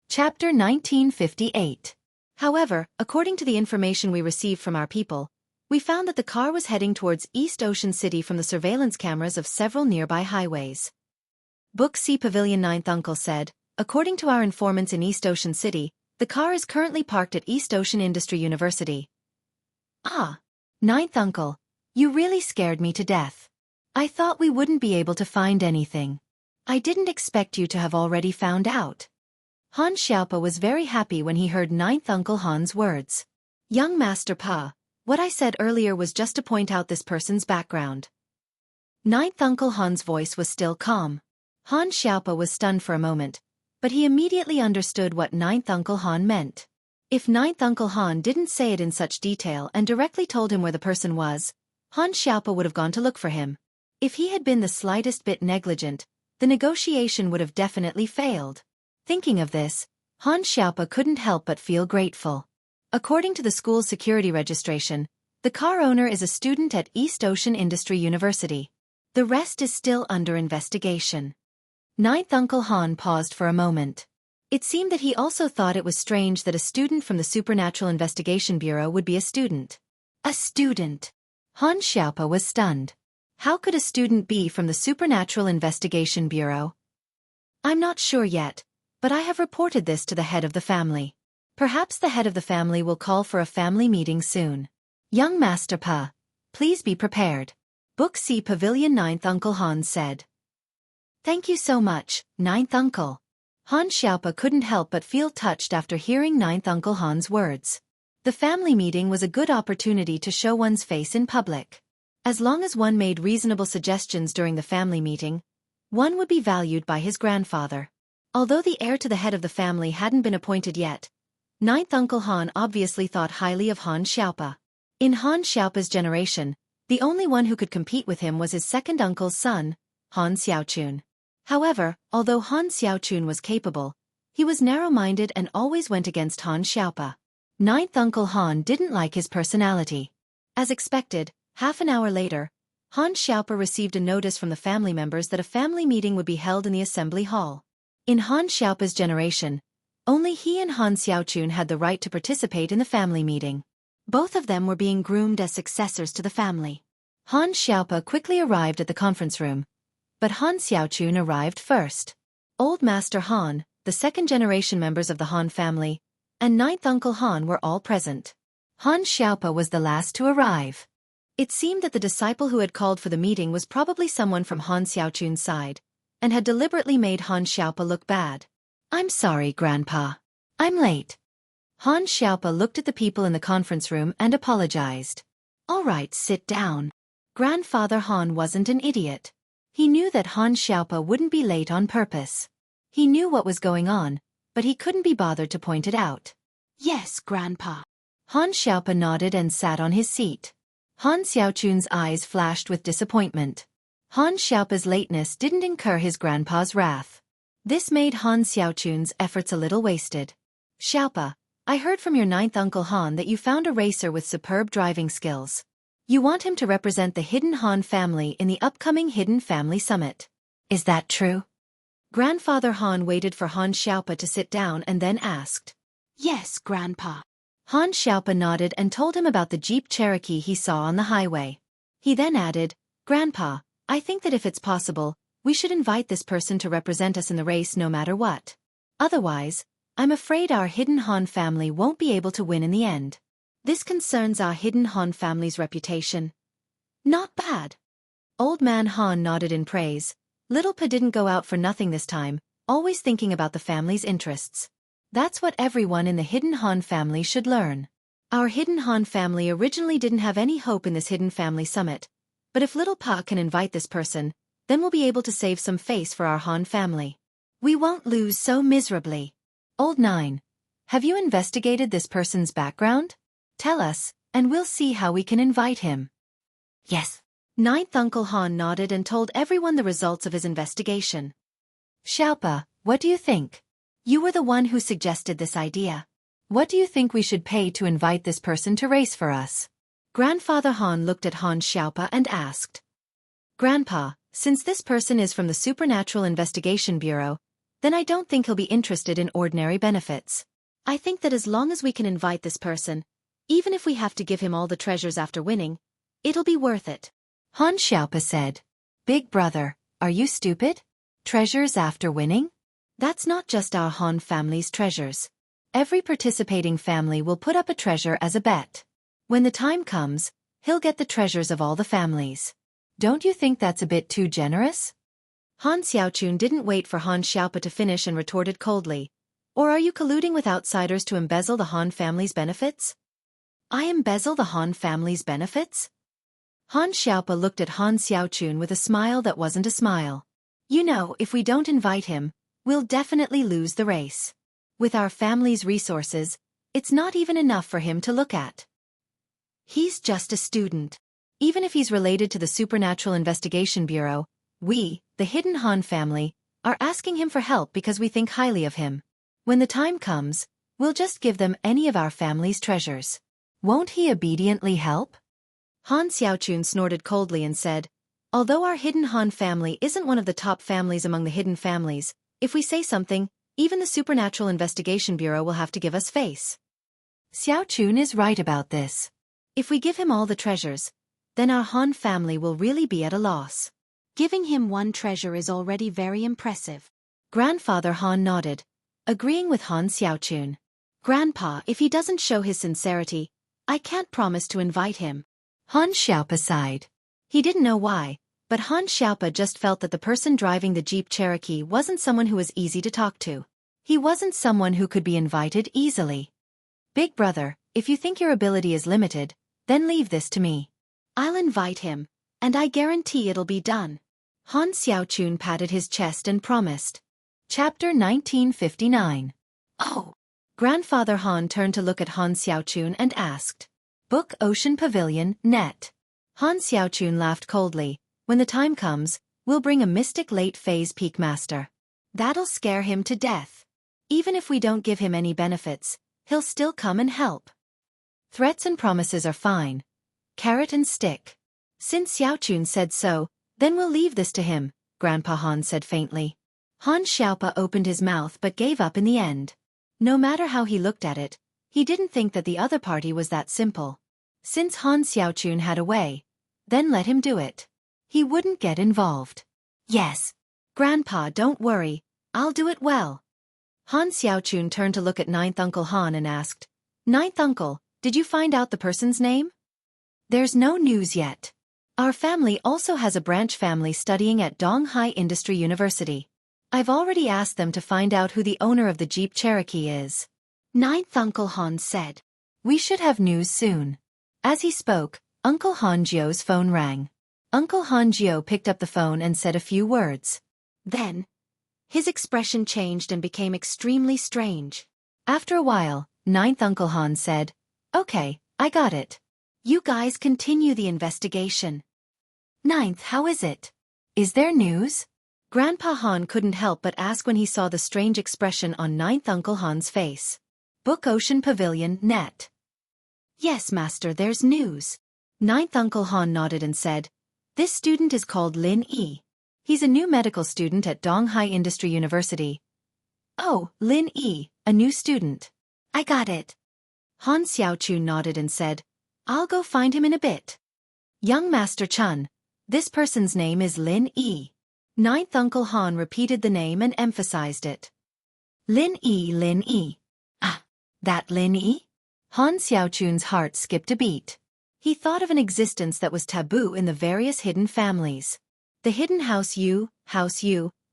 Chapter 1958. However, according to the information we received from our people, we found that the car was heading towards East Ocean City from the surveillance cameras of several nearby highways. Book C Pavilion Ninth Uncle said, according to our informants in East Ocean City, the car is currently parked at East Ocean Industry University. Ah, Ninth Uncle, you really scared me to death. I thought we wouldn't be able to find anything. I didn't expect you to have already found out. Han Xiaopa was very happy when he heard Ninth Uncle Han's words. Young Master Pa, what I said earlier was just to point out this person's background. Ninth Uncle Han's voice was still calm. Han Xiaopa was stunned for a moment, but he immediately understood what Ninth Uncle Han meant. If Ninth Uncle Han didn't say it in such detail and directly told him where the person was, Han Xiaopa would have gone to look for him. If he had been the slightest bit negligent, the negotiation would have definitely failed. Thinking of this, Han Xiaopa couldn't help but feel grateful. According to the school's security registration, the car owner is a student at East Ocean Industry University. The rest is still under investigation. Ninth Uncle Han paused for a moment. It seemed that he also thought it was strange that a student from the Supernatural Investigation Bureau would be a student. A student! Han Xiaopa was stunned. How could a student be from the Supernatural Investigation Bureau? I'm not sure yet, but I have reported this to the head of the family. Perhaps the head of the family will call for a family meeting soon. Young Master Pa, please be prepared. Book C Pavilion. Ninth Uncle Han said. Thank you so much, Ninth Uncle. Han Xiaopa couldn't help but feel touched after hearing Ninth Uncle Han's words. The family meeting was a good opportunity to show one's face in public. As long as one made reasonable suggestions during the family meeting, one would be valued by his grandfather. Although the heir to the head of the family hadn't been appointed yet, Ninth Uncle Han obviously thought highly of Han Xiaopa. In Han Xiaopa's generation, the only one who could compete with him was his second uncle's son, Han Xiaochun. However, although Han Xiaochun was capable, he was narrow-minded and always went against Han Xiaopa. Ninth Uncle Han didn't like his personality. As expected, half an hour later, Han Xiaopa received a notice from the family members that a family meeting would be held in the assembly hall. In Han Xiaopa's generation, only he and Han Xiaochun had the right to participate in the family meeting. Both of them were being groomed as successors to the family. Han Xiaopa quickly arrived at the conference room, but Han Xiaochun arrived first. Old Master Han, the second-generation members of the Han family, and Ninth Uncle Han were all present. Han Xiaopa was the last to arrive. It seemed that the disciple who had called for the meeting was probably someone from Han Xiaochun's side, and had deliberately made Han Xiaopa look bad. I'm sorry, Grandpa. I'm late. Han Xiaopa looked at the people in the conference room and apologized. All right, sit down. Grandfather Han wasn't an idiot. He knew that Han Xiaopa wouldn't be late on purpose. He knew what was going on, but he couldn't be bothered to point it out. Yes, Grandpa. Han Xiaopa nodded and sat on his seat. Han Xiaochun's eyes flashed with disappointment. Han Xiaopa's lateness didn't incur his grandpa's wrath. This made Han Xiaochun's efforts a little wasted. Xiaopa, I heard from your ninth Uncle Han that you found a racer with superb driving skills. You want him to represent the Hidden Han family in the upcoming Hidden Family Summit. Is that true? Grandfather Han waited for Han Xiaopa to sit down and then asked. Yes, Grandpa. Han Xiaopa nodded and told him about the Jeep Cherokee he saw on the highway. He then added, Grandpa, I think that if it's possible, we should invite this person to represent us in the race no matter what. Otherwise, I'm afraid our Hidden Han family won't be able to win in the end. This concerns our Hidden Han family's reputation. Not bad. Old Man Han nodded in praise. Little Pa didn't go out for nothing this time, always thinking about the family's interests. That's what everyone in the Hidden Han family should learn. Our Hidden Han family originally didn't have any hope in this Hidden Family Summit, but if Little Pa can invite this person, then we'll be able to save some face for our Han family. We won't lose so miserably. Old Nine, have you investigated this person's background? Tell us, and we'll see how we can invite him. Yes. Ninth Uncle Han nodded and told everyone the results of his investigation. Xiaopa, what do you think? You were the one who suggested this idea. What do you think we should pay to invite this person to race for us? Grandfather Han looked at Han Xiaopa and asked. Grandpa, since this person is from the Supernatural Investigation Bureau, then I don't think he'll be interested in ordinary benefits. I think that as long as we can invite this person, even if we have to give him all the treasures after winning, it'll be worth it. Han Xiaopa said. Big brother, are you stupid? Treasures after winning? That's not just our Han family's treasures. Every participating family will put up a treasure as a bet. When the time comes, he'll get the treasures of all the families. Don't you think that's a bit too generous? Han Xiaochun didn't wait for Han Xiaopa to finish and retorted coldly. Or are you colluding with outsiders to embezzle the Han family's benefits? I embezzle the Han family's benefits? Han Xiaopa looked at Han Xiaochun with a smile that wasn't a smile. You know, if we don't invite him, we'll definitely lose the race. With our family's resources, it's not even enough for him to look at. He's just a student. Even if he's related to the Supernatural Investigation Bureau, we, the Hidden Han family, are asking him for help because we think highly of him. When the time comes, we'll just give them any of our family's treasures. Won't he obediently help? Han Xiaochun snorted coldly and said, although our Hidden Han family isn't one of the top families among the hidden families, if we say something, even the Supernatural Investigation Bureau will have to give us face. Xiaochun is right about this. If we give him all the treasures, then our Han family will really be at a loss. Giving him one treasure is already very impressive. Grandfather Han nodded, agreeing with Han Xiaochun. Grandpa, if he doesn't show his sincerity, I can't promise to invite him. Han Xiaopa sighed. He didn't know why, but Han Xiaopa just felt that the person driving the Jeep Cherokee wasn't someone who was easy to talk to. He wasn't someone who could be invited easily. Big brother, if you think your ability is limited, then leave this to me. I'll invite him, and I guarantee it'll be done. Han Xiaochun patted his chest and promised. Chapter 1959. Oh. Grandfather Han turned to look at Han Xiaochun and asked. Book Ocean Pavilion, Net. Han Xiaochun laughed coldly. When the time comes, we'll bring a mystic late-phase peak master. That'll scare him to death. Even if we don't give him any benefits, he'll still come and help. Threats and promises are fine. Carrot and stick. Since Xiaochun said so, then we'll leave this to him, Grandpa Han said faintly. Han Xiaopa opened his mouth but gave up in the end. No matter how he looked at it, he didn't think that the other party was that simple. Since Han Xiaochun had a way, then let him do it. He wouldn't get involved. Yes. Grandpa, don't worry, I'll do it well. Han Xiaochun turned to look at Ninth Uncle Han and asked, Ninth Uncle, did you find out the person's name? There's no news yet. Our family also has a branch family studying at Donghai Industry University. I've already asked them to find out who the owner of the Jeep Cherokee is. Ninth Uncle Han said. We should have news soon. As he spoke, Uncle Hanjio's phone rang. Uncle Hanjio picked up the phone and said a few words. Then, his expression changed and became extremely strange. After a while, Ninth Uncle Han said, Okay, I got it. You guys continue the investigation. Ninth, how is it? Is there news? Grandpa Han couldn't help but ask when he saw the strange expression on Ninth Uncle Han's face. Book Ocean Pavilion, Net. Yes, Master, there's news. Ninth Uncle Han nodded and said, This student is called Lin Yi. He's a new medical student at Donghai Industry University. Oh, Lin Yi, a new student. I got it. Han Xiaochun nodded and said, I'll go find him in a bit. Young Master Chun, this person's name is Lin Yi. Ninth Uncle Han repeated the name and emphasized it. Lin Yi, Lin Yi. Ah, that Lin Yi? Han Xiaochun's heart skipped a beat. He thought of an existence that was taboo in the various hidden families. The hidden House Yu,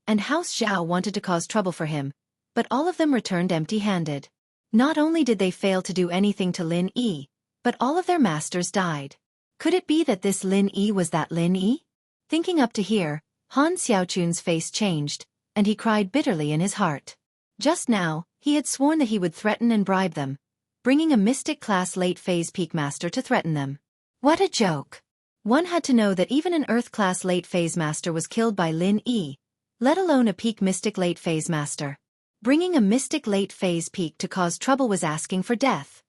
and House Zhao wanted to cause trouble for him, but all of them returned empty-handed. Not only did they fail to do anything to Lin Yi, but all of their masters died. Could it be that this Lin Yi was that Lin Yi? Thinking up to here, Han Xiaochun's face changed, and he cried bitterly in his heart. Just now, he had sworn that he would threaten and bribe them, bringing a mystic-class late-phase peak master to threaten them. What a joke! One had to know that even an Earth-class late-phase master was killed by Lin Yi, let alone a peak mystic late-phase master. Bringing a mystic late-phase peak to cause trouble was asking for death.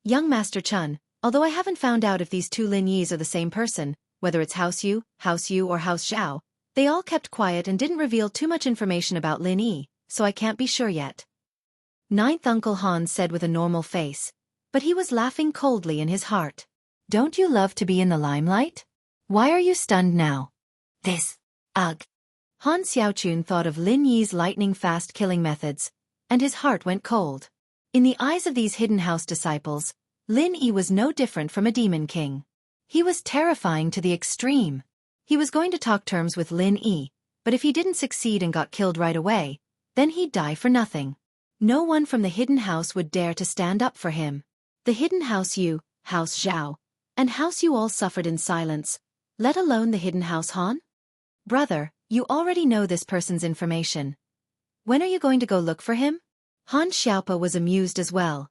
Young Master Chun, although I haven't found out if these two Lin Yis are the same person, whether it's House Yu, or House Zhao, they all kept quiet and didn't reveal too much information about Lin Yi, so I can't be sure yet. Ninth Uncle Han said with a normal face, but he was laughing coldly in his heart. Don't you love to be in the limelight? Why are you stunned now? This. Ugh. Han Xiaochun thought of Lin Yi's lightning-fast killing methods, and his heart went cold. In the eyes of these hidden house disciples, Lin Yi was no different from a demon king. He was terrifying to the extreme. He was going to talk terms with Lin Yi, but if he didn't succeed and got killed right away, then he'd die for nothing. No one from the hidden house would dare to stand up for him. The hidden House Yu, House Zhao, and House Yu all suffered in silence, let alone the hidden House Han? Brother, You already know this person's information. When are you going to go look for him? Han Xiaopa was amused as well.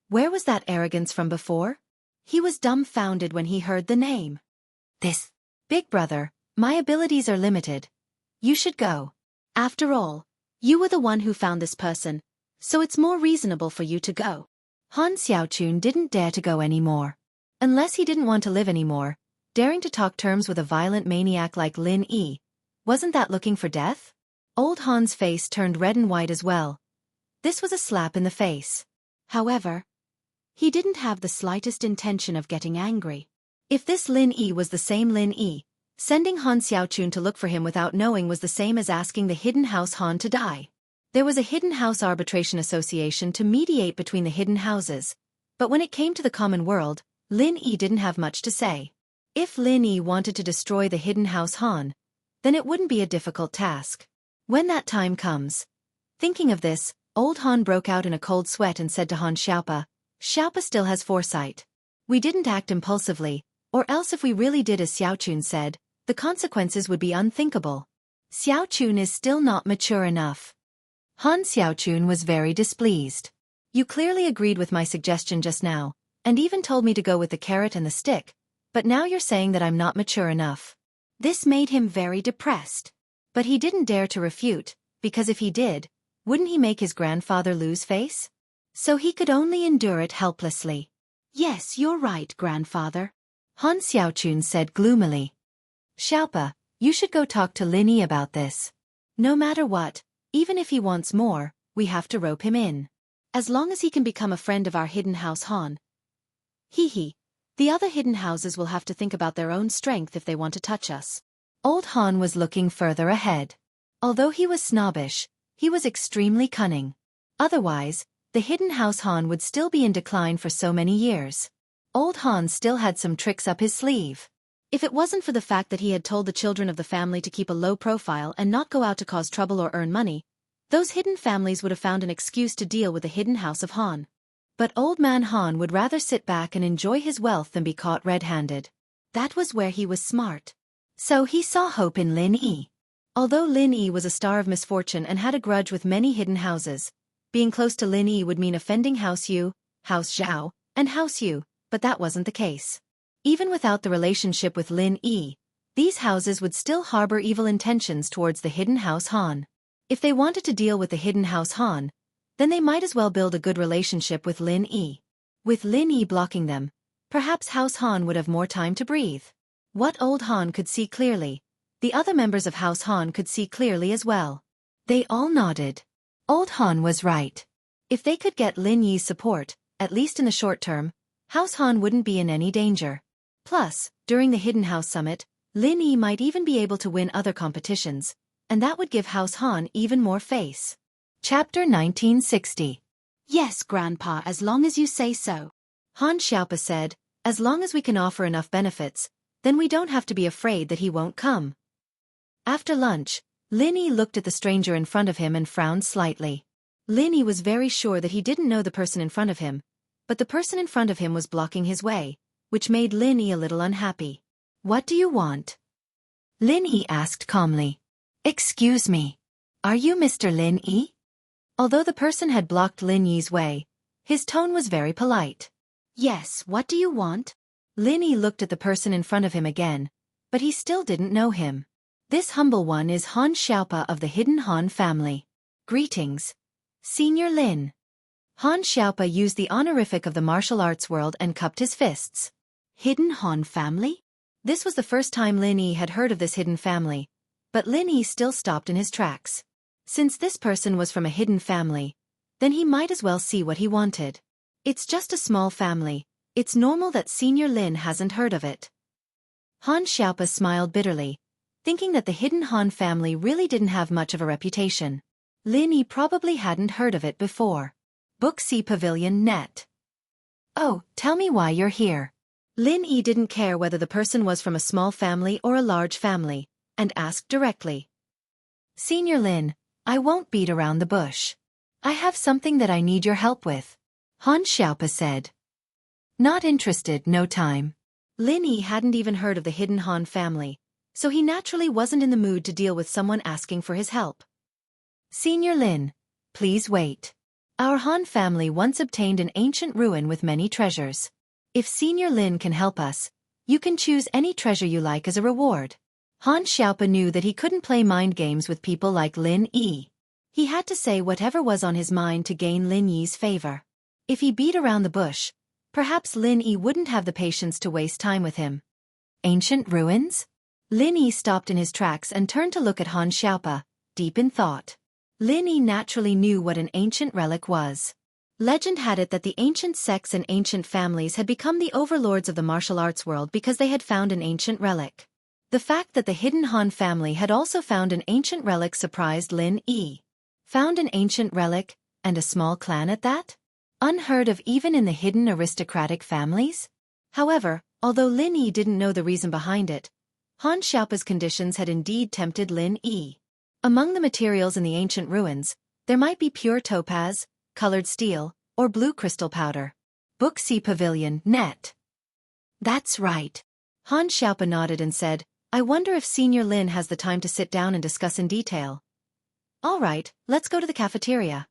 Where was that arrogance from before? He was dumbfounded when he heard the name. This. Big brother, my abilities are limited. You should go. After all, you were the one who found this person, so it's more reasonable for you to go. Han Xiaochun didn't dare to go anymore. Unless he didn't want to live anymore, daring to talk terms with a violent maniac like Lin Yi. Wasn't that looking for death? Old Han's face turned red and white as well. This was a slap in the face. However, he didn't have the slightest intention of getting angry. If this Lin Yi was the same Lin Yi, sending Han Xiaochun to look for him without knowing was the same as asking the Hidden House Han to die. There was a Hidden House Arbitration Association to mediate between the hidden houses, but when it came to the common world, Lin Yi didn't have much to say. If Lin Yi wanted to destroy the Hidden House Han, then it wouldn't be a difficult task. When that time comes. Thinking of this, old Han broke out in a cold sweat and said to Han Xiaopa, Xiaopa still has foresight. We didn't act impulsively, or else if we really did as Xiaochun said, the consequences would be unthinkable. Xiaochun is still not mature enough. Han Xiaochun was very displeased. You clearly agreed with my suggestion just now, and even told me to go with the carrot and the stick, but now you're saying that I'm not mature enough. This made him very depressed. But he didn't dare to refute, because if he did, wouldn't he make his grandfather lose face? So he could only endure it helplessly. Yes, you're right, grandfather. Han Xiaochun said gloomily. Xiaopa, you should go talk to Lin Yi about this. No matter what, even if he wants more, we have to rope him in. As long as he can become a friend of our Hidden House Han. The other hidden houses will have to think about their own strength if they want to touch us. Old Han was looking further ahead. Although he was snobbish, he was extremely cunning. Otherwise, the Hidden House Han would still be in decline for so many years. Old Han still had some tricks up his sleeve. If it wasn't for the fact that he had told the children of the family to keep a low profile and not go out to cause trouble or earn money, those hidden families would have found an excuse to deal with the Hidden House of Han. But Old Man Han would rather sit back and enjoy his wealth than be caught red-handed. That was where he was smart. So he saw hope in Lin Yi. Although Lin Yi was a star of misfortune and had a grudge with many hidden houses, being close to Lin Yi would mean offending House Yu, House Zhao, and House Yu, but that wasn't the case. Even without the relationship with Lin Yi, these houses would still harbor evil intentions towards the Hidden House Han. If they wanted to deal with the Hidden House Han, then they might as well build a good relationship with Lin Yi. With Lin Yi blocking them, perhaps House Han would have more time to breathe. What Old Han could see clearly, the other members of House Han could see clearly as well. They all nodded. Old Han was right. If they could get Lin Yi's support, at least in the short term, House Han wouldn't be in any danger. Plus, during the Hidden House Summit, Lin Yi might even be able to win other competitions, and that would give House Han even more face. Chapter 1960. Yes, Grandpa, as long as you say so. Han Xiaopa said, as long as we can offer enough benefits, then we don't have to be afraid that he won't come. After lunch, Lin Yi looked at the stranger in front of him and frowned slightly. Lin Yi was very sure that he didn't know the person in front of him, but the person in front of him was blocking his way, which made Lin Yi a little unhappy. What do you want? Lin Yi asked calmly. Excuse me. Are you Mr. Lin Yi? Although the person had blocked Lin Yi's way, his tone was very polite. Yes, what do you want? Lin Yi looked at the person in front of him again, but he still didn't know him. This humble one is Han Xiaopa of the Hidden Han family. Greetings. Senior Lin. Han Xiaopa used the honorific of the martial arts world and cupped his fists. Hidden Han family? This was the first time Lin Yi had heard of this hidden family, but Lin Yi still stopped in his tracks. Since this person was from a hidden family, then he might as well see what he wanted. It's just a small family, it's normal that Senior Lin hasn't heard of it. Han Xiaopa smiled bitterly, thinking that the Hidden Han family really didn't have much of a reputation. Lin Yi probably hadn't heard of it before. Wuxia Pavilion Net. Oh, tell me why you're here. Lin Yi didn't care whether the person was from a small family or a large family, and asked directly. Senior Lin, I won't beat around the bush. I have something that I need your help with. Han Xiaopa said. Not interested, no time. Lin Yi hadn't even heard of the Hidden Han family, so he naturally wasn't in the mood to deal with someone asking for his help. Senior Lin, please wait. Our Han family once obtained an ancient ruin with many treasures. If Senior Lin can help us, you can choose any treasure you like as a reward. Han Xiaopa knew that he couldn't play mind games with people like Lin Yi. He had to say whatever was on his mind to gain Lin Yi's favor. If he beat around the bush, perhaps Lin Yi wouldn't have the patience to waste time with him. Ancient ruins? Lin Yi stopped in his tracks and turned to look at Han Xiaopa, deep in thought. Lin Yi naturally knew what an ancient relic was. Legend had it that the ancient sects and ancient families had become the overlords of the martial arts world because they had found an ancient relic. The fact that the hidden Han family had also found an ancient relic surprised Lin Yi. Found an ancient relic, and a small clan at that? Unheard of even in the hidden aristocratic families? However, although Lin Yi didn't know the reason behind it, Han Xiaopa's conditions had indeed tempted Lin Yi. Among the materials in the ancient ruins, there might be pure topaz, colored steel, or blue crystal powder. Wuxia Pavilion, net. That's right. Han Xiaopa nodded and said, I wonder if Senior Lin has the time to sit down and discuss in detail. All right, let's go to the cafeteria.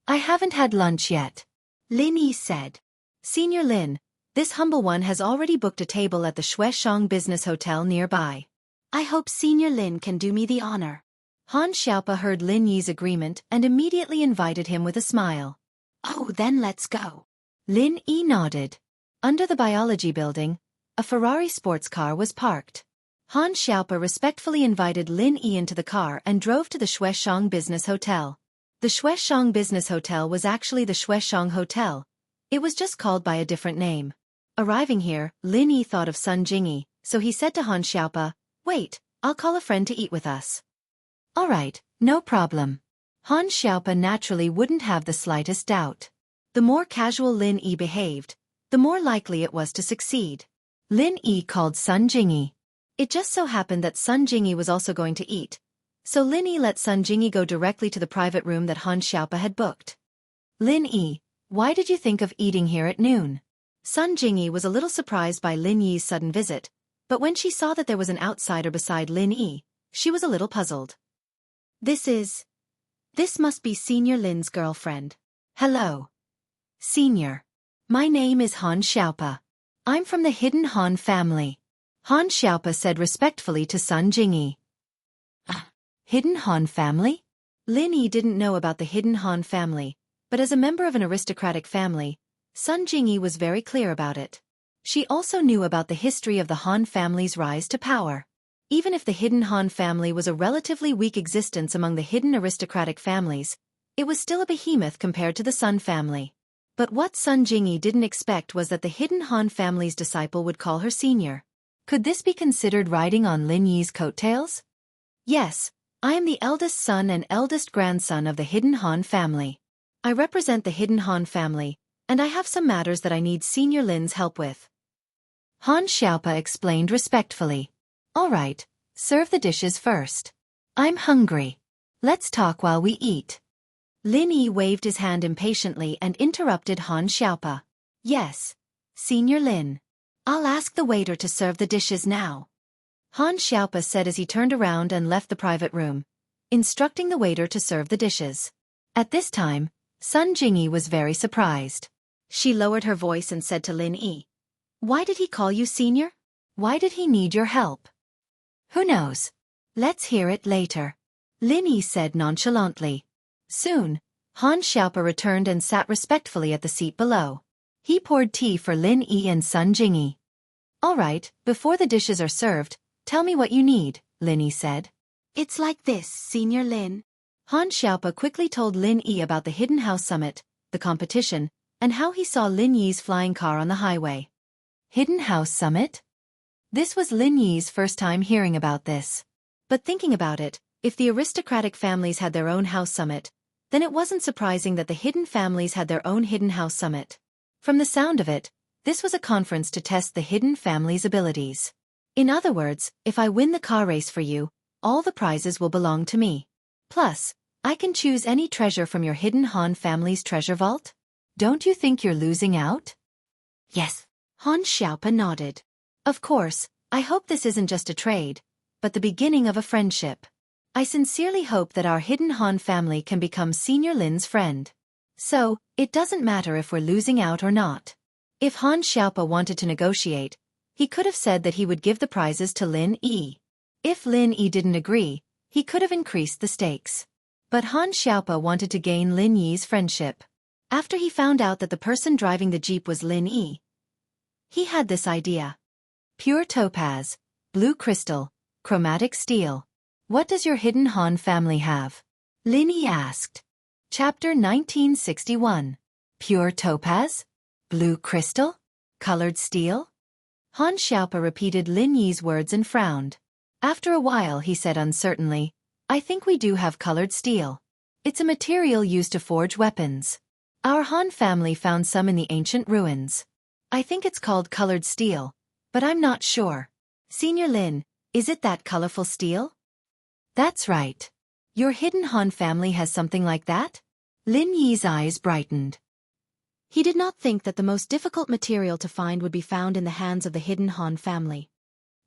I haven't had lunch yet. Lin Yi said. Senior Lin, this humble one has already booked a table at the Xianxia Business Hotel nearby. I hope Senior Lin can do me the honor. Han Xiaopa heard Lin Yi's agreement and immediately invited him with a smile. Oh, then let's go. Lin Yi nodded. Under the biology building, a Ferrari sports car was parked. Han Xiaopa respectfully invited Lin Yi into the car and drove to the Xianxia Business Hotel. The Xianxia Business Hotel was actually the Xianxia Hotel. It was just called by a different name. Arriving here, Lin Yi thought of Sun Jingyi, so he said to Han Xiaopa, wait, I'll call a friend to eat with us. All right, no problem. Han Xiaopa naturally wouldn't have the slightest doubt. The more casual Lin Yi behaved, the more likely it was to succeed. Lin Yi called Sun Jingyi. It just so happened that Sun Jingyi was also going to eat, so Lin Yi let Sun Jingyi go directly to the private room that Han Xiaopa had booked. Lin Yi, why did you think of eating here at noon? Sun Jingyi was a little surprised by Lin Yi's sudden visit, but when she saw that there was an outsider beside Lin Yi, she was a little puzzled. This must be Senior Lin's girlfriend. Hello. Senior. My name is Han Xiaopa. I'm from the hidden Han family. Han Xiaopa said respectfully to Sun Jingyi. Hidden Han family? Lin Yi didn't know about the hidden Han family, but as a member of an aristocratic family, Sun Jingyi was very clear about it. She also knew about the history of the Han family's rise to power. Even if the hidden Han family was a relatively weak existence among the hidden aristocratic families, it was still a behemoth compared to the Sun family. But what Sun Jingyi didn't expect was that the hidden Han family's disciple would call her senior. Could this be considered riding on Lin Yi's coattails? Yes, I am the eldest son and eldest grandson of the hidden Han family. I represent the hidden Han family, and I have some matters that I need Senior Lin's help with. Han Xiaopa explained respectfully. All right, serve the dishes first. I'm hungry. Let's talk while we eat. Lin Yi waved his hand impatiently and interrupted Han Xiaopa. Yes, Senior Lin. I'll ask the waiter to serve the dishes now. Han Xiaopa said as he turned around and left the private room, instructing the waiter to serve the dishes. At this time, Sun Jingyi was very surprised. She lowered her voice and said to Lin Yi, why did he call you senior? Why did he need your help? Who knows? Let's hear it later. Lin Yi said nonchalantly. Soon, Han Xiaopa returned and sat respectfully at the seat below. He poured tea for Lin Yi and Sun Jingyi. All right, before the dishes are served, tell me what you need, Lin Yi said. It's like this, Senior Lin. Han Xiaopa quickly told Lin Yi about the Hidden House Summit, the competition, and how he saw Lin Yi's flying car on the highway. Hidden House Summit? This was Lin Yi's first time hearing about this. But thinking about it, if the aristocratic families had their own house summit, then it wasn't surprising that the hidden families had their own hidden house summit. From the sound of it, this was a conference to test the hidden family's abilities. In other words, if I win the car race for you, all the prizes will belong to me. Plus, I can choose any treasure from your hidden Han family's treasure vault? Don't you think you're losing out? Yes. Han Xiaopa nodded. Of course, I hope this isn't just a trade, but the beginning of a friendship. I sincerely hope that our hidden Han family can become Senior Lin's friend. So, it doesn't matter if we're losing out or not. If Han Xiaopa wanted to negotiate, he could have said that he would give the prizes to Lin Yi. If Lin Yi didn't agree, he could have increased the stakes. But Han Xiaopa wanted to gain Lin Yi's friendship. After he found out that the person driving the jeep was Lin Yi, he had this idea. Pure topaz, blue crystal, chromatic steel. What does your hidden Han family have? Lin Yi asked. Chapter 1961. Pure topaz? Blue crystal? Colored steel? Han Xiaopa repeated Lin Yi's words and frowned. After a while he said uncertainly, I think we do have colored steel. It's a material used to forge weapons. Our Han family found some in the ancient ruins. I think it's called colored steel, but I'm not sure. Senior Lin, is it that colorful steel? That's right. Your hidden Han family has something like that? Lin Yi's eyes brightened. He did not think that the most difficult material to find would be found in the hands of the hidden Han family.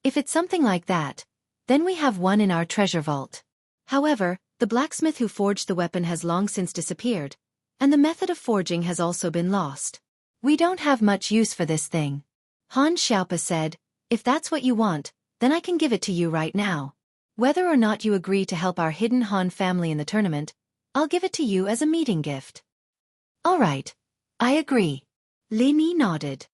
If it's something like that, then we have one in our treasure vault. However, the blacksmith who forged the weapon has long since disappeared, and the method of forging has also been lost. We don't have much use for this thing. Han Xiaopa said, if that's what you want, then I can give it to you right now. Whether or not you agree to help our hidden Han family in the tournament, I'll give it to you as a meeting gift. All right. I agree. Lin Yi nodded.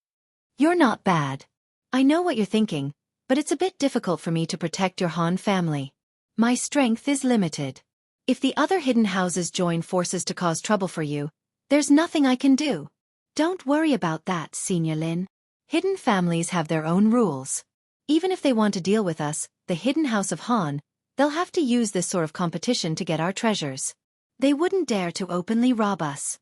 You're not bad. I know what you're thinking, but it's a bit difficult for me to protect your Han family. My strength is limited. If the other hidden houses join forces to cause trouble for you, there's nothing I can do. Don't worry about that, Senior Lin. Hidden families have their own rules. Even if they want to deal with us, the hidden house of Han, they'll have to use this sort of competition to get our treasures. They wouldn't dare to openly rob us.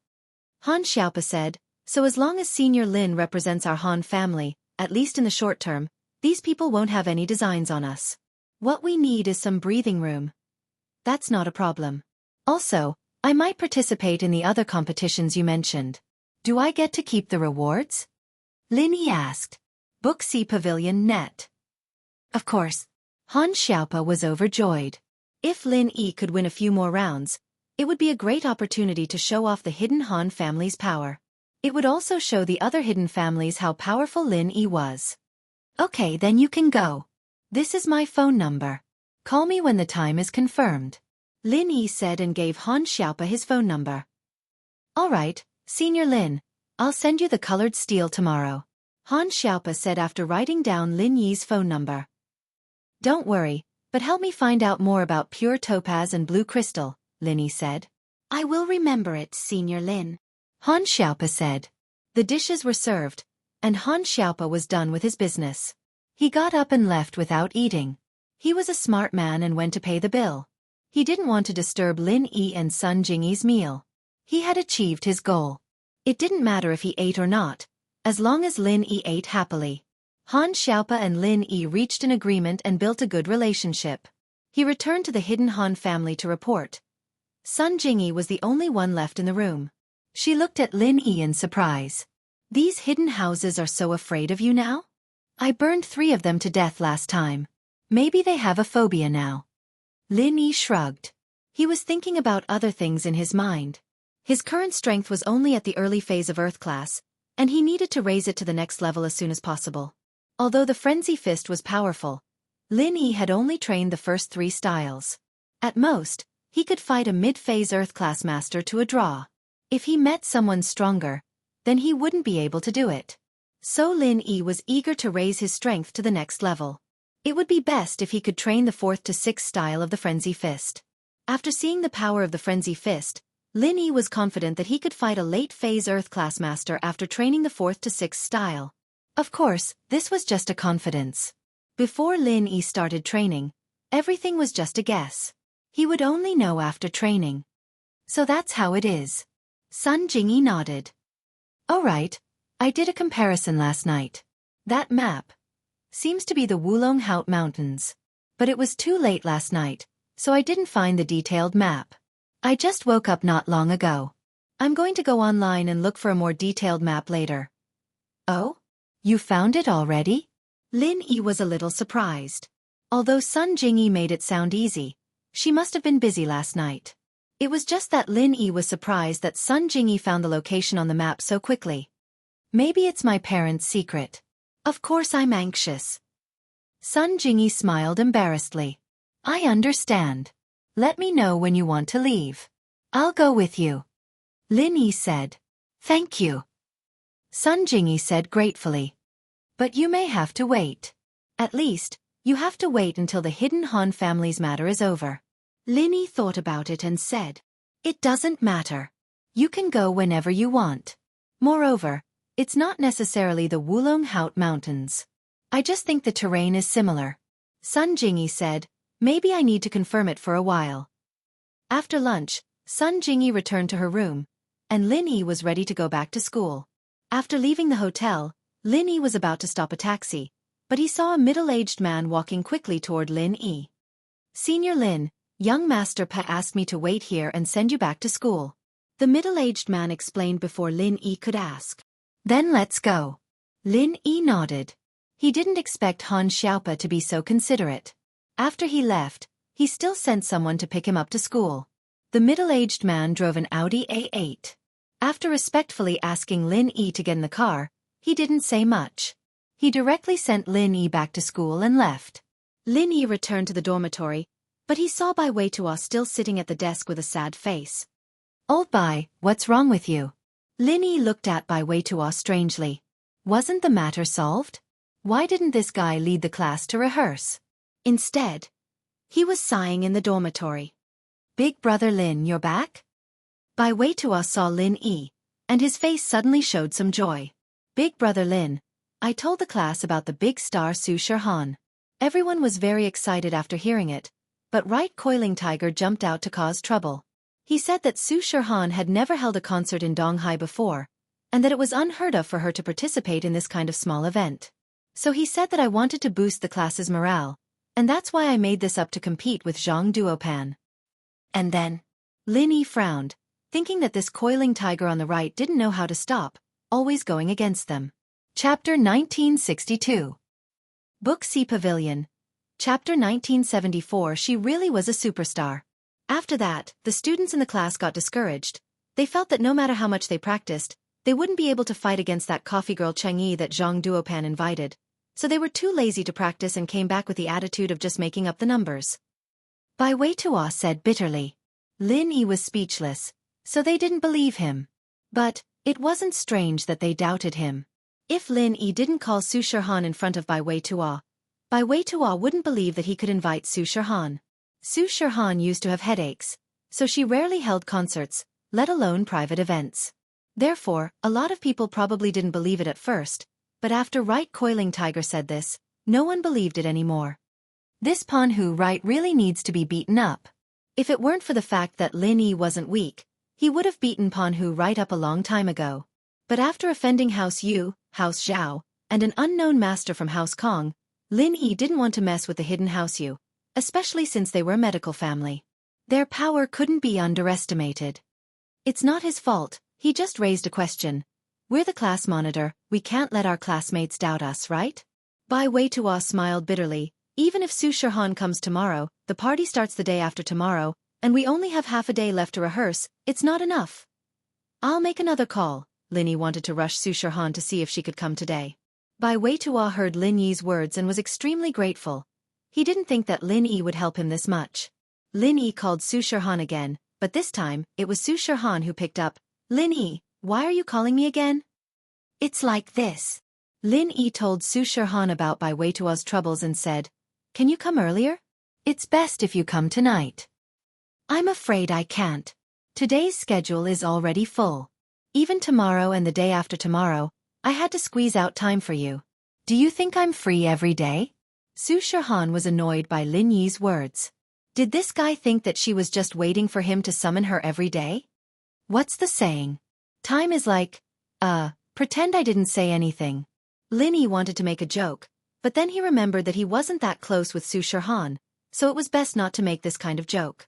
Han Xiaopa said, so as long as Senior Lin represents our Han family, at least in the short term, these people won't have any designs on us. What we need is some breathing room. That's not a problem. Also, I might participate in the other competitions you mentioned. Do I get to keep the rewards? Lin Yi asked. Book C Pavilion Net. Of course. Han Xiaopa was overjoyed. If Lin Yi could win a few more rounds, it would be a great opportunity to show off the hidden Han family's power. It would also show the other hidden families how powerful Lin Yi was. Okay, then you can go. This is my phone number. Call me when the time is confirmed. Lin Yi said and gave Han Xiaopa his phone number. All right, Senior Lin, I'll send you the colored steel tomorrow. Han Xiaopa said after writing down Lin Yi's phone number. Don't worry, but help me find out more about pure topaz and blue crystal, Lin Yi said. I will remember it, Senior Lin. Han Xiaopa said. The dishes were served, and Han Xiaopa was done with his business. He got up and left without eating. He was a smart man and went to pay the bill. He didn't want to disturb Lin Yi and Sun Jingyi's meal. He had achieved his goal. It didn't matter if he ate or not, as long as Lin Yi ate happily. Han Xiaopa and Lin Yi reached an agreement and built a good relationship. He returned to the hidden Han family to report. Sun Jingyi was the only one left in the room. She looked at Lin Yi in surprise. These hidden houses are so afraid of you now? I burned 3 of them to death last time. Maybe they have a phobia now. Lin Yi shrugged. He was thinking about other things in his mind. His current strength was only at the early phase of Earth class, and he needed to raise it to the next level as soon as possible. Although the Frenzy Fist was powerful, Lin Yi had only trained the first 3 styles. At most, he could fight a mid-phase Earth class master to a draw. If he met someone stronger, then he wouldn't be able to do it. So Lin Yi was eager to raise his strength to the next level. It would be best if he could train the 4th to 6th style of the Frenzy Fist. After seeing the power of the Frenzy Fist, Lin Yi was confident that he could fight a late-phase Earth class master after training the 4th to 6th style. Of course, this was just a confidence. Before Lin Yi started training, everything was just a guess. He would only know after training. So that's how it is. Sun Jingyi nodded. All right, I did a comparison last night. That map seems to be the Wulonghout Mountains. But it was too late last night, so I didn't find the detailed map. I just woke up not long ago. I'm going to go online and look for a more detailed map later. Oh? You found it already? Lin Yi was a little surprised. Although Sun Jingyi made it sound easy, she must have been busy last night. It was just that Lin Yi was surprised that Sun Jingyi found the location on the map so quickly. Maybe it's my parents' secret. Of course I'm anxious. Sun Jingyi smiled embarrassedly. I understand. Let me know when you want to leave. I'll go with you. Lin Yi said. Thank you. Sun Jingyi said gratefully. But you may have to wait. At least, you have to wait until the hidden Han family's matter is over. Lin Yi thought about it and said. It doesn't matter. You can go whenever you want. Moreover, it's not necessarily the Wulonghout Mountains. I just think the terrain is similar. Sun Jingyi said, maybe I need to confirm it for a while. After lunch, Sun Jingyi returned to her room, and Lin Yi was ready to go back to school. After leaving the hotel, Lin Yi was about to stop a taxi, but he saw a middle-aged man walking quickly toward Lin Yi. Senior Lin, young Master Pa asked me to wait here and send you back to school. The middle-aged man explained before Lin Yi could ask. Then let's go. Lin Yi nodded. He didn't expect Han Xiaopa to be so considerate. After he left, he still sent someone to pick him up to school. The middle-aged man drove an Audi A8. After respectfully asking Lin Yi to get in the car, he didn't say much. He directly sent Lin Yi back to school and left. Lin Yi returned to the dormitory, but he saw Bai Weitua still sitting at the desk with a sad face. Old Bai, what's wrong with you? Lin Yi looked at Bai Weitua strangely. Wasn't the matter solved? Why didn't this guy lead the class to rehearse? Instead, he was sighing in the dormitory. Big brother Lin, you're back? Bai Weitua saw Lin Yi, and his face suddenly showed some joy. Big brother Lin, I told the class about the big star Su Shirhan. Everyone was very excited after hearing it, but Right Coiling Tiger jumped out to cause trouble. He said that Su Shirhan had never held a concert in Donghai before, and that it was unheard of for her to participate in this kind of small event. So he said that I wanted to boost the class's morale, and that's why I made this up to compete with Zhang Duopan. And then, Lin Yi frowned, thinking that this coiling tiger on the right didn't know how to stop, always going against them. Chapter 1962. Book C Pavilion. Chapter 1974. She really was a superstar. After that, the students in the class got discouraged. They felt that no matter how much they practiced, they wouldn't be able to fight against that coffee girl Cheng Yi that Zhang Duopan invited. So they were too lazy to practice and came back with the attitude of just making up the numbers. Bai Weitua said bitterly. Lin Yi was speechless, so they didn't believe him. But it wasn't strange that they doubted him. If Lin Yi didn't call Su Shirhan in front of Bai Weitua wouldn't believe that he could invite Su Shirhan. Su Shirhan used to have headaches, so she rarely held concerts, let alone private events. Therefore, a lot of people probably didn't believe it at first, but after Right Coiling Tiger said this, no one believed it anymore. This Panhu Right really needs to be beaten up. If it weren't for the fact that Lin Yi wasn't weak, he would have beaten Panhu Right up a long time ago. But after offending House Yu, House Zhao, and an unknown master from House Kong, Lin Yi didn't want to mess with the hidden House Yu, especially since they were a medical family. Their power couldn't be underestimated. It's not his fault, he just raised a question. We're the class monitor, we can't let our classmates doubt us, right? Bai Weitua smiled bitterly. Even if Su Shirhan comes tomorrow, the party starts the day after tomorrow, and we only have half a day left to rehearse, it's not enough. I'll make another call. Lin Yi wanted to rush Su Shirhan to see if she could come today. Bai Weitua heard Lin Yi's words and was extremely grateful. He didn't think that Lin Yi would help him this much. Lin Yi called Su Shirhan again, but this time, it was Su Shirhan who picked up. Lin Yi, why are you calling me again? It's like this. Lin Yi told Su Shirhan about Bai Weitua's troubles and said, can you come earlier? It's best if you come tonight. I'm afraid I can't. Today's schedule is already full. Even tomorrow and the day after tomorrow, I had to squeeze out time for you. Do you think I'm free every day? Su Shirhan was annoyed by Lin Yi's words. Did this guy think that she was just waiting for him to summon her every day? What's the saying? Time is like, pretend I didn't say anything. Lin Yi wanted to make a joke, but then he remembered that he wasn't that close with Su Shirhan, so it was best not to make this kind of joke.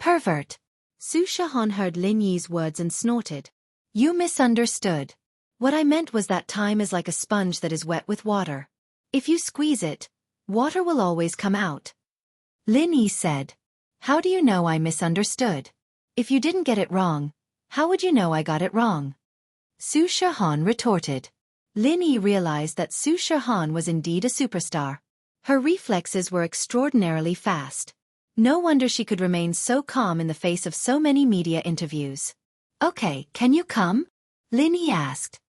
Pervert. Su Shirhan heard Lin Yi's words and snorted. You misunderstood. What I meant was that time is like a sponge that is wet with water. If you squeeze it, Water will always come out. Lin Yi said. How do you know I misunderstood? If you didn't get it wrong, how would you know I got it wrong? Su Shihan retorted. Lin Yi realized that Su Shihan was indeed a superstar. Her reflexes were extraordinarily fast. No wonder she could remain so calm in the face of so many media interviews. Okay, can you come? Lin Yi asked.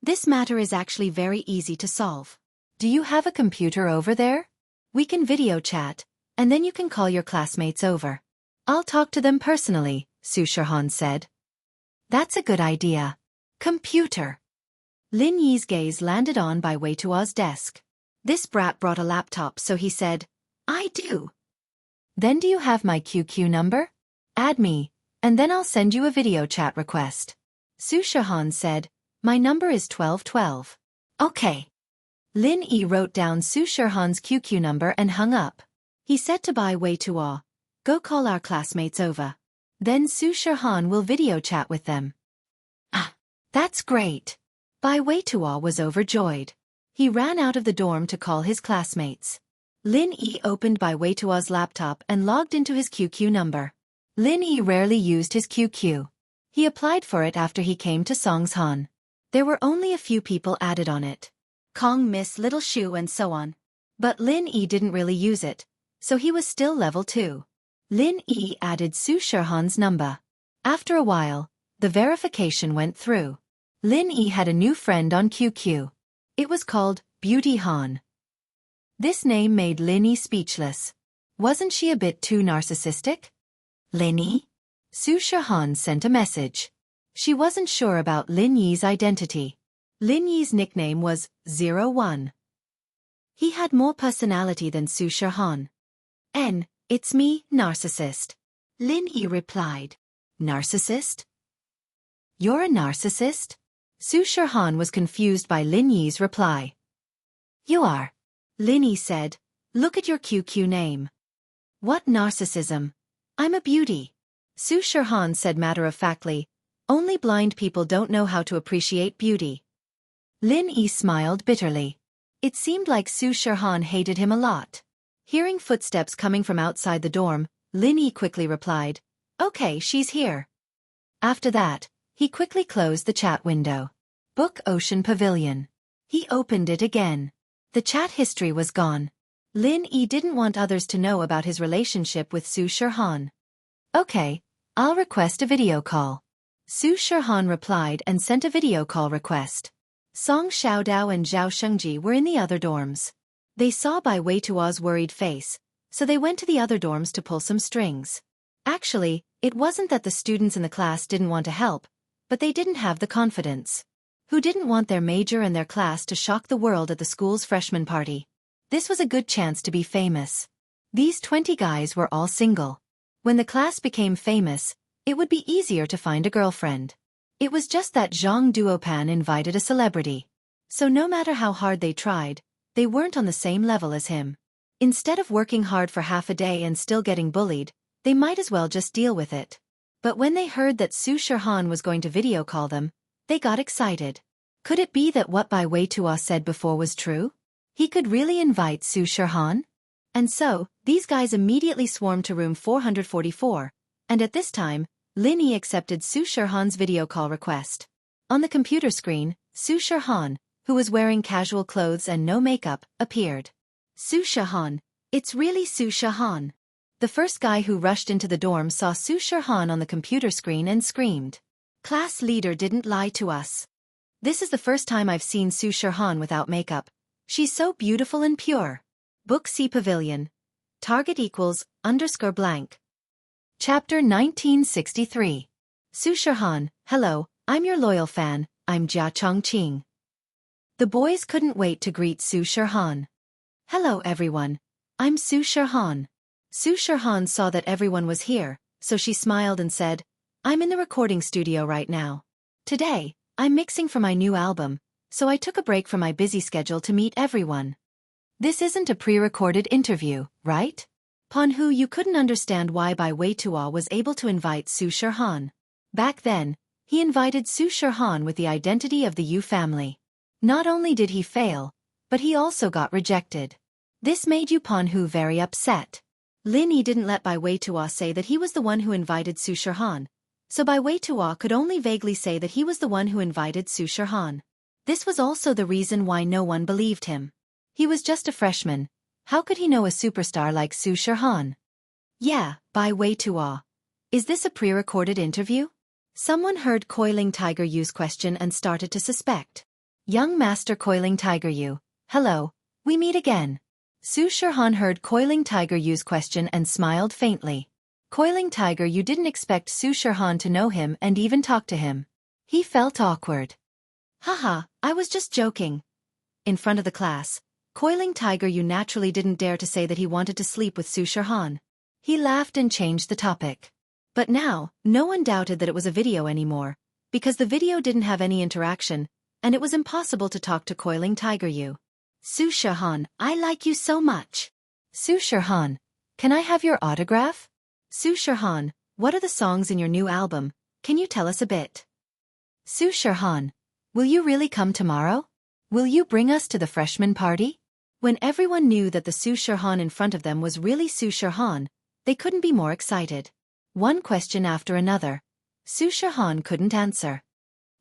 This matter is actually very easy to solve. Do you have a computer over there? We can video chat, and then you can call your classmates over. I'll talk to them personally, Su Shihan said. That's a good idea. Computer. Lin Yi's gaze landed on Bai Weituo's desk. This brat brought a laptop, so he said, I do. Then do you have my QQ number? Add me, and then I'll send you a video chat request. Su Shihan said, my number is 1212. Okay. Lin Yi wrote down Su Shihan's QQ number and hung up. He said to Bai Weituo, go call our classmates over. Then Su Shihan will video chat with them. Ah, that's great. Bai Weituo was overjoyed. He ran out of the dorm to call his classmates. Lin Yi opened Bai Weituo's laptop and logged into his QQ number. Lin Yi rarely used his QQ. He applied for it after he came to Songshan. There were only a few people added on it. Kong, Miss Little Shu and so on. But Lin Yi didn't really use it, so he was still level 2. Lin Yi added Su Shihan's number. After a while, the verification went through. Lin Yi had a new friend on QQ. It was called Beauty Han. This name made Lin Yi speechless. Wasn't she a bit too narcissistic? Lin Yi? Su Shihan sent a message. She wasn't sure about Lin Yi's identity. Lin Yi's nickname was 01. He had more personality than Su Shihan. It's me, narcissist. Lin Yi replied. Narcissist? You're a narcissist? Su Shihan was confused by Lin Yi's reply. You are. Lin Yi said, look at your QQ name. What narcissism? I'm a beauty. Su Shihan said matter-of-factly, only blind people don't know how to appreciate beauty. Lin Yi smiled bitterly. It seemed like Su Shihan hated him a lot. Hearing footsteps coming from outside the dorm, Lin Yi quickly replied, okay, she's here. After that, he quickly closed the chat window. Book Ocean Pavilion. He opened it again. The chat history was gone. Lin Yi didn't want others to know about his relationship with Su Shihan. Okay, I'll request a video call. Su Shihan replied and sent a video call request. Song Xiaodao and Zhao Shengji were in the other dorms. They saw Bai Weituo's worried face, so they went to the other dorms to pull some strings. Actually, it wasn't that the students in the class didn't want to help, but they didn't have the confidence. Who didn't want their major and their class to shock the world at the school's freshman party? This was a good chance to be famous. These 20 guys were all single. When the class became famous, it would be easier to find a girlfriend. It was just that Zhang Duopan invited a celebrity. So no matter how hard they tried, they weren't on the same level as him. Instead of working hard for half a day and still getting bullied, they might as well just deal with it. But when they heard that Su Shihan was going to video call them, they got excited. Could it be that what Bai Weituo said before was true? He could really invite Su Shihan? And so, these guys immediately swarmed to room 444, and at this time, Lin Yi accepted Su Shihan's video call request. On the computer screen, Su Shihan, who was wearing casual clothes and no makeup, appeared. Su Shihan, it's really Su Shihan. The first guy who rushed into the dorm saw Su Shihan on the computer screen and screamed. Class leader didn't lie to us. This is the first time I've seen Su Shihan without makeup. She's so beautiful and pure. Book C Pavilion. Target =_ blank. Chapter 1963. Su Shihan, hello, I'm your loyal fan, I'm Jia Chongqing. The boys couldn't wait to greet Su Shihan. Hello everyone, I'm Su Shihan. Su Shihan saw that everyone was here, so she smiled and said, I'm in the recording studio right now. Today, I'm mixing for my new album, so I took a break from my busy schedule to meet everyone. This isn't a pre-recorded interview, right? Ponhu, you couldn't understand why Bai Weituo was able to invite Su Shihan. Back then, he invited Su Shihan with the identity of the Yu family. Not only did he fail, but he also got rejected. This made Yuponhu very upset. Lin Yi didn't let Bai Weitua say that he was the one who invited Su Shihan, so Bai Weitua could only vaguely say that he was the one who invited Su Shihan. This was also the reason why no one believed him. He was just a freshman. How could he know a superstar like Su Shihan? Yeah, Bai Weitua. Is this a pre-recorded interview? Someone heard Coiling Tiger Yu's question and started to suspect. Young Master Coiling Tiger Yu, hello, we meet again. Su Shihan heard Coiling Tiger Yu's question and smiled faintly. Coiling Tiger Yu didn't expect Su Shihan to know him and even talk to him. He felt awkward. Haha, I was just joking. In front of the class, Coiling Tiger Yu naturally didn't dare to say that he wanted to sleep with Su Shihan. He laughed and changed the topic. But now, no one doubted that it was a video anymore, because the video didn't have any interaction, and it was impossible to talk to Coiling Tiger Yu. Su Shihan, I like you so much. Su Shihan, can I have your autograph? Su Shihan, what are the songs in your new album? Can you tell us a bit? Su Shihan, will you really come tomorrow? Will you bring us to the freshman party? When everyone knew that the Su Shihan in front of them was really Su Shihan, they couldn't be more excited. One question after another. Su Shihan couldn't answer.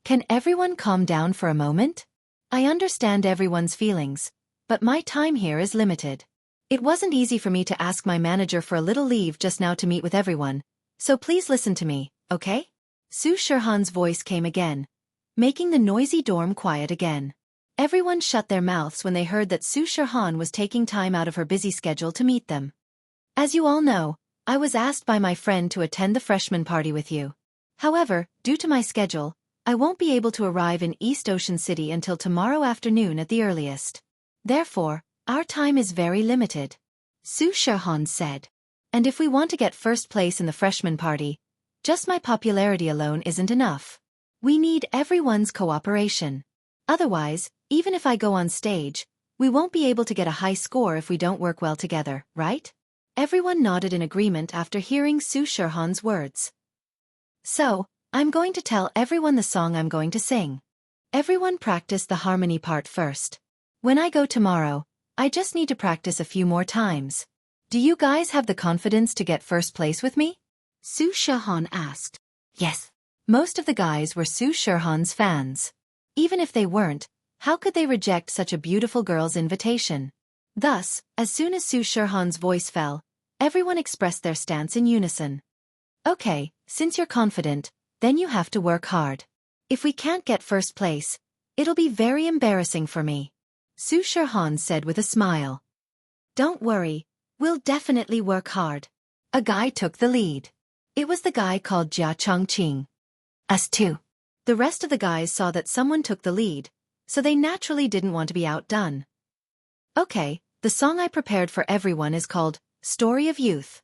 Can everyone calm down for a moment? I understand everyone's feelings, but my time here is limited. It wasn't easy for me to ask my manager for a little leave just now to meet with everyone, so please listen to me, okay? Su Shihan's voice came again, making the noisy dorm quiet again. Everyone shut their mouths when they heard that Su Shihan was taking time out of her busy schedule to meet them. As you all know, I was asked by my friend to attend the freshman party with you. However, due to my schedule, I won't be able to arrive in East Ocean City until tomorrow afternoon at the earliest. Therefore, our time is very limited. Su Shihan said. And if we want to get first place in the freshman party, just my popularity alone isn't enough. We need everyone's cooperation. Otherwise, even if I go on stage, we won't be able to get a high score if we don't work well together, right? Everyone nodded in agreement after hearing Su Shihan's words. So, I'm going to tell everyone the song I'm going to sing. Everyone practice the harmony part first. When I go tomorrow, I just need to practice a few more times. Do you guys have the confidence to get first place with me? Su Shihan asked. Yes. Most of the guys were Su Shihan's fans. Even if they weren't, how could they reject such a beautiful girl's invitation? Thus, as soon as Su Shihan's voice fell, everyone expressed their stance in unison. Okay, since you're confident, then you have to work hard. If we can't get first place, it'll be very embarrassing for me. Su Shihan said with a smile. Don't worry, we'll definitely work hard. A guy took the lead. It was the guy called Jia Chongqing. Us too. The rest of the guys saw that someone took the lead, so they naturally didn't want to be outdone. Okay, the song I prepared for everyone is called Story of Youth.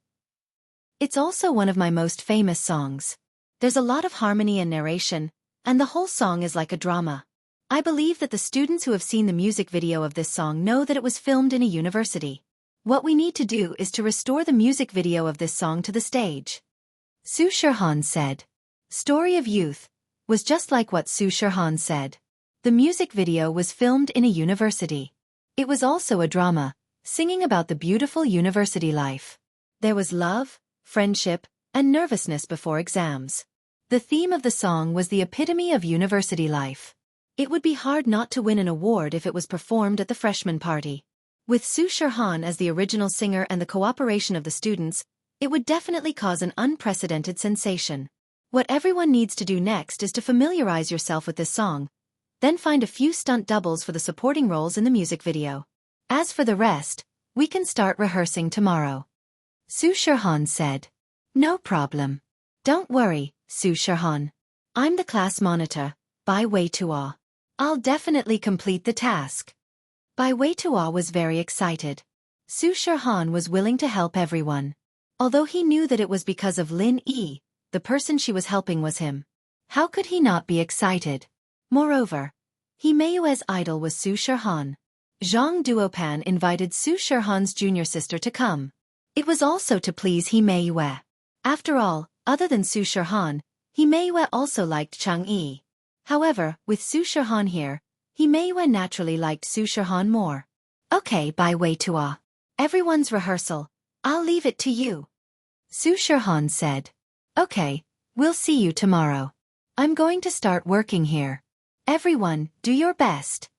It's also one of my most famous songs. There's a lot of harmony and narration, and the whole song is like a drama. I believe that the students who have seen the music video of this song know that it was filmed in a university. What we need to do is to restore the music video of this song to the stage. Su Shihan said. Story of Youth was just like what Su Shihan said. The music video was filmed in a university. It was also a drama, singing about the beautiful university life. There was love, friendship, and nervousness before exams. The theme of the song was the epitome of university life. It would be hard not to win an award if it was performed at the freshman party. With Su Shihan as the original singer and the cooperation of the students, it would definitely cause an unprecedented sensation. What everyone needs to do next is to familiarize yourself with this song, then find a few stunt doubles for the supporting roles in the music video. As for the rest, we can start rehearsing tomorrow. Su Shihan said. No problem. Don't worry, Su Shihan. I'm the class monitor, Bai Weitua. I'll definitely complete the task. Bai Weitua was very excited. Su Shihan was willing to help everyone. Although he knew that it was because of Lin Yi, the person she was helping was him. How could he not be excited? Moreover, He Meiyue's idol was Su Shihan. Zhang Duopan invited Su Shihan's junior sister to come. It was also to please He Meiyue. After all, other than Su Shihan, He Meiyue also liked Chang Yi. However, with Su Shihan here, He Meiyue naturally liked Su Shihan more. Okay, Bai Weitua. Everyone's rehearsal. I'll leave it to you. Su Shihan said. Okay, we'll see you tomorrow. I'm going to start working here. Everyone, do your best.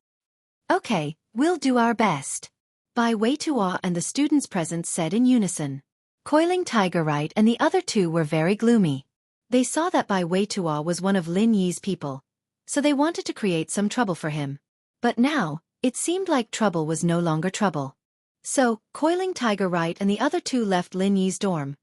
Okay, we'll do our best. Bai Weitua and the students present said in unison. Coiling Tiger Right and the other two were very gloomy. They saw that Bai Weitua was one of Lin Yi's people, so they wanted to create some trouble for him. But now, it seemed like trouble was no longer trouble. So, Coiling Tiger Right and the other two left Lin Yi's dorm.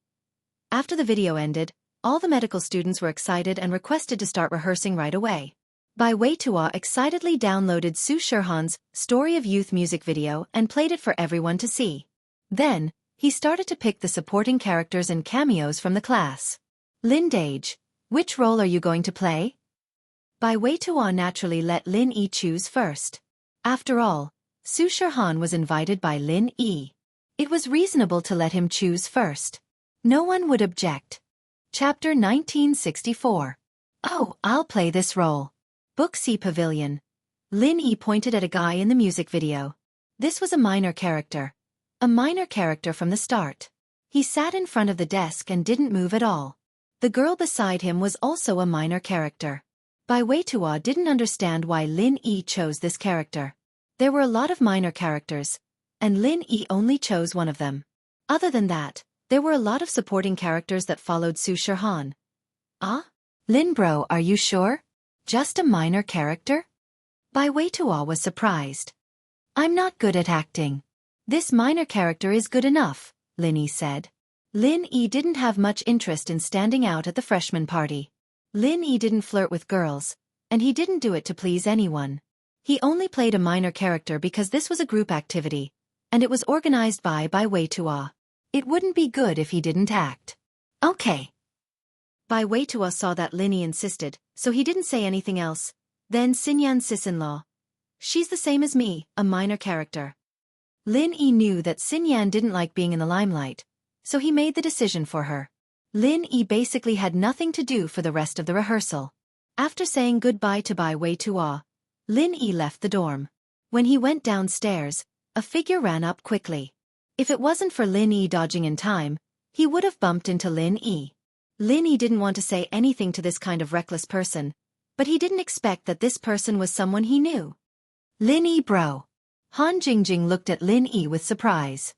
After the video ended, all the medical students were excited and requested to start rehearsing right away. Bai Weitua excitedly downloaded Su Shihan's Story of Youth music video and played it for everyone to see. Then, he started to pick the supporting characters and cameos from the class. Lin Dage, which role are you going to play? Bai Weitua naturally let Lin Yi choose first. After all, Su Shihan was invited by Lin Yi. It was reasonable to let him choose first. No one would object. Chapter 1964. Oh, I'll play this role. Book C Pavilion. Lin Yi pointed at a guy in the music video. This was a minor character. A minor character from the start. He sat in front of the desk and didn't move at all. The girl beside him was also a minor character. Bai Weitua didn't understand why Lin Yi chose this character. There were a lot of minor characters, and Lin Yi only chose one of them. Other than that, there were a lot of supporting characters that followed Su Shihan. Ah? Lin bro, are you sure? Just a minor character? Bai Weitua was surprised. I'm not good at acting. This minor character is good enough, Lin Yi said. Lin Yi didn't have much interest in standing out at the freshman party. Lin Yi didn't flirt with girls, and he didn't do it to please anyone. He only played a minor character because this was a group activity, and it was organized by Bai Weitua. It wouldn't be good if he didn't act. Okay. Bai Weitua saw that Lin Yi insisted, so he didn't say anything else. Then Xinyan's sis-in-law. She's the same as me, a minor character. Lin Yi knew that Xinyan didn't like being in the limelight, so he made the decision for her. Lin Yi basically had nothing to do for the rest of the rehearsal. After saying goodbye to Bai Weitua, Lin Yi left the dorm. When he went downstairs, a figure ran up quickly. If it wasn't for Lin Yi dodging in time, he would have bumped into Lin Yi. Lin Yi didn't want to say anything to this kind of reckless person, but he didn't expect that this person was someone he knew. Lin Yi bro. Han Jingjing looked at Lin Yi with surprise.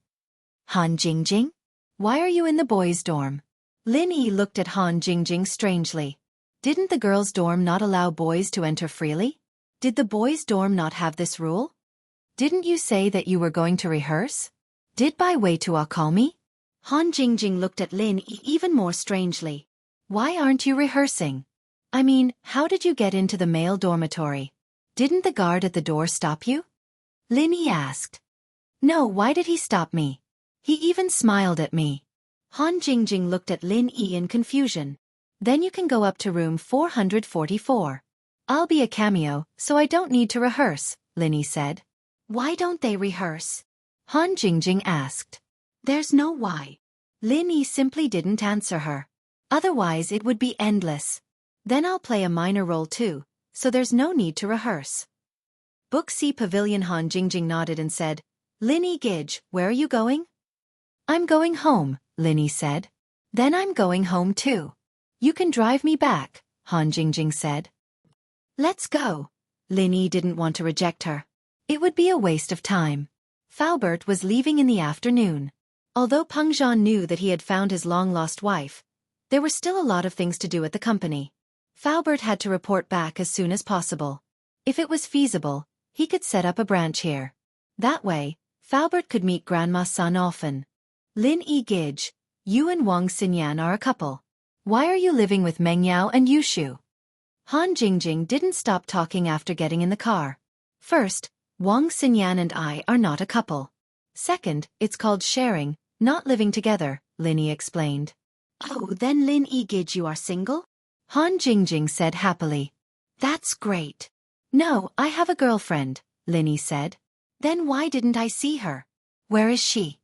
Han Jingjing? Why are you in the boys' dorm? Lin Yi looked at Han Jingjing strangely. Didn't the girls' dorm not allow boys to enter freely? Did the boys' dorm not have this rule? Didn't you say that you were going to rehearse? Did Bai Weitua call me? Han Jingjing looked at Lin Yi even more strangely. Why aren't you rehearsing? I mean, how did you get into the male dormitory? Didn't the guard at the door stop you? Lin Yi asked. No, why did he stop me? He even smiled at me. Han Jingjing looked at Lin Yi in confusion. Then you can go up to room 444. I'll be a cameo, so I don't need to rehearse, Lin Yi said. Why don't they rehearse? Han Jingjing asked. There's no why. Lin Yi simply didn't answer her. Otherwise it would be endless. Then I'll play a minor role too, so there's no need to rehearse. Book C Pavilion. Han Jingjing nodded and said, Lin Yi Gij, where are you going? I'm going home, Lin Yi said. Then I'm going home too. You can drive me back, Han Jingjing said. Let's go. Lin Yi didn't want to reject her. It would be a waste of time. Faubert was leaving in the afternoon. Although Peng Zhan knew that he had found his long-lost wife, there were still a lot of things to do at the company. Faubert had to report back as soon as possible. If it was feasible, he could set up a branch here. That way, Faubert could meet Grandma's son often. Lin Yi Gij, you and Wang Xinyan are a couple. Why are you living with Meng Yao and Yushu? Han Jingjing didn't stop talking after getting in the car. First, Wang Xinyan and I are not a couple. Second, it's called sharing, not living together, Lin Yi explained. Oh, then Lin Yi Gij, you are single? Han Jingjing said happily. That's great. No, I have a girlfriend, Lin Yi said. Then why didn't I see her? Where is she?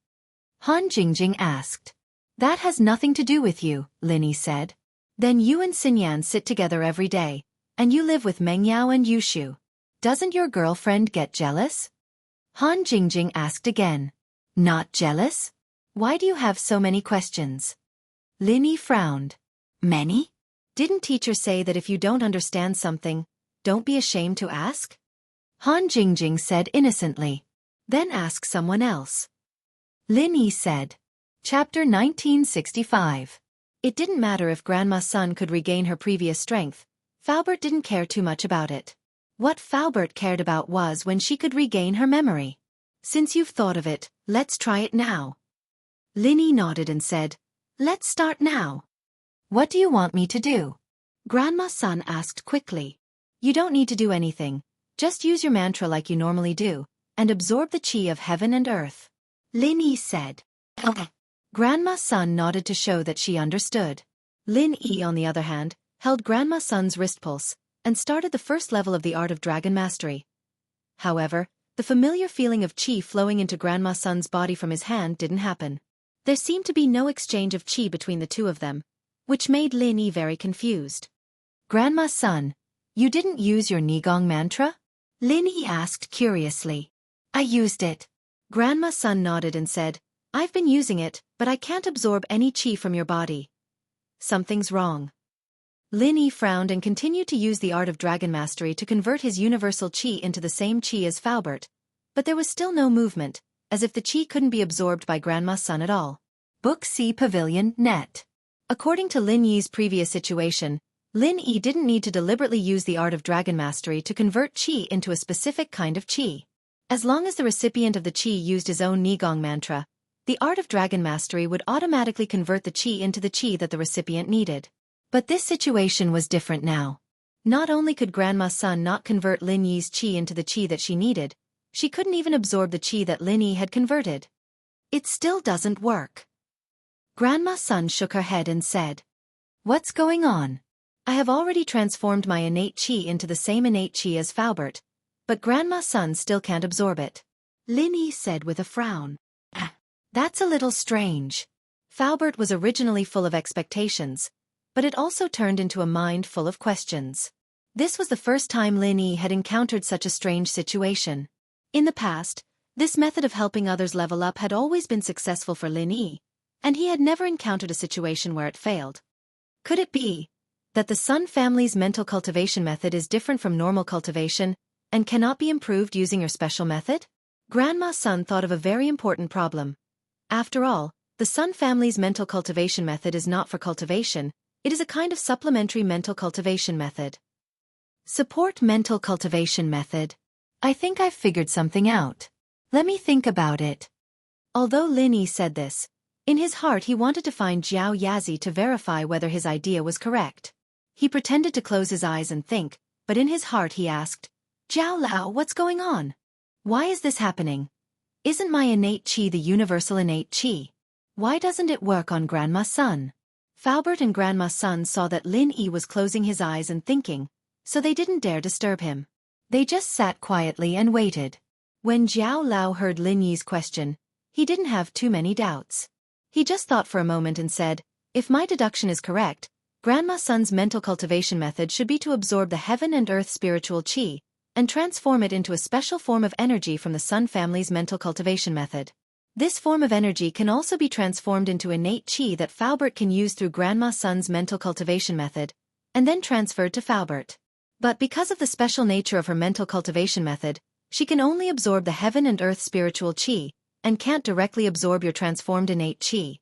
Han Jingjing asked. That has nothing to do with you, Lin Yi said. Then you and Xinyan sit together every day, and you live with Meng Yao and Yushu. Doesn't your girlfriend get jealous? Han Jingjing asked again. Not jealous? Why do you have so many questions? Lin Yi frowned. Many? Didn't teacher say that if you don't understand something, don't be ashamed to ask? Han Jingjing said innocently. Then ask someone else. Lin Yi said. Chapter 1965. It didn't matter if Grandma's son could regain her previous strength. Faubert didn't care too much about it. What Faubert cared about was when she could regain her memory. Since you've thought of it, let's try it now. Lin Yi nodded and said, Let's start now. What do you want me to do? Grandma's son asked quickly. You don't need to do anything. Just use your mantra like you normally do, and absorb the chi of heaven and earth. Lin Yi said. Grandma's son nodded to show that she understood. Lin Yi, on the other hand, held Grandma's son's wrist pulse, and started the first level of the art of dragon mastery. However, the familiar feeling of chi flowing into Grandma's son's body from his hand didn't happen. There seemed to be no exchange of chi between the two of them, which made Lin Yi very confused. Grandma's son, you didn't use your Nigong mantra? Lin Yi asked curiously. I used it. Grandma's son nodded and said, I've been using it, but I can't absorb any chi from your body. Something's wrong. Lin Yi frowned and continued to use the art of dragon mastery to convert his universal chi into the same chi as Faubert, but there was still no movement, as if the chi couldn't be absorbed by Grandma's son at all. Book C Pavilion, Net. According to Lin Yi's previous situation, Lin Yi didn't need to deliberately use the art of dragon mastery to convert chi into a specific kind of chi. As long as the recipient of the chi used his own Nigong mantra, the art of dragon mastery would automatically convert the chi into the chi that the recipient needed. But this situation was different now. Not only could Grandma's son not convert Lin Yi's chi into the chi that she needed, she couldn't even absorb the chi that Lin Yi had converted. It still doesn't work. Grandma's son shook her head and said, What's going on? I have already transformed my innate chi into the same innate chi as Faubert, but Grandma's son still can't absorb it. Lin Yi said with a frown. That's a little strange. Faubert was originally full of expectations, but it also turned into a mind full of questions. This was the first time Lin Yi had encountered such a strange situation. In the past, this method of helping others level up had always been successful for Lin Yi, and he had never encountered a situation where it failed. Could it be that the Sun family's mental cultivation method is different from normal cultivation and cannot be improved using your special method? Grandma's son thought of a very important problem. After all, the Sun family's mental cultivation method is not for cultivation, it is a kind of supplementary mental cultivation method. Support mental cultivation method. I think I've figured something out. Let me think about it. Although Lin Yi said this, in his heart he wanted to find Jiao Yazi to verify whether his idea was correct. He pretended to close his eyes and think, but in his heart he asked, Jiao Lao, what's going on? Why is this happening? Isn't my innate chi the universal innate chi? Why doesn't it work on Grandma's son? Faubert and Grandma's son saw that Lin Yi was closing his eyes and thinking, so they didn't dare disturb him. They just sat quietly and waited. When Jiao Lao heard Lin Yi's question, he didn't have too many doubts. He just thought for a moment and said, if my deduction is correct, Grandma's son's mental cultivation method should be to absorb the heaven and earth spiritual chi, and transform it into a special form of energy from the Sun family's mental cultivation method. This form of energy can also be transformed into innate chi that Faubert can use through Grandma's son's mental cultivation method, and then transferred to Faubert. But because of the special nature of her mental cultivation method, she can only absorb the heaven and earth spiritual chi, and can't directly absorb your transformed innate chi.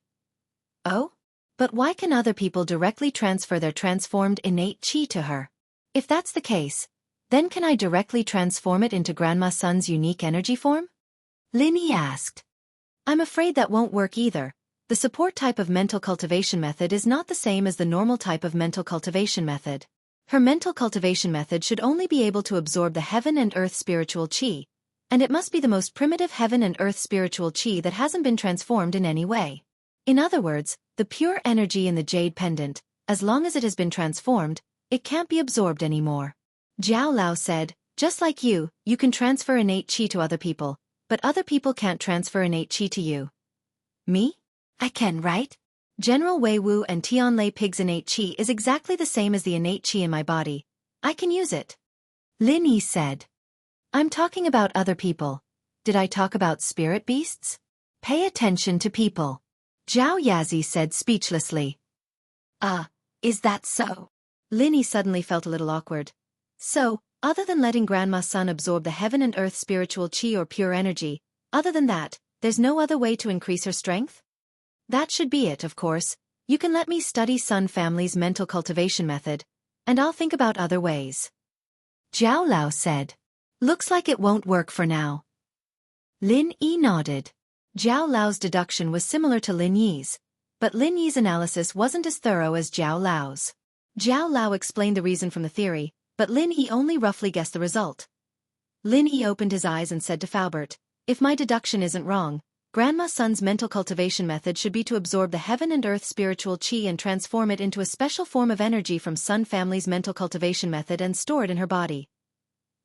Oh? But why can other people directly transfer their transformed innate chi to her? If that's the case, then can I directly transform it into Grandma's son's unique energy form? Lin Yi asked. I'm afraid that won't work either. The support type of mental cultivation method is not the same as the normal type of mental cultivation method. Her mental cultivation method should only be able to absorb the heaven and earth spiritual chi, and it must be the most primitive heaven and earth spiritual chi that hasn't been transformed in any way. In other words, the pure energy in the jade pendant, as long as it has been transformed, it can't be absorbed anymore. Jiao Lao said, just like you can transfer innate chi to other people, but other people can't transfer innate chi to you. Me? I can, right? General Wei Wu and Tianlei Pig's innate chi is exactly the same as the innate chi in my body. I can use it. Lin Yi said. I'm talking about other people. Did I talk about spirit beasts? Pay attention to people. Zhao Yazi said speechlessly. Is that so? Lin suddenly felt a little awkward. So, other than letting Grandma's son absorb the heaven and earth spiritual chi or pure energy, other than that, there's no other way to increase her strength? That should be it, of course. You can let me study Sun family's mental cultivation method, and I'll think about other ways. Zhao Lao said. Looks like it won't work for now. Lin Yi nodded. Zhao Lao's deduction was similar to Lin Yi's, but Lin Yi's analysis wasn't as thorough as Zhao Lao's. Zhao Lao explained the reason from the theory, but Lin Yi only roughly guessed the result. Lin Yi opened his eyes and said to Faubert, if my deduction isn't wrong, Grandma's son's mental cultivation method should be to absorb the heaven and earth spiritual chi and transform it into a special form of energy from Sun family's mental cultivation method and store it in her body.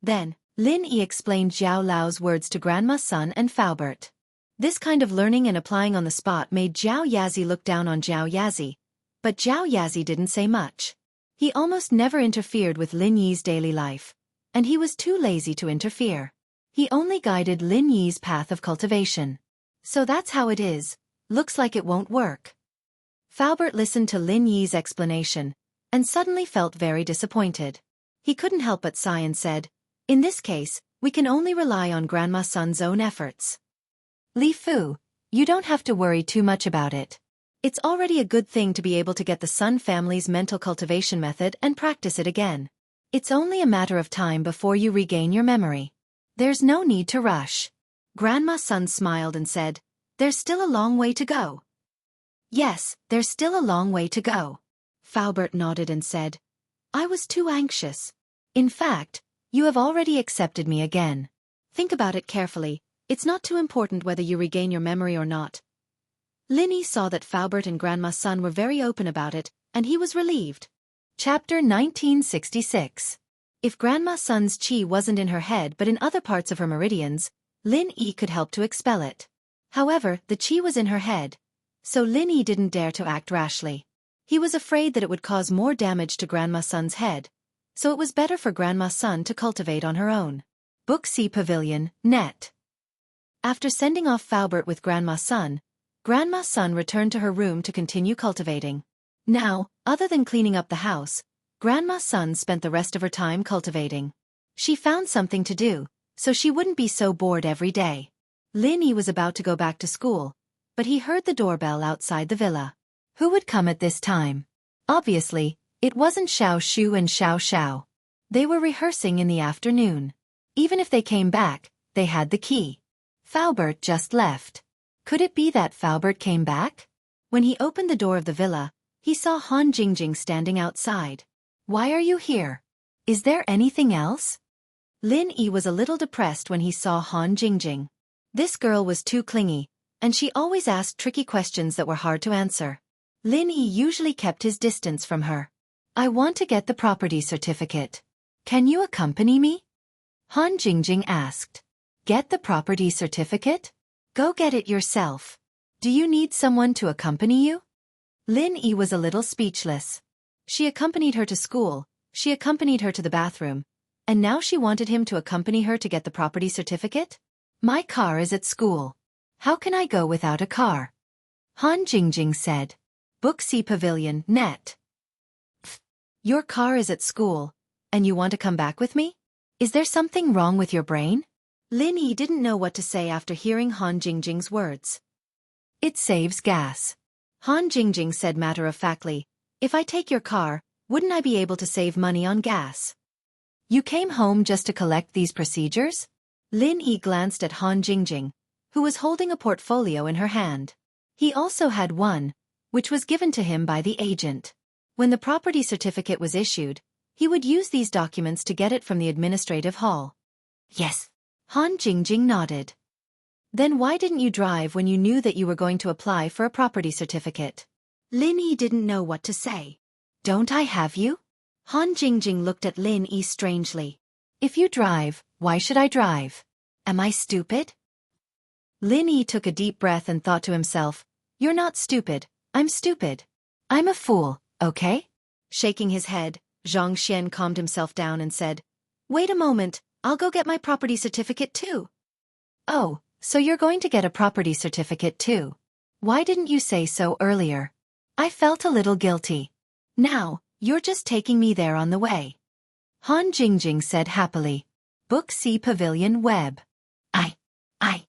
Then, Lin Yi explained Zhao Lao's words to Grandma's son and Faubert. This kind of learning and applying on the spot made Zhao Yazi look down on Zhao Yazi, but Zhao Yazi didn't say much. He almost never interfered with Lin Yi's daily life, and he was too lazy to interfere. He only guided Lin Yi's path of cultivation. So that's how it is. Looks like it won't work. Faubert listened to Lin Yi's explanation, and suddenly felt very disappointed. He couldn't help but sigh and said, in this case, we can only rely on Grandma's son's own efforts. Li Fu, you don't have to worry too much about it. It's already a good thing to be able to get the Sun family's mental cultivation method and practice it again. It's only a matter of time before you regain your memory. There's no need to rush. Grandma's son smiled and said, there's still a long way to go. Yes, there's still a long way to go. Faubert nodded and said, I was too anxious. In fact, you have already accepted me again. Think about it carefully, it's not too important whether you regain your memory or not. Lin Yi saw that Faubert and Grandma's son were very open about it, and he was relieved. Chapter 1966. If Grandma's son's chi wasn't in her head but in other parts of her meridians, Lin Yi could help to expel it. However, the chi was in her head, so Lin Yi didn't dare to act rashly. He was afraid that it would cause more damage to Grandma's son's head, so it was better for Grandma's son to cultivate on her own. Wuxia Pavilion, Net. After sending off Faubert with Grandma's son returned to her room to continue cultivating. Now, other than cleaning up the house, Grandma's son spent the rest of her time cultivating. She found something to do, so she wouldn't be so bored every day. Lin Yi was about to go back to school, but he heard the doorbell outside the villa. Who would come at this time? Obviously, it wasn't Xiao Shu and Xiao Xiao. They were rehearsing in the afternoon. Even if they came back, they had the key. Faubert just left. Could it be that Faubert came back? When he opened the door of the villa, he saw Han Jingjing standing outside. Why are you here? Is there anything else? Lin Yi was a little depressed when he saw Han Jingjing. This girl was too clingy, and she always asked tricky questions that were hard to answer. Lin Yi usually kept his distance from her. I want to get the property certificate. Can you accompany me? Han Jingjing asked. Get the property certificate? Go get it yourself. Do you need someone to accompany you? Lin Yi was a little speechless. She accompanied her to school, she accompanied her to the bathroom, and now she wanted him to accompany her to get the property certificate? My car is at school. How can I go without a car? Han Jingjing said. Wuxia Pavilion, Net. Your car is at school, and you want to come back with me? Is there something wrong with your brain? Lin Yi didn't know what to say after hearing Han Jingjing's words. It saves gas. Han Jingjing said matter-of-factly, if I take your car, wouldn't I be able to save money on gas? You came home just to collect these procedures? Lin Yi glanced at Han Jingjing, who was holding a portfolio in her hand. He also had one, which was given to him by the agent. When the property certificate was issued, he would use these documents to get it from the administrative hall. Yes. Han Jingjing nodded. Then why didn't you drive when you knew that you were going to apply for a property certificate? Lin Yi didn't know what to say. Don't I have you? Han Jingjing looked at Lin Yi strangely. If you drive, why should I drive? Am I stupid? Lin Yi took a deep breath and thought to himself, you're not stupid, I'm stupid. I'm a fool, okay? Shaking his head, Xianxia calmed himself down and said, wait a moment, I'll go get my property certificate too. Oh, So you're going to get a property certificate too. Why didn't you say so earlier? I felt a little guilty. Now, you're just taking me there on the way. Han Jingjing said happily. Book C Pavilion Web. I.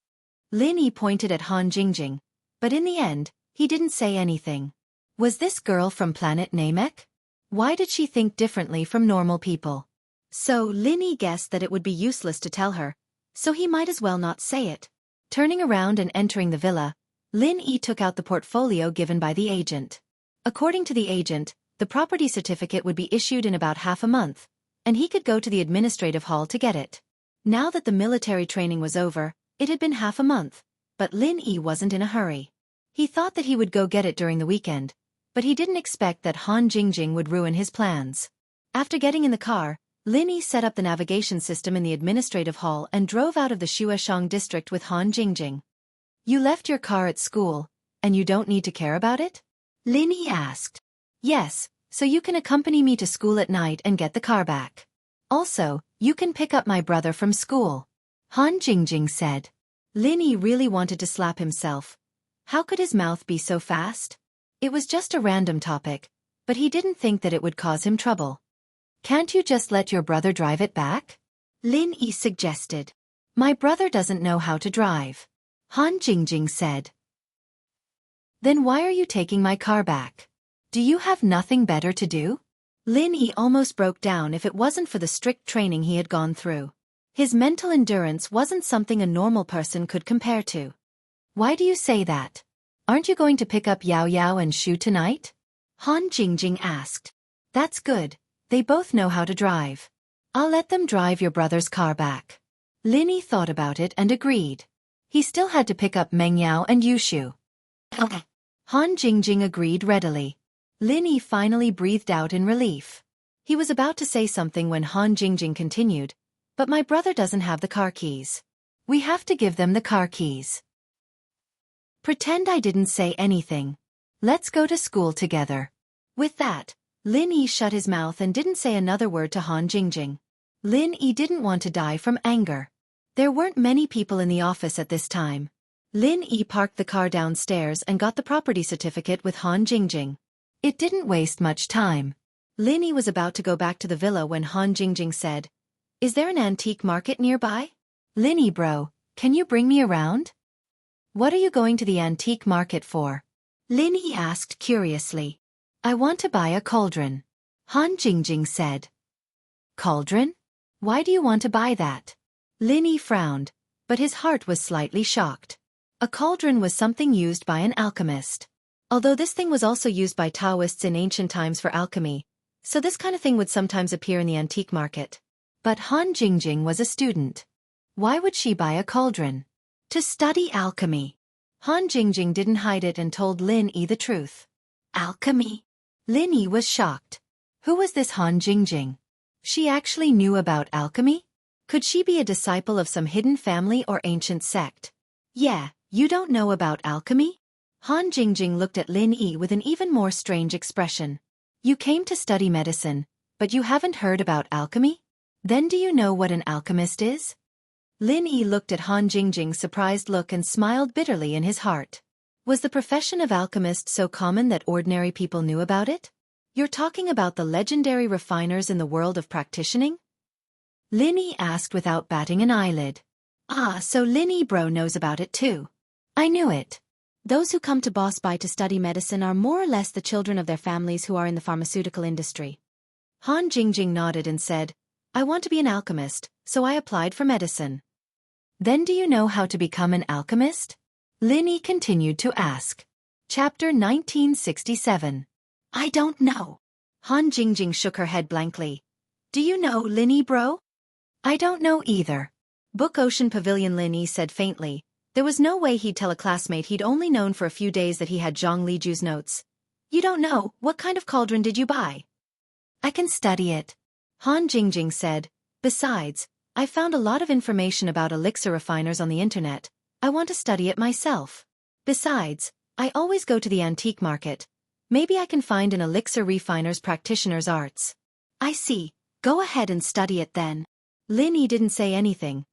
Lin Yi pointed at Han Jingjing, but in the end, he didn't say anything. Was this girl from planet Namek? Why did she think differently from normal people? So Lin Yi guessed that it would be useless to tell her, so he might as well not say it. Turning around and entering the villa, Lin Yi took out the portfolio given by the agent. According to the agent, the property certificate would be issued in about half a month, and he could go to the administrative hall to get it. Now that the military training was over, it had been half a month, but Lin Yi wasn't in a hurry. He thought that he would go get it during the weekend, but he didn't expect that Han Jingjing would ruin his plans. After getting in the car, Lin Yi set up the navigation system in the administrative hall and drove out of the Shueshang district with Han Jingjing. You left your car at school, and you don't need to care about it? Lin Yi asked. Yes, so you can accompany me to school at night and get the car back. Also, you can pick up my brother from school. Han Jingjing said. Lin Yi really wanted to slap himself. How could his mouth be so fast? It was just a random topic, but he didn't think that it would cause him trouble. Can't you just let your brother drive it back? Lin Yi suggested. My brother doesn't know how to drive. Han Jingjing said. Then why are you taking my car back? Do you have nothing better to do? Lin Yi almost broke down if it wasn't for the strict training he had gone through. His mental endurance wasn't something a normal person could compare to. Why do you say that? Aren't you going to pick up Yao Yao and Shu tonight? Han Jingjing asked. That's good, they both know how to drive. I'll let them drive your brother's car back. Lin Yi thought about it and agreed. He still had to pick up Meng Yao and Yushu. Okay. Han Jingjing agreed readily. Lin Yi finally breathed out in relief. He was about to say something when Han Jingjing continued, but my brother doesn't have the car keys. We have to give them the car keys. Pretend I didn't say anything. Let's go to school together. With that, Lin Yi shut his mouth and didn't say another word to Han Jingjing. Lin Yi didn't want to die from anger. There weren't many people in the office at this time. Lin Yi parked the car downstairs and got the property certificate with Han Jingjing. It didn't waste much time. Lin Yi was about to go back to the villa when Han Jingjing said, Is there an antique market nearby? Lin Yi bro, can you bring me around? What are you going to the antique market for? Lin Yi asked curiously. I want to buy a cauldron. Han Jingjing said. Cauldron? Why do you want to buy that? Lin Yi frowned, but his heart was slightly shocked. A cauldron was something used by an alchemist. Although this thing was also used by Taoists in ancient times for alchemy, so this kind of thing would sometimes appear in the antique market. But Han Jingjing was a student. Why would she buy a cauldron? To study alchemy. Han Jingjing didn't hide it and told Lin Yi the truth. Alchemy? Lin Yi was shocked. Who was this Han Jingjing? She actually knew about alchemy? Could she be a disciple of some hidden family or ancient sect? Yeah, you don't know about alchemy? Han Jingjing looked at Lin Yi with an even more strange expression. You came to study medicine, but you haven't heard about alchemy? Then do you know what an alchemist is? Lin Yi looked at Han Jingjing's surprised look and smiled bitterly in his heart. Was the profession of alchemist so common that ordinary people knew about it? You're talking about the legendary refiners in the world of practicing? Lin Yi asked without batting an eyelid. Ah, so Lin Yi bro knows about it too. I knew it. Those who come to Boss Bai to study medicine are more or less the children of their families who are in the pharmaceutical industry. Han Jingjing nodded and said, I want to be an alchemist, so I applied for medicine. Then do you know how to become an alchemist? Lin Yi continued to ask. Chapter 1967. I don't know. Han Jingjing shook her head blankly. Do you know, Lin Yi bro? I don't know either. Book Ocean Pavilion. Lin Yi said faintly. There was no way he'd tell a classmate he'd only known for a few days that he had Zhang Liju's notes. You don't know, what kind of cauldron did you buy? I can study it. Han Jingjing said. Besides, I found a lot of information about elixir refiners on the internet. I want to study it myself. Besides, I always go to the antique market. Maybe I can find an elixir refiner's practitioner's arts. I see. Go ahead and study it then. Lin Yi didn't say anything,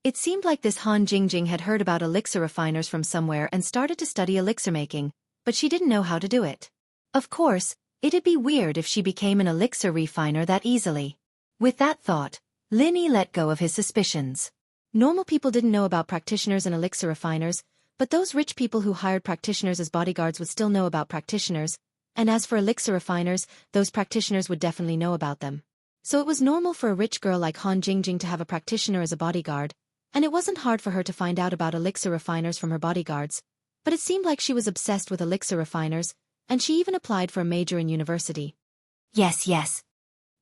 It seemed like this Han Jingjing had heard about elixir refiners from somewhere and started to study elixir making, but she didn't know how to do it. Of course, it'd be weird if she became an elixir refiner that easily. With that thought, Lin Yi let go of his suspicions. Normal people didn't know about practitioners and elixir refiners, but those rich people who hired practitioners as bodyguards would still know about practitioners, and as for elixir refiners, those practitioners would definitely know about them. So it was normal for a rich girl like Han Jingjing to have a practitioner as a bodyguard, and it wasn't hard for her to find out about elixir refiners from her bodyguards, but it seemed like she was obsessed with elixir refiners, and she even applied for a major in university. Yes, yes.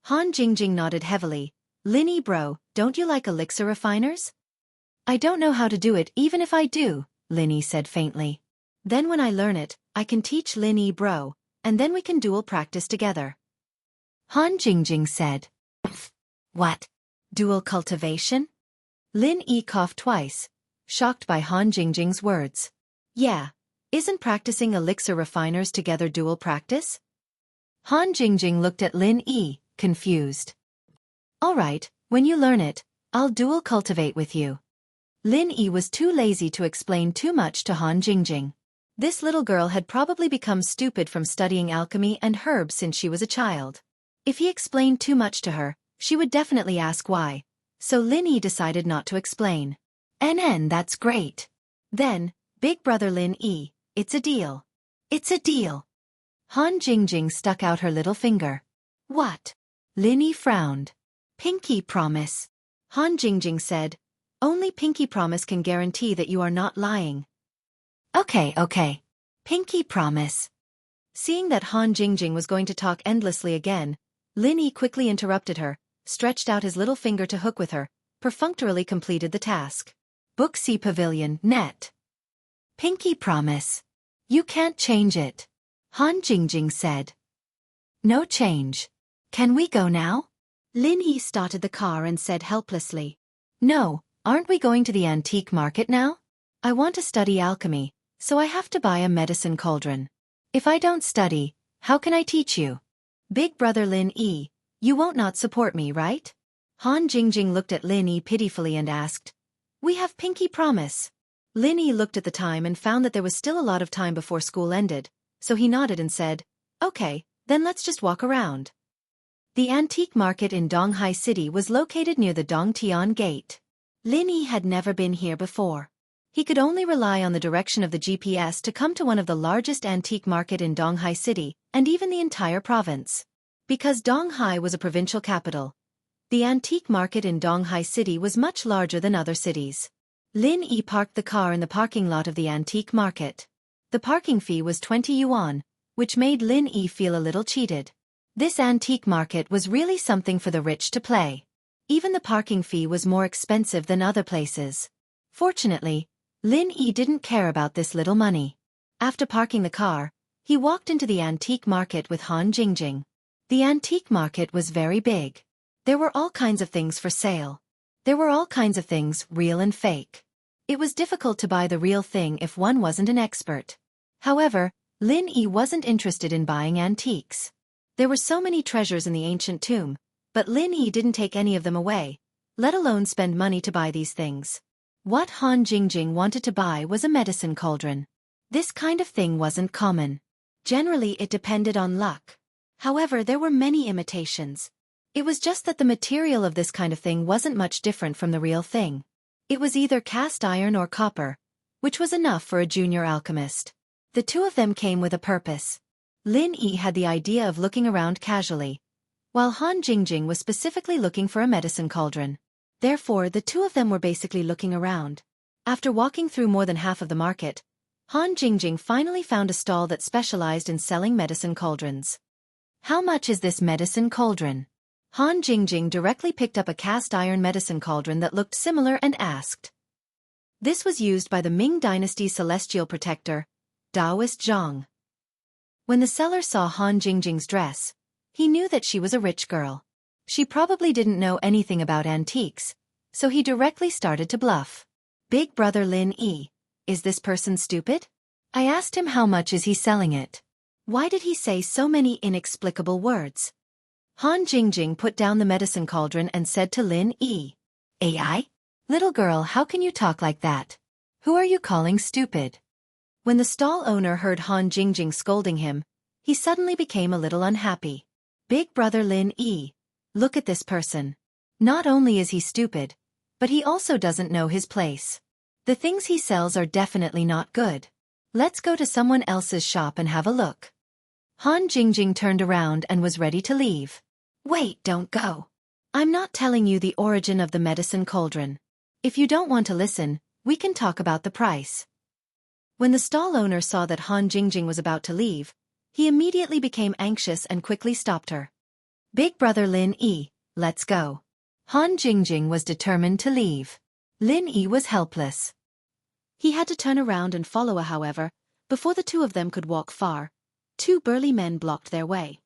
Han Jingjing nodded heavily. Lin Yi bro, don't you like elixir refiners? I don't know how to do it even if I do, Lin Yi said faintly. Then when I learn it, I can teach Lin Yi bro, and then we can dual practice together. Han Jingjing said. What? Dual cultivation? Lin Yi coughed twice, shocked by Han Jingjing's words. Yeah, isn't practicing elixir refiners together dual practice? Han Jingjing looked at Lin Yi, confused. All right, when you learn it, I'll dual cultivate with you. Lin Yi was too lazy to explain too much to Han Jingjing. This little girl had probably become stupid from studying alchemy and herbs since she was a child. If he explained too much to her, she would definitely ask why, so Lin Yi decided not to explain. That's great. Then, big brother Lin Yi, it's a deal. It's a deal. Han Jingjing stuck out her little finger. What? Lin Yi frowned. Pinky promise. Han Jingjing said, only pinky promise can guarantee that you are not lying. Okay. Pinky promise. Seeing that Han Jingjing was going to talk endlessly again, Lin Yi quickly interrupted her, stretched out his little finger to hook with her, perfunctorily completed the task. Wuxia Pavilion, net. Pinky promise. You can't change it. Han Jingjing said. No change. Can we go now? Lin Yi started the car and said helplessly. No, aren't we going to the antique market now? I want to study alchemy, so I have to buy a medicine cauldron. If I don't study, how can I teach you? Big brother Lin Yi, you won't not support me, right? Han Jingjing looked at Lin Yi pitifully and asked. We have pinky promise. Lin Yi looked at the time and found that there was still a lot of time before school ended, so he nodded and said, okay, then let's just walk around. The antique market in Donghai City was located near the Dongtian Gate. Lin Yi had never been here before. He could only rely on the direction of the GPS to come to one of the largest antique market in Donghai City, and even the entire province. Because Donghai was a provincial capital, the antique market in Donghai City was much larger than other cities. Lin Yi parked the car in the parking lot of the antique market. The parking fee was 20 yuan, which made Lin Yi feel a little cheated. This antique market was really something for the rich to play. Even the parking fee was more expensive than other places. Fortunately, Lin Yi didn't care about this little money. After parking the car, he walked into the antique market with Han Jingjing. The antique market was very big. There were all kinds of things for sale. There were all kinds of things, real and fake. It was difficult to buy the real thing if one wasn't an expert. However, Lin Yi wasn't interested in buying antiques. There were so many treasures in the ancient tomb, but Lin Yi didn't take any of them away, let alone spend money to buy these things. What Han Jingjing wanted to buy was a medicine cauldron. This kind of thing wasn't common. Generally it depended on luck. However, there were many imitations. It was just that the material of this kind of thing wasn't much different from the real thing. It was either cast iron or copper, which was enough for a junior alchemist. The two of them came with a purpose. Lin Yi had the idea of looking around casually, while Han Jingjing was specifically looking for a medicine cauldron. Therefore, the two of them were basically looking around. After walking through more than half of the market, Han Jingjing finally found a stall that specialized in selling medicine cauldrons. How much is this medicine cauldron? Han Jingjing directly picked up a cast iron medicine cauldron that looked similar and asked. This was used by the Ming Dynasty's celestial protector, Taoist Zhang. When the seller saw Han Jingjing's dress, he knew that she was a rich girl. She probably didn't know anything about antiques, so he directly started to bluff. Big brother Lin Yi, is this person stupid? I asked him how much is he selling it. Why did he say so many inexplicable words? Han Jingjing put down the medicine cauldron and said to Lin Yi. AI? Little girl, how can you talk like that? Who are you calling stupid? When the stall owner heard Han Jingjing scolding him, he suddenly became a little unhappy. Big brother Lin Yi, look at this person. Not only is he stupid, but he also doesn't know his place. The things he sells are definitely not good. Let's go to someone else's shop and have a look. Han Jingjing turned around and was ready to leave. Wait, don't go. I'm not telling you the origin of the medicine cauldron. If you don't want to listen, we can talk about the price. When the stall owner saw that Han Jingjing was about to leave, he immediately became anxious and quickly stopped her. Big brother Lin Yi, let's go. Han Jingjing was determined to leave. Lin Yi was helpless. He had to turn around and follow her, however, before the two of them could walk far. Two burly men blocked their way.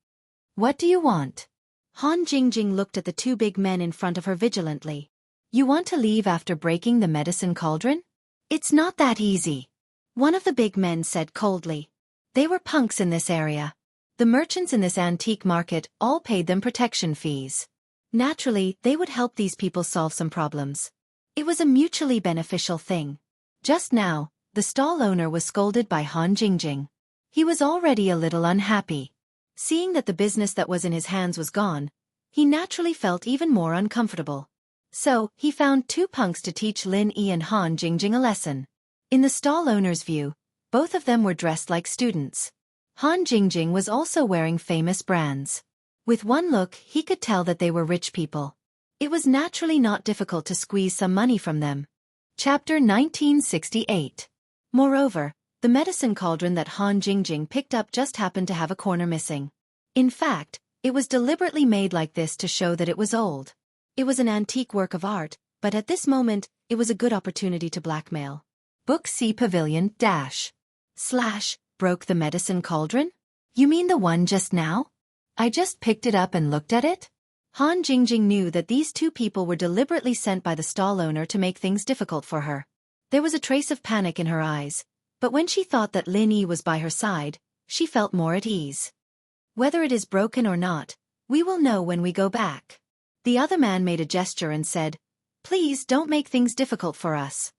What do you want? Han Jingjing looked at the two big men in front of her vigilantly. You want to leave after breaking the medicine cauldron? It's not that easy. One of the big men said coldly. They were punks in this area. The merchants in this antique market all paid them protection fees. Naturally, they would help these people solve some problems. It was a mutually beneficial thing. Just now, the stall owner was scolded by Han Jingjing. He was already a little unhappy. Seeing that the business that was in his hands was gone, he naturally felt even more uncomfortable. So, he found two punks to teach Lin Yi and Han Jingjing a lesson. In the stall owner's view, both of them were dressed like students. Han Jingjing was also wearing famous brands. With one look, he could tell that they were rich people. It was naturally not difficult to squeeze some money from them. Chapter 1968. Moreover, the medicine cauldron that Han Jingjing picked up just happened to have a corner missing. In fact, it was deliberately made like this to show that it was old. It was an antique work of art, but at this moment, it was a good opportunity to blackmail. Book C Pavilion / broke the medicine cauldron? You mean the one just now? I just picked it up and looked at it? Han Jingjing knew that these two people were deliberately sent by the stall owner to make things difficult for her. There was a trace of panic in her eyes, but when she thought that Lin Yi was by her side, she felt more at ease. Whether it is broken or not, we will know when we go back. The other man made a gesture and said, Please don't make things difficult for us.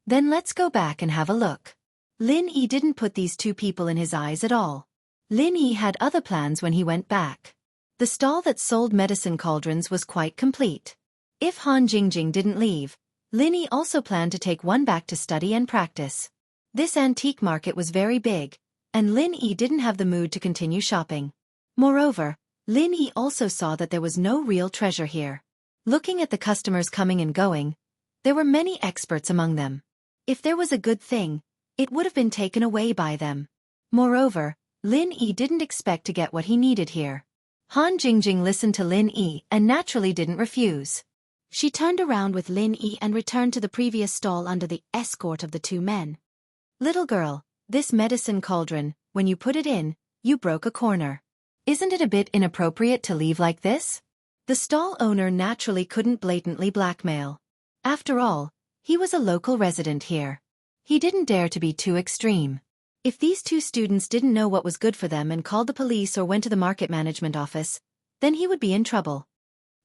Then let's go back and have a look. Lin Yi didn't put these two people in his eyes at all. Lin Yi had other plans when he went back. The stall that sold medicine cauldrons was quite complete. If Han Jingjing didn't leave, Lin Yi also planned to take one back to study and practice. This antique market was very big, and Lin Yi didn't have the mood to continue shopping. Moreover, Lin Yi also saw that there was no real treasure here. Looking at the customers coming and going, there were many experts among them. If there was a good thing, it would have been taken away by them. Moreover, Lin Yi didn't expect to get what he needed here. Han Jingjing listened to Lin Yi and naturally didn't refuse. She turned around with Lin Yi and returned to the previous stall under the escort of the two men. Little girl, this medicine cauldron, when you put it in, you broke a corner. Isn't it a bit inappropriate to leave like this? The stall owner naturally couldn't blatantly blackmail. After all, he was a local resident here. He didn't dare to be too extreme. If these two students didn't know what was good for them and called the police or went to the market management office, then he would be in trouble.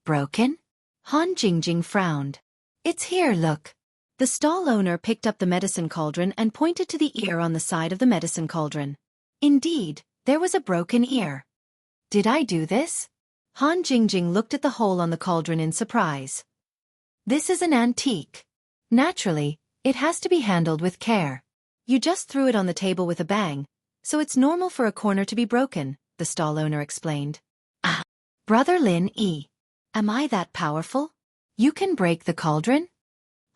Broken? Han Jingjing frowned. It's here, look. The stall owner picked up the medicine cauldron and pointed to the ear on the side of the medicine cauldron. Indeed, there was a broken ear. Did I do this? Han Jingjing looked at the hole on the cauldron in surprise. This is an antique. Naturally, it has to be handled with care. You just threw it on the table with a bang, so it's normal for a corner to be broken, the stall owner explained. Ah, brother Lin Yi. Am I that powerful? You can break the cauldron?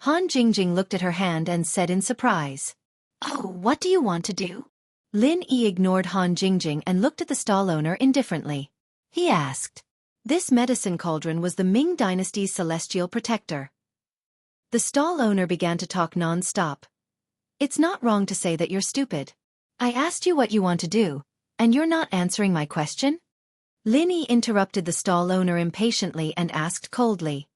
Han Jingjing looked at her hand and said in surprise. Oh, what do you want to do? Lin Yi ignored Han Jingjing and looked at the stall owner indifferently. He asked. This medicine cauldron was the Ming dynasty's celestial protector. The stall owner began to talk non-stop. It's not wrong to say that you're stupid. I asked you what you want to do, and you're not answering my question? Lin Yi interrupted the stall owner impatiently and asked coldly.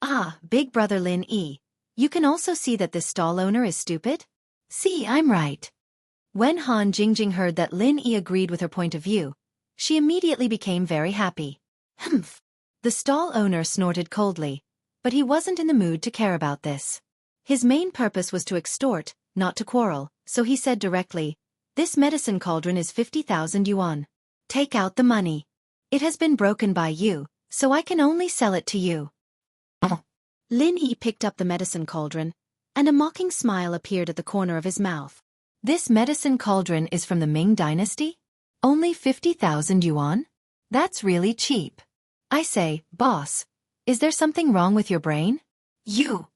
Ah, big brother Lin Yi, you can also see that this stall owner is stupid? See, I'm right. When Han Jingjing heard that Lin Yi agreed with her point of view, she immediately became very happy. Humph. The stall owner snorted coldly, but he wasn't in the mood to care about this. His main purpose was to extort, not to quarrel, so he said directly, "This medicine cauldron is 50,000 yuan. Take out the money. It has been broken by you, so I can only sell it to you." Lin Yi picked up the medicine cauldron, and a mocking smile appeared at the corner of his mouth. "This medicine cauldron is from the Ming dynasty? Only 50,000 yuan? That's really cheap. I say, boss, is there something wrong with your brain?" "You."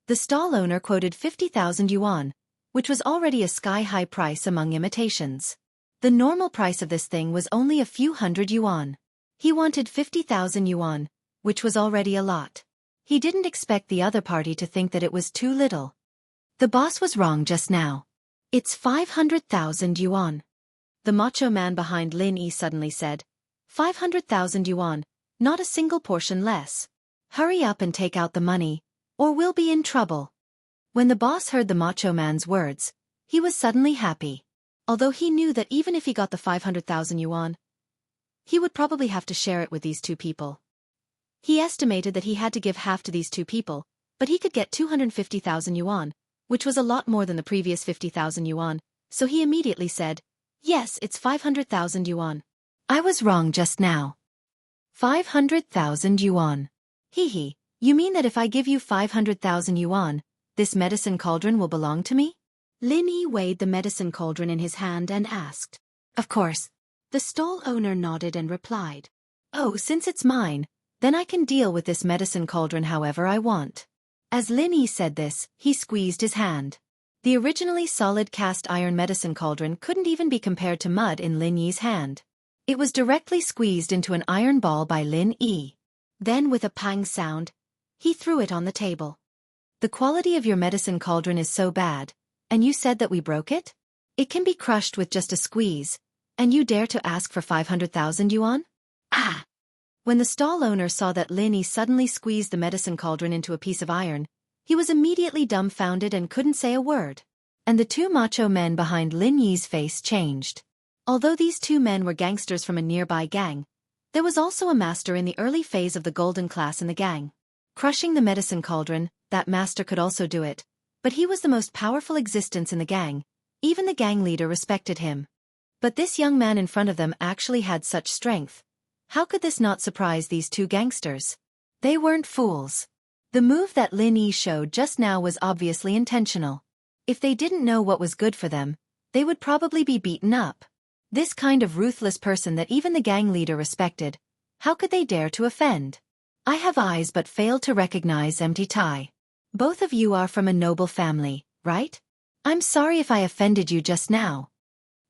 The stall owner quoted 50,000 yuan, which was already a sky-high price among imitations. The normal price of this thing was only a few hundred yuan. He wanted 50,000 yuan, which was already a lot. He didn't expect the other party to think that it was too little. The boss was wrong just now. It's 500,000 yuan. The macho man behind Lin Yi suddenly said, 500,000 yuan, not a single portion less. Hurry up and take out the money, or we'll be in trouble. When the boss heard the macho man's words, he was suddenly happy. Although he knew that even if he got the 500,000 yuan, he would probably have to share it with these two people. He estimated that he had to give half to these two people, but he could get 250,000 yuan, which was a lot more than the previous 50,000 yuan, so he immediately said, "Yes, it's 500,000 yuan. I was wrong just now. 500,000 yuan. Hee. You mean that if I give you 500,000 yuan, this medicine cauldron will belong to me?" Lin Yi weighed the medicine cauldron in his hand and asked. "Of course." The stall owner nodded and replied, "Oh, since it's mine, then I can deal with this medicine cauldron however I want." As Lin Yi said this, he squeezed his hand. The originally solid cast iron medicine cauldron couldn't even be compared to mud in Lin Yi's hand. It was directly squeezed into an iron ball by Lin Yi. Then with a pang sound, he threw it on the table. "The quality of your medicine cauldron is so bad, and you said that we broke it? It can be crushed with just a squeeze, and you dare to ask for 500,000 yuan? Ah!" When the stall owner saw that Lin Yi suddenly squeezed the medicine cauldron into a piece of iron, he was immediately dumbfounded and couldn't say a word. And the two macho men behind Lin Yi's face changed. Although these two men were gangsters from a nearby gang, there was also a master in the early phase of the golden class in the gang. Crushing the medicine cauldron, that master could also do it, but he was the most powerful existence in the gang. Even the gang leader respected him. But this young man in front of them actually had such strength. How could this not surprise these two gangsters? They weren't fools. The move that Lin Yi showed just now was obviously intentional. If they didn't know what was good for them, they would probably be beaten up. This kind of ruthless person that even the gang leader respected, how could they dare to offend? "I have eyes but fail to recognize empty tie. Both of you are from a noble family, right? I'm sorry if I offended you just now."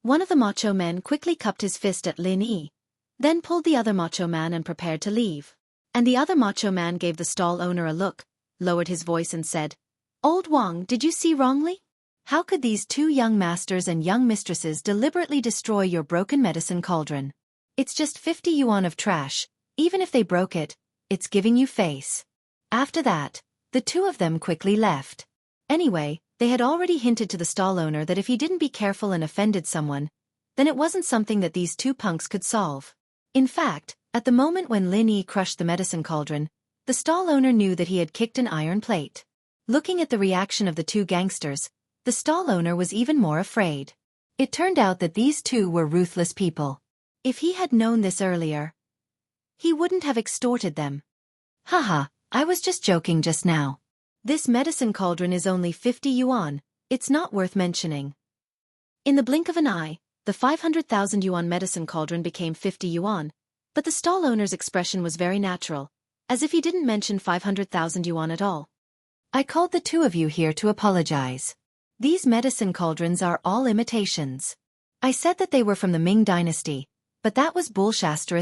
One of the macho men quickly cupped his fist at Lin Yi, then pulled the other macho man and prepared to leave. And the other macho man gave the stall owner a look, lowered his voice and said, "Old Wang, did you see wrongly? How could these two young masters and young mistresses deliberately destroy your broken medicine cauldron? It's just 50 yuan of trash. Even if they broke it, it's giving you face." After that, the two of them quickly left. Anyway, they had already hinted to the stall owner that if he didn't be careful and offended someone, then it wasn't something that these two punks could solve. In fact, at the moment when Lin Yi crushed the medicine cauldron, the stall owner knew that he had kicked an iron plate. Looking at the reaction of the two gangsters, the stall owner was even more afraid. It turned out that these two were ruthless people. If he had known this earlier, he wouldn't have extorted them. Haha, I was just joking just now. This medicine cauldron is only 50 yuan, it's not worth mentioning. In the blink of an eye, the 500,000 yuan medicine cauldron became 50 yuan, but the stall owner's expression was very natural, as if he didn't mention 500,000 yuan at all. "I called the two of you here to apologize. These medicine cauldrons are all imitations. I said that they were from the Ming dynasty, but that was bullshit.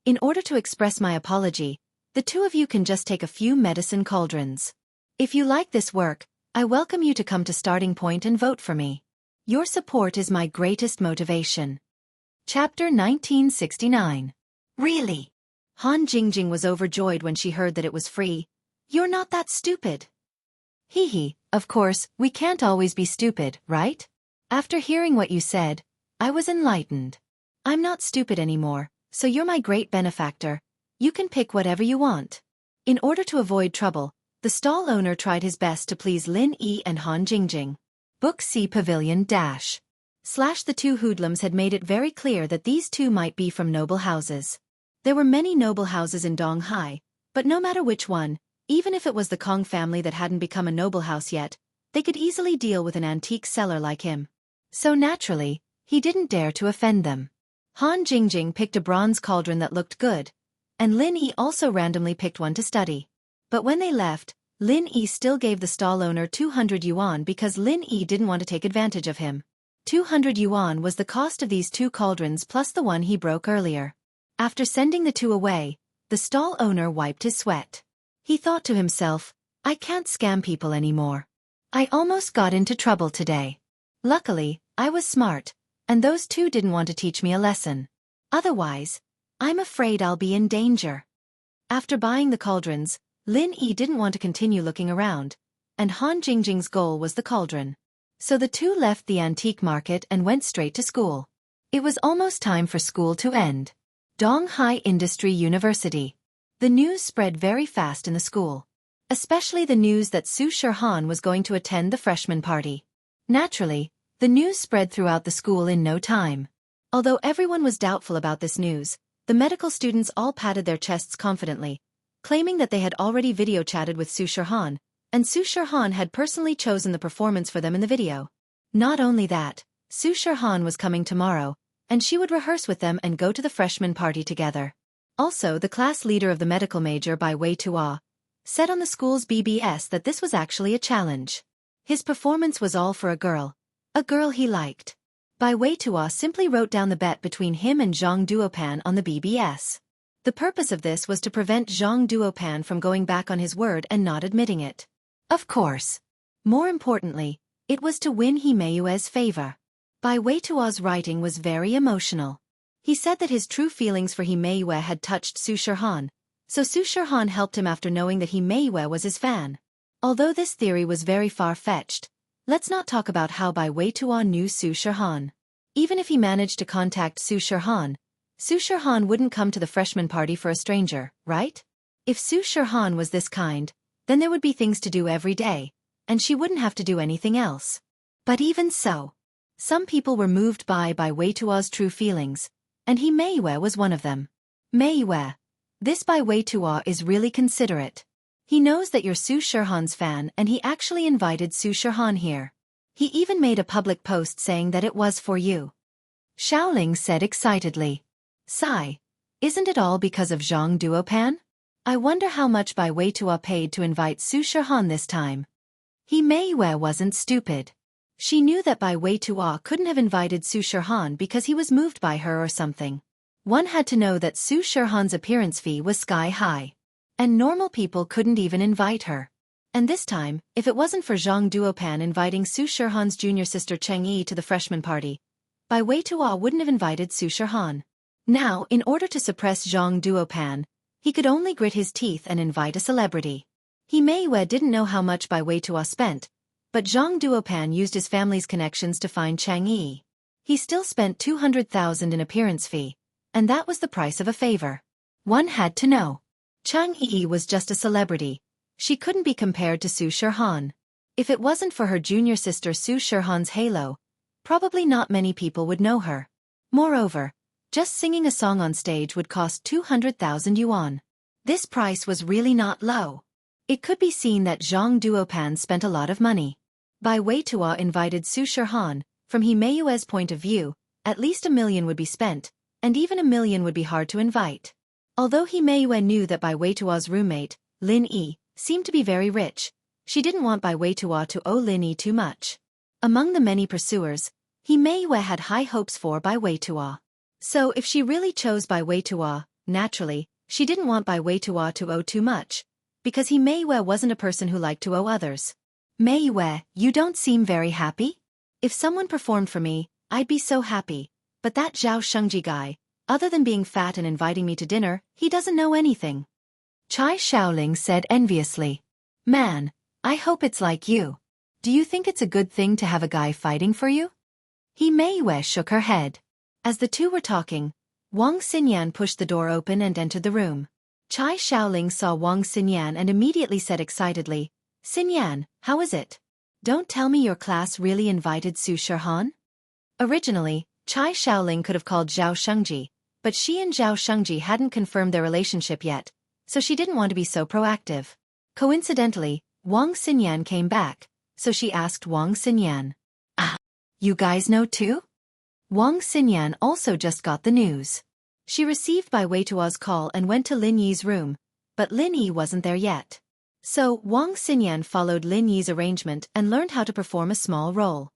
In order to express my apology, the two of you can just take a few medicine cauldrons. If you like this work, I welcome you to come to Starting Point and vote for me. Your support is my greatest motivation." Chapter 1969. Really? Han Jingjing was overjoyed when she heard that it was free. "You're not that stupid." Hee, of course, we can't always be stupid, right? After hearing what you said, I was enlightened. I'm not stupid anymore, so you're my great benefactor. You can pick whatever you want. In order to avoid trouble, the stall owner tried his best to please Lin Yi and Han Jingjing. Book C Pavilion Dash. Slash the two hoodlums had made it very clear that these two might be from noble houses. There were many noble houses in Donghai, but no matter which one, even if it was the Kong family that hadn't become a noble house yet, they could easily deal with an antique seller like him. So naturally, he didn't dare to offend them. Han Jingjing picked a bronze cauldron that looked good, and Lin Yi also randomly picked one to study. But when they left, Lin Yi still gave the stall owner 200 yuan because Lin Yi didn't want to take advantage of him. 200 yuan was the cost of these two cauldrons plus the one he broke earlier. After sending the two away, the stall owner wiped his sweat. He thought to himself, I can't scam people anymore. I almost got into trouble today. Luckily, I was smart, and those two didn't want to teach me a lesson. Otherwise, I'm afraid I'll be in danger. After buying the cauldrons, Lin Yi didn't want to continue looking around, and Han Jingjing's goal was the cauldron. So the two left the antique market and went straight to school. It was almost time for school to end. Donghai Industry University. The news spread very fast in the school. Especially the news that Su Shirhan was going to attend the freshman party. Naturally, the news spread throughout the school in no time. Although everyone was doubtful about this news, the medical students all patted their chests confidently, claiming that they had already video chatted with Su Shirhan, and Su Shirhan had personally chosen the performance for them in the video. Not only that, Su Shirhan was coming tomorrow, and she would rehearse with them and go to the freshman party together. Also, the class leader of the medical major by Wei Tuo said on the school's BBS that this was actually a challenge. His performance was all for a girl he liked. Bai Wei Tuo simply wrote down the bet between him and Zhang Duopan on the BBS. The purpose of this was to prevent Zhang Duopan from going back on his word and not admitting it. Of course. More importantly, it was to win He Meiyue's favor. Bai Wei Tuo's writing was very emotional. He said that his true feelings for He Meiyue had touched Su Shirhan, so Su Shirhan helped him after knowing that He Meiyue was his fan. Although this theory was very far-fetched, let's not talk about how Bai Wei Tuo knew Su Shirhan. Even if he managed to contact Su Shirhan wouldn't come to the freshman party for a stranger, right? If Su Shirhan was this kind, then there would be things to do every day, and she wouldn't have to do anything else. But even so, some people were moved by Bai Wei Tuo's true feelings, and He Meiyue was one of them. Meiyue. This Bai Wei Tuo is really considerate. He knows that you're Su Shirhan's fan and he actually invited Su Shirhan here. He even made a public post saying that it was for you. Xiaoling said excitedly. Sigh. Isn't it all because of Zhang Duopan? I wonder how much Bai Wei Tuo paid to invite Su Shirhan this time. He Meiyue wasn't stupid. She knew that Bai Wei Tuo couldn't have invited Su Shirhan because he was moved by her or something. One had to know that Su Shirhan's appearance fee was sky high. And normal people couldn't even invite her. And this time, if it wasn't for Zhang Duopan inviting Su Shirhan's junior sister Cheng Yi to the freshman party, Bai Wei Tuo wouldn't have invited Su Shirhan. Now, in order to suppress Zhang Duopan, he could only grit his teeth and invite a celebrity. He Meiyue didn't know how much Bai Wei Tuo spent, but Zhang Duopan used his family's connections to find Cheng Yi. He still spent 200,000 in appearance fee, and that was the price of a favor. One had to know. Cheng Yi was just a celebrity. She couldn't be compared to Su Shirhan. If it wasn't for her junior sister Su Shirhan's halo, probably not many people would know her. Moreover, just singing a song on stage would cost 200,000 yuan. This price was really not low. It could be seen that Zhang Duopan spent a lot of money. Bai Wei Tuo invited Su Shirhan. From He Meiyue's point of view, at least 1 million would be spent, and even 1 million would be hard to invite. Although He Meiyue knew that Bai Wei Tuo's roommate, Lin Yi, seemed to be very rich, she didn't want Bai Wei Tuo to owe Lin Yi too much. Among the many pursuers, He Meiyue had high hopes for Bai Wei Tuo. So if she really chose Bai Wei Tuo, naturally, she didn't want Bai Wei Tuo to owe too much, because He Meiyue wasn't a person who liked to owe others. Meiyue, you don't seem very happy? If someone performed for me, I'd be so happy, but that Zhao Shengji guy, other than being fat and inviting me to dinner, he doesn't know anything. Chai Xiaoling said enviously. Man, I hope it's like you. Do you think it's a good thing to have a guy fighting for you? He Meiyue shook her head. As the two were talking, Wang Xinyan pushed the door open and entered the room. Chai Xiaoling saw Wang Xinyan and immediately said excitedly, Xinyan, how is it? Don't tell me your class really invited Su Shihan? Originally, Chai Xiaoling could have called Zhao Shengji, but she and Zhao Shengji hadn't confirmed their relationship yet, so she didn't want to be so proactive. Coincidentally, Wang Xinyan came back, so she asked Wang Xinyan. Ah, you guys know too? Wang Xinyan also just got the news. She received Bai Weituo's call and went to Lin Yi's room, but Lin Yi wasn't there yet. So Wang Xinyan followed Lin Yi's arrangement and learned how to perform a small role.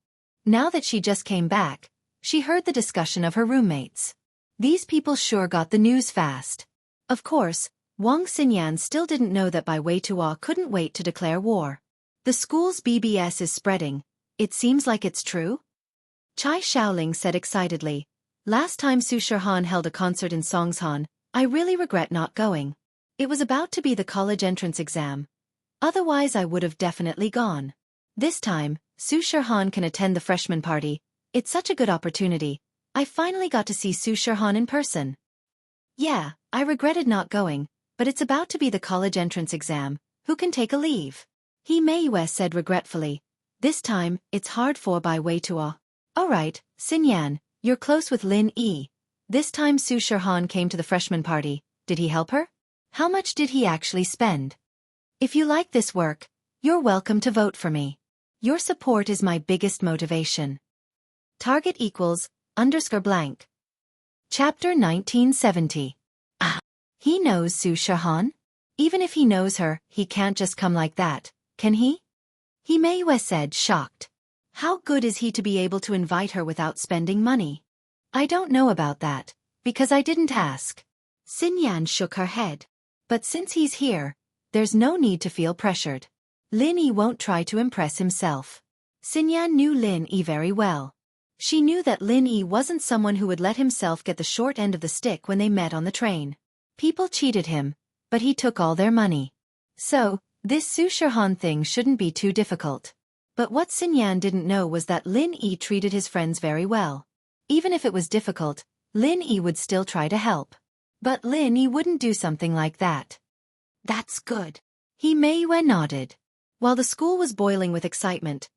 Now that she just came back, she heard the discussion of her roommates. These people sure got the news fast. Of course, Wang Xinyan still didn't know that Bai Weituo couldn't wait to declare war. The school's BBS is spreading. It seems like it's true? Chai Xiaoling said excitedly. Last time Su Shihan held a concert in Songshan, I really regret not going. It was about to be the college entrance exam. Otherwise I would have definitely gone. This time, Su Shihan can attend the freshman party. It's such a good opportunity. I finally got to see Su Shihan in person. Yeah, I regretted not going, but it's about to be the college entrance exam. Who can take a leave? He Meiyue said regretfully. This time, it's hard for Bai Weituo. Alright, Xinyan, you're close with Lin Yi. This time Su Shihan came to the freshman party. Did he help her? How much did he actually spend? If you like this work, you're welcome to vote for me. Your support is my biggest motivation. Target equals _blank. Chapter 1970. Ah, he knows Su Shihan? Even if he knows her, he can't just come like that, can he? He Meiyue said, shocked. How good is he to be able to invite her without spending money? I don't know about that, because I didn't ask. Xinyan shook her head. But since he's here, there's no need to feel pressured. Lin Yi won't try to impress himself. Xinyan knew Lin Yi very well. She knew that Lin Yi wasn't someone who would let himself get the short end of the stick when they met on the train. People cheated him, but he took all their money. So, this Su Shihan thing shouldn't be too difficult. But what Xinyan didn't know was that Lin Yi treated his friends very well. Even if it was difficult, Lin Yi would still try to help. But Lin Yi wouldn't do something like that. That's good. He Meiyue nodded. While the school was boiling with excitement,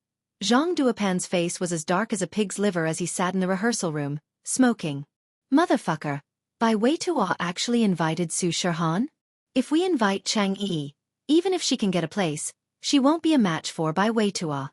Zhang Duopan's face was as dark as a pig's liver as he sat in the rehearsal room, smoking. Motherfucker, Bai Weituo actually invited Su Shihan? If we invite Chang Yi, even if she can get a place, she won't be a match for Bai Weituo.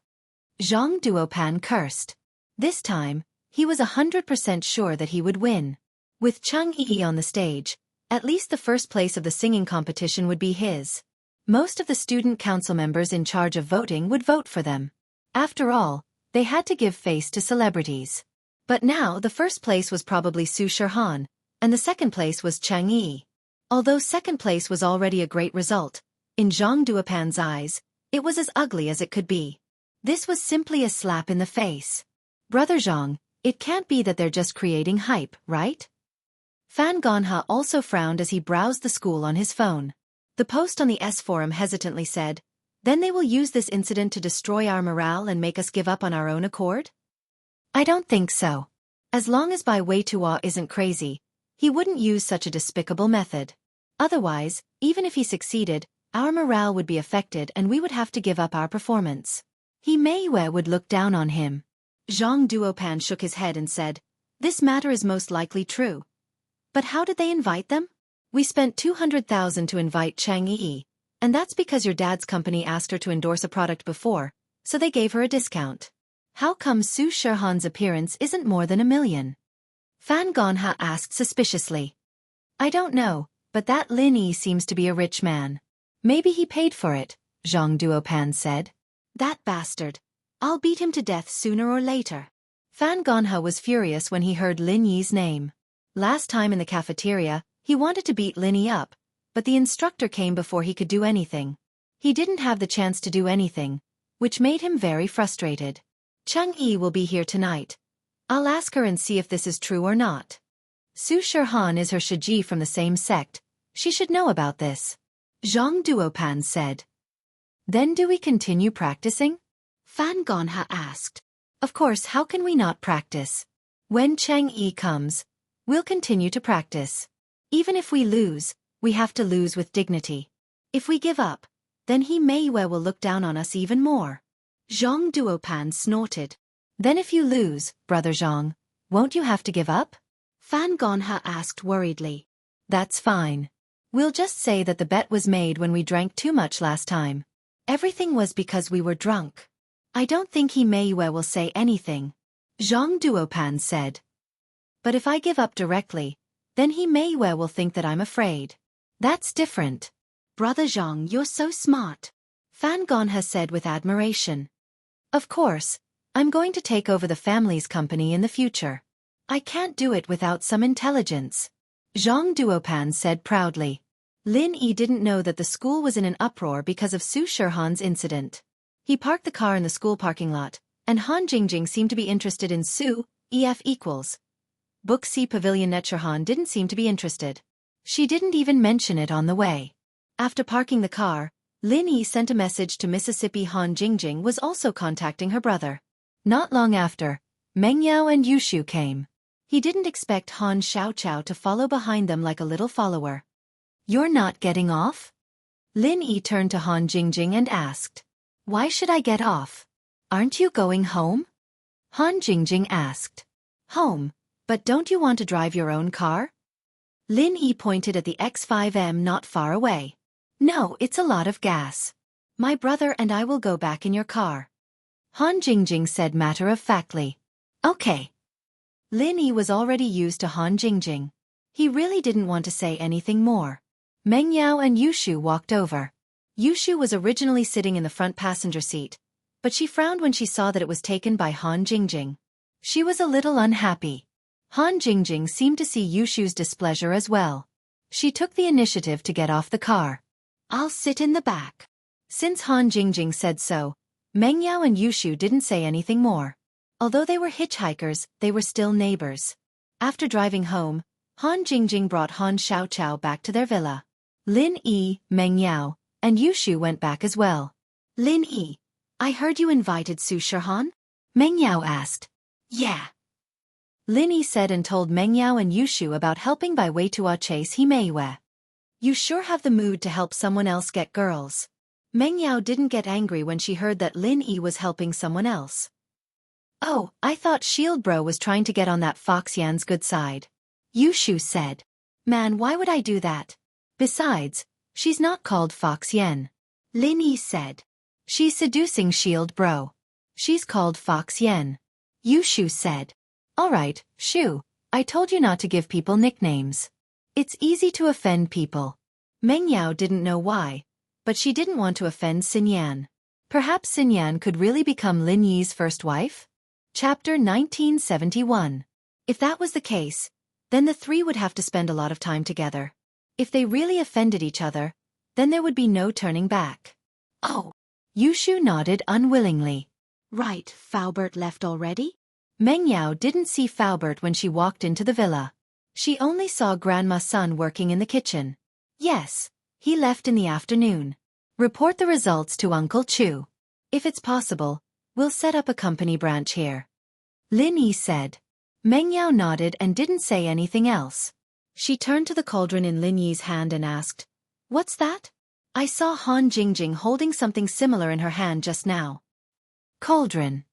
Zhang Duopan cursed. This time, he was 100% sure that he would win. With Chang Yi on the stage, at least the first place of the singing competition would be his. Most of the student council members in charge of voting would vote for them. After all, they had to give face to celebrities. But now the first place was probably Su Shihan, and the second place was Chang Yi. Although second place was already a great result, in Zhang Duopan's eyes, it was as ugly as it could be. This was simply a slap in the face. Brother Zhang, it can't be that they're just creating hype, right? Fan Gonha also frowned as he browsed the school on his phone. The post on the S forum hesitantly said, then they will use this incident to destroy our morale and make us give up on our own accord? I don't think so. As long as Bai Weituo isn't crazy, he wouldn't use such a despicable method. Otherwise, even if he succeeded, our morale would be affected and we would have to give up our performance. He Meiyue would look down on him. Zhang Duopan shook his head and said, this matter is most likely true. But how did they invite them? We spent 200,000 to invite Chang Yi, and that's because your dad's company asked her to endorse a product before, so they gave her a discount. How come Su Shihan's appearance isn't more than $1 million? Fan Gonha asked suspiciously. I don't know, but that Lin Yi seems to be a rich man. Maybe he paid for it, Zhang Duopan said. That bastard. I'll beat him to death sooner or later. Fan Gonha was furious when he heard Lin Yi's name. Last time in the cafeteria, he wanted to beat Lin Yi up, but the instructor came before he could do anything. He didn't have the chance to do anything, which made him very frustrated. Chang Yi will be here tonight. I'll ask her and see if this is true or not. Su Shihan is her Shiji from the same sect. She should know about this. Zhang Duopan said. Then do we continue practicing? Fan Gonha asked. Of course, how can we not practice? When Chang Yi comes, we'll continue to practice. Even if we lose, We have to lose with dignity. If we give up, then he Mei will look down on us even more. Zhang Duopan snorted. Then if you lose, Brother Zhang, won't you have to give up? Fan Gonha asked worriedly. That's fine. We'll just say that the bet was made when we drank too much last time. Everything was because we were drunk. I don't think he Mei will say anything. Zhang Duopan said. But if I give up directly, then he Mei will think that I'm afraid. That's different. Brother Zhang, you're so smart. Fan Gonha said with admiration. Of course, I'm going to take over the family's company in the future. I can't do it without some intelligence. Zhang Duopan said proudly. Lin Yi didn't know that the school was in an uproar because of Su Shihan's incident. He parked the car in the school parking lot, and Han Jingjing seemed to be interested in Su, EF equals. Book C Pavilion Netshirhan didn't seem to be interested. She didn't even mention it on the way. After parking the car, Lin Yi sent a message to Mississippi. Han Jingjing was also contacting her brother. Not long after, Meng Yao and Yushu came. He didn't expect Han Xiaoqiao to follow behind them like a little follower. You're not getting off? Lin Yi turned to Han Jingjing and asked. Why should I get off? Aren't you going home? Han Jingjing asked. Home, but don't you want to drive your own car? Lin Yi pointed at the X5M not far away. No, it's a lot of gas. My brother and I will go back in your car. Han Jingjing said matter-of-factly. Okay. Lin Yi was already used to Han Jingjing. He really didn't want to say anything more. Meng Yao and Yushu walked over. Yushu was originally sitting in the front passenger seat, but she frowned when she saw that it was taken by Han Jingjing. She was a little unhappy. Han Jingjing seemed to see Yushu's displeasure as well. She took the initiative to get off the car. I'll sit in the back. Since Han Jingjing said so, Meng Yao and Yushu didn't say anything more. Although they were hitchhikers, they were still neighbors. After driving home, Han Jingjing brought Han Xiaoqiao back to their villa. Lin Yi, Meng Yao, and Yushu went back as well. Lin Yi, I heard you invited Su Shihan? Meng Yao asked. Yeah. Lin Yi said and told Meng Yao and Yushu about helping by way to chase He Meiwe. You sure have the mood to help someone else get girls. Meng Yao didn't get angry when she heard that Lin Yi was helping someone else. Oh, I thought Shield Bro was trying to get on that Fox Yan's good side. Yushu said. Man, why would I do that? Besides, she's not called Fox Yan. Lin Yi said. She's seducing Shield Bro. She's called Fox Yan. Yushu said. Alright, Shu, I told you not to give people nicknames. It's easy to offend people. Meng Yao didn't know why, but she didn't want to offend Xinyan. Perhaps Xinyan could really become Lin Yi's first wife? Chapter 1971. If that was the case, then the three would have to spend a lot of time together. If they really offended each other, then there would be no turning back. Oh. Yushu nodded unwillingly. Right, Faubert left already? Meng Yao didn't see Faubert when she walked into the villa. She only saw Grandma's son working in the kitchen. Yes, he left in the afternoon. Report the results to Uncle Chu. If it's possible, we'll set up a company branch here. Lin Yi said. Meng Yao nodded and didn't say anything else. She turned to the cauldron in Lin Yi's hand and asked, What's that? I saw Han Jingjing holding something similar in her hand just now. Cauldron.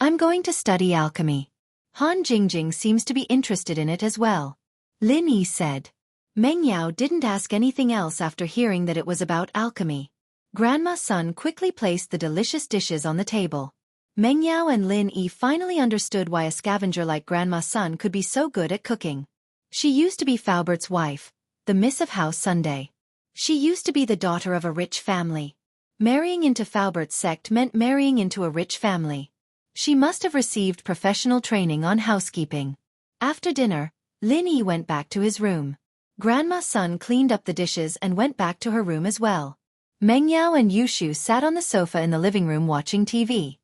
I'm going to study alchemy. Han Jingjing seems to be interested in it as well. Lin Yi said. Meng Yao didn't ask anything else after hearing that it was about alchemy. Grandma's son quickly placed the delicious dishes on the table. Meng Yao and Lin Yi finally understood why a scavenger like Grandma's son could be so good at cooking. She used to be Faubert's wife, the Miss of House Sunday. She used to be the daughter of a rich family. Marrying into Faubert's sect meant marrying into a rich family. She must have received professional training on housekeeping. After dinner, Lin Yi went back to his room. Grandma's son cleaned up the dishes and went back to her room as well. Meng Yao and Yushu sat on the sofa in the living room watching TV.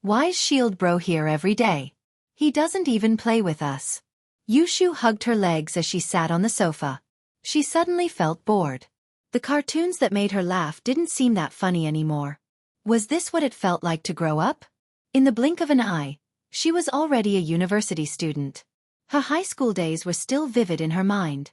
Why's Shield Bro here every day? He doesn't even play with us. Yushu hugged her legs as she sat on the sofa. She suddenly felt bored. The cartoons that made her laugh didn't seem that funny anymore. Was this what it felt like to grow up? In the blink of an eye, she was already a university student. Her high school days were still vivid in her mind.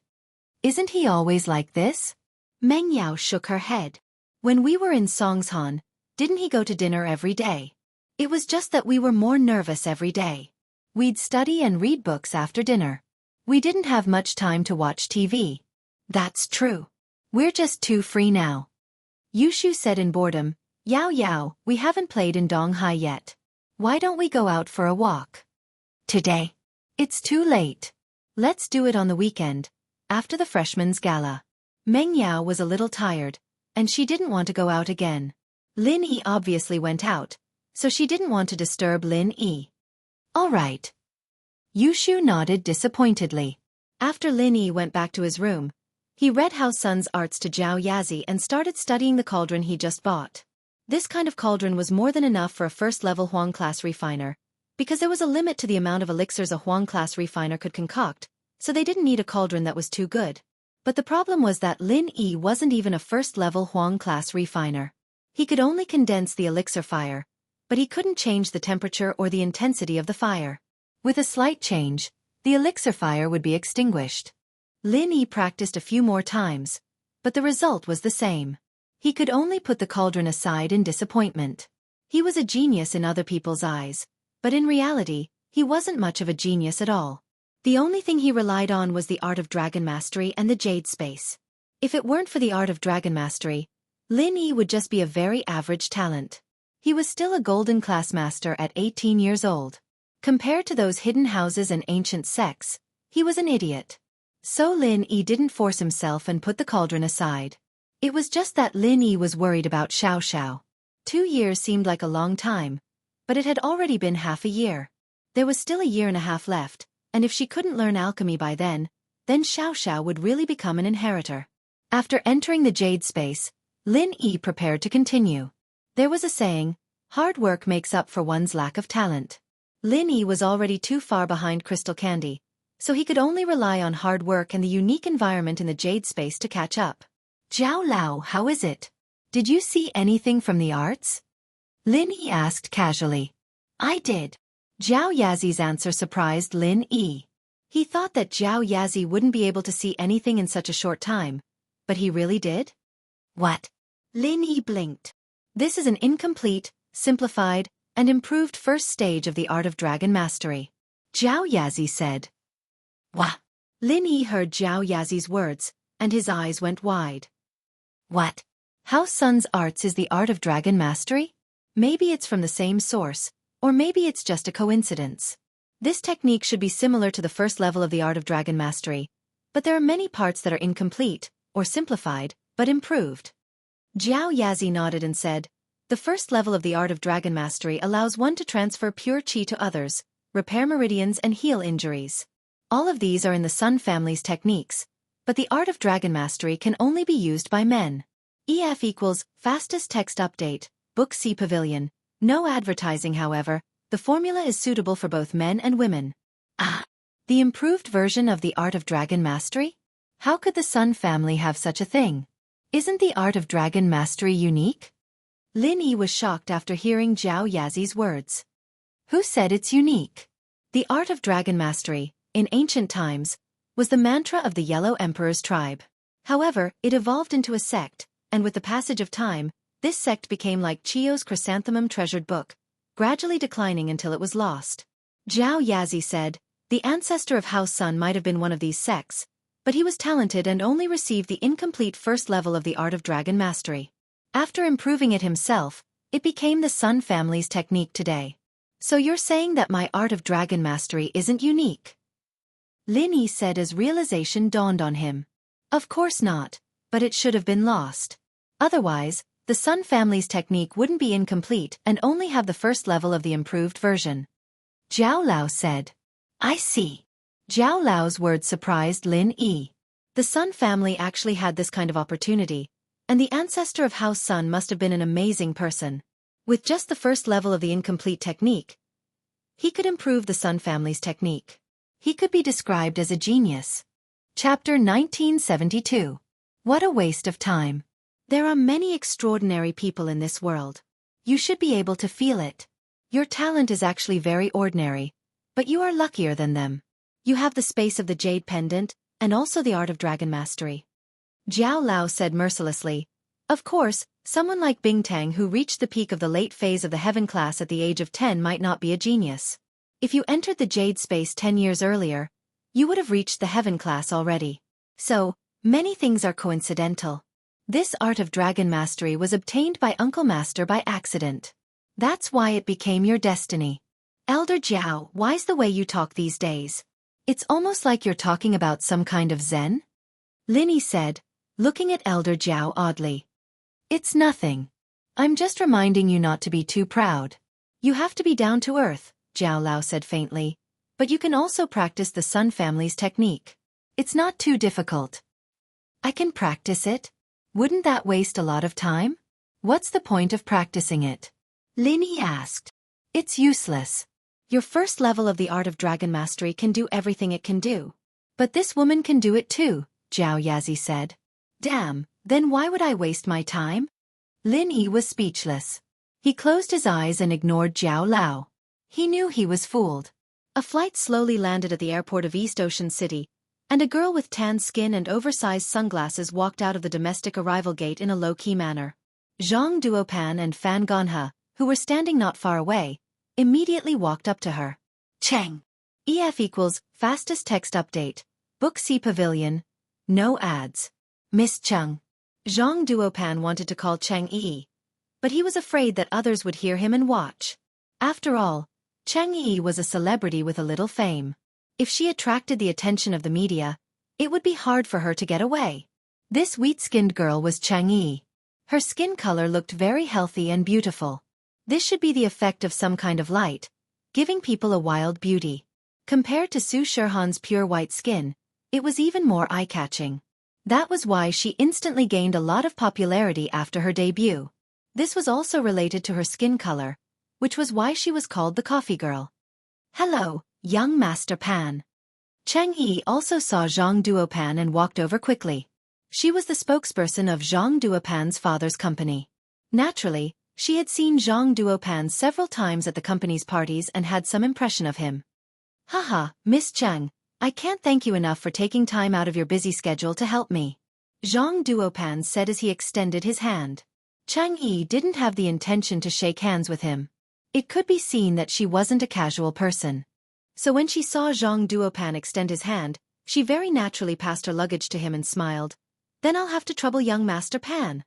Isn't he always like this? Meng Yao shook her head. When we were in Songshan, didn't he go to dinner every day? It was just that we were more nervous every day. We'd study and read books after dinner. We didn't have much time to watch TV. That's true. We're just too free now. Yushu said in boredom, Yao Yao, we haven't played in Donghai yet. Why don't we go out for a walk? Today. It's too late. Let's do it on the weekend, after the freshman's gala. Meng Yao was a little tired, and she didn't want to go out again. Lin Yi obviously went out, so she didn't want to disturb Lin Yi. All right. Yushu nodded disappointedly. After Lin Yi went back to his room, he read How Sun's Arts to Zhao Yazi and started studying the cauldron he just bought. This kind of cauldron was more than enough for a first-level Huang-class refiner, because there was a limit to the amount of elixirs a Huang-class refiner could concoct, so they didn't need a cauldron that was too good. But the problem was that Lin Yi wasn't even a first-level Huang-class refiner. He could only condense the elixir fire, but he couldn't change the temperature or the intensity of the fire. With a slight change, the elixir fire would be extinguished. Lin Yi practiced a few more times, but the result was the same. He could only put the cauldron aside in disappointment. He was a genius in other people's eyes, but in reality, he wasn't much of a genius at all. The only thing he relied on was the art of dragon mastery and the jade space. If it weren't for the art of dragon mastery, Lin Yi would just be a very average talent. He was still a golden class master at 18 years old. Compared to those hidden houses and ancient sects, he was an idiot. So Lin Yi didn't force himself and put the cauldron aside. It was just that Lin Yi was worried about Xiao. 2 years seemed like a long time, but it had already been half a year. There was still a year and a half left, and if she couldn't learn alchemy by then Xiao would really become an inheritor. After entering the jade space, Lin Yi prepared to continue. There was a saying, hard work makes up for one's lack of talent. Lin Yi was already too far behind Crystal Candy, so he could only rely on hard work and the unique environment in the jade space to catch up. Zhao Lao, how is it? Did you see anything from the arts? Lin Yi asked casually. I did. Zhao Yazi's answer surprised Lin Yi. He thought that Zhao Yazi wouldn't be able to see anything in such a short time, but he really did? What? Lin Yi blinked. This is an incomplete, simplified, and improved first stage of the art of dragon mastery. Zhao Yazi said. Wah! Lin Yi heard Zhao Yazi's words, and his eyes went wide. What? How Sun's Arts is the art of dragon mastery? Maybe it's from the same source, or maybe it's just a coincidence. This technique should be similar to the first level of the art of dragon mastery, but there are many parts that are incomplete, or simplified, but improved. Zhao Yazi nodded and said, the first level of the art of dragon mastery allows one to transfer pure qi to others, repair meridians and heal injuries. All of these are in the Sun family's techniques, but the art of dragon mastery can only be used by men. EF equals fastest text update, Book C Pavilion. No advertising, however, the formula is suitable for both men and women. Ah! The improved version of the art of dragon mastery? How could the Sun family have such a thing? Isn't the art of dragon mastery unique? Lin Yi was shocked after hearing Zhao Yazi's words. Who said it's unique? The art of dragon mastery, in ancient times, was the mantra of the Yellow Emperor's tribe. However, it evolved into a sect, and with the passage of time, this sect became like Chio's chrysanthemum treasured book, gradually declining until it was lost. Zhao Yazi said, the ancestor of House Sun might have been one of these sects, but he was talented and only received the incomplete first level of the art of dragon mastery. After improving it himself, it became the Sun family's technique today. So you're saying that my art of dragon mastery isn't unique? Lin Yi said as realization dawned on him. Of course not, but it should have been lost. Otherwise, the Sun family's technique wouldn't be incomplete and only have the first level of the improved version. Zhao Lao said. I see. Zhao Lao's words surprised Lin Yi. The Sun family actually had this kind of opportunity, and the ancestor of House Sun must have been an amazing person. With just the first level of the incomplete technique, he could improve the Sun family's technique. He could be described as a genius. Chapter 1972. What a waste of time. There are many extraordinary people in this world. You should be able to feel it. Your talent is actually very ordinary, but you are luckier than them. You have the space of the jade pendant, and also the art of dragon mastery. Jiao Lao said mercilessly. Of course, someone like Bing Tang who reached the peak of the late phase of the heaven class at the age of 10 might not be a genius. If you entered the Jade space 10 years earlier, you would have reached the heaven class already. So, many things are coincidental. This art of dragon mastery was obtained by Uncle Master by accident. That's why it became your destiny. Elder Jiao, why's the way you talk these days? It's almost like you're talking about some kind of zen? Linny said, looking at Elder Jiao oddly. It's nothing. I'm just reminding you not to be too proud. You have to be down to earth, Jiao Lao said faintly, but you can also practice the Sun family's technique. It's not too difficult. I can practice it? Wouldn't that waste a lot of time? What's the point of practicing it? Linny asked. It's useless. Your first level of the art of dragon mastery can do everything it can do. But this woman can do it too, Zhao Yazi said. Damn, then why would I waste my time? Lin Yi was speechless. He closed his eyes and ignored Jiao Lao. He knew he was fooled. A flight slowly landed at the airport of East Ocean City, and a girl with tan skin and oversized sunglasses walked out of the domestic arrival gate in a low-key manner. Zhang Duopan and Fan Gonhe, who were standing not far away, immediately walked up to her. Cheng. EF equals fastest text update. Book C Pavilion. No ads. Miss Cheng. Zhang Duopan wanted to call Cheng Yi, but he was afraid that others would hear him and watch. After all, Cheng Yi was a celebrity with a little fame. If she attracted the attention of the media, it would be hard for her to get away. This wheat-skinned girl was Cheng Yi. Her skin color looked very healthy and beautiful. This should be the effect of some kind of light, giving people a wild beauty. Compared to Su Shirhan's pure white skin, it was even more eye-catching. That was why she instantly gained a lot of popularity after her debut. This was also related to her skin color, which was why she was called the Coffee Girl. Hello, young Master Pan. Cheng Yi also saw Zhang Duopan and walked over quickly. She was the spokesperson of Zhang Duopan's father's company. Naturally, she had seen Zhang Duopan several times at the company's parties and had some impression of him. Haha, Miss Cheng, I can't thank you enough for taking time out of your busy schedule to help me. Zhang Duopan said as he extended his hand. Cheng Yi didn't have the intention to shake hands with him. It could be seen that she wasn't a casual person. So when she saw Zhang Duopan extend his hand, she very naturally passed her luggage to him and smiled. Then I'll have to trouble young Master Pan.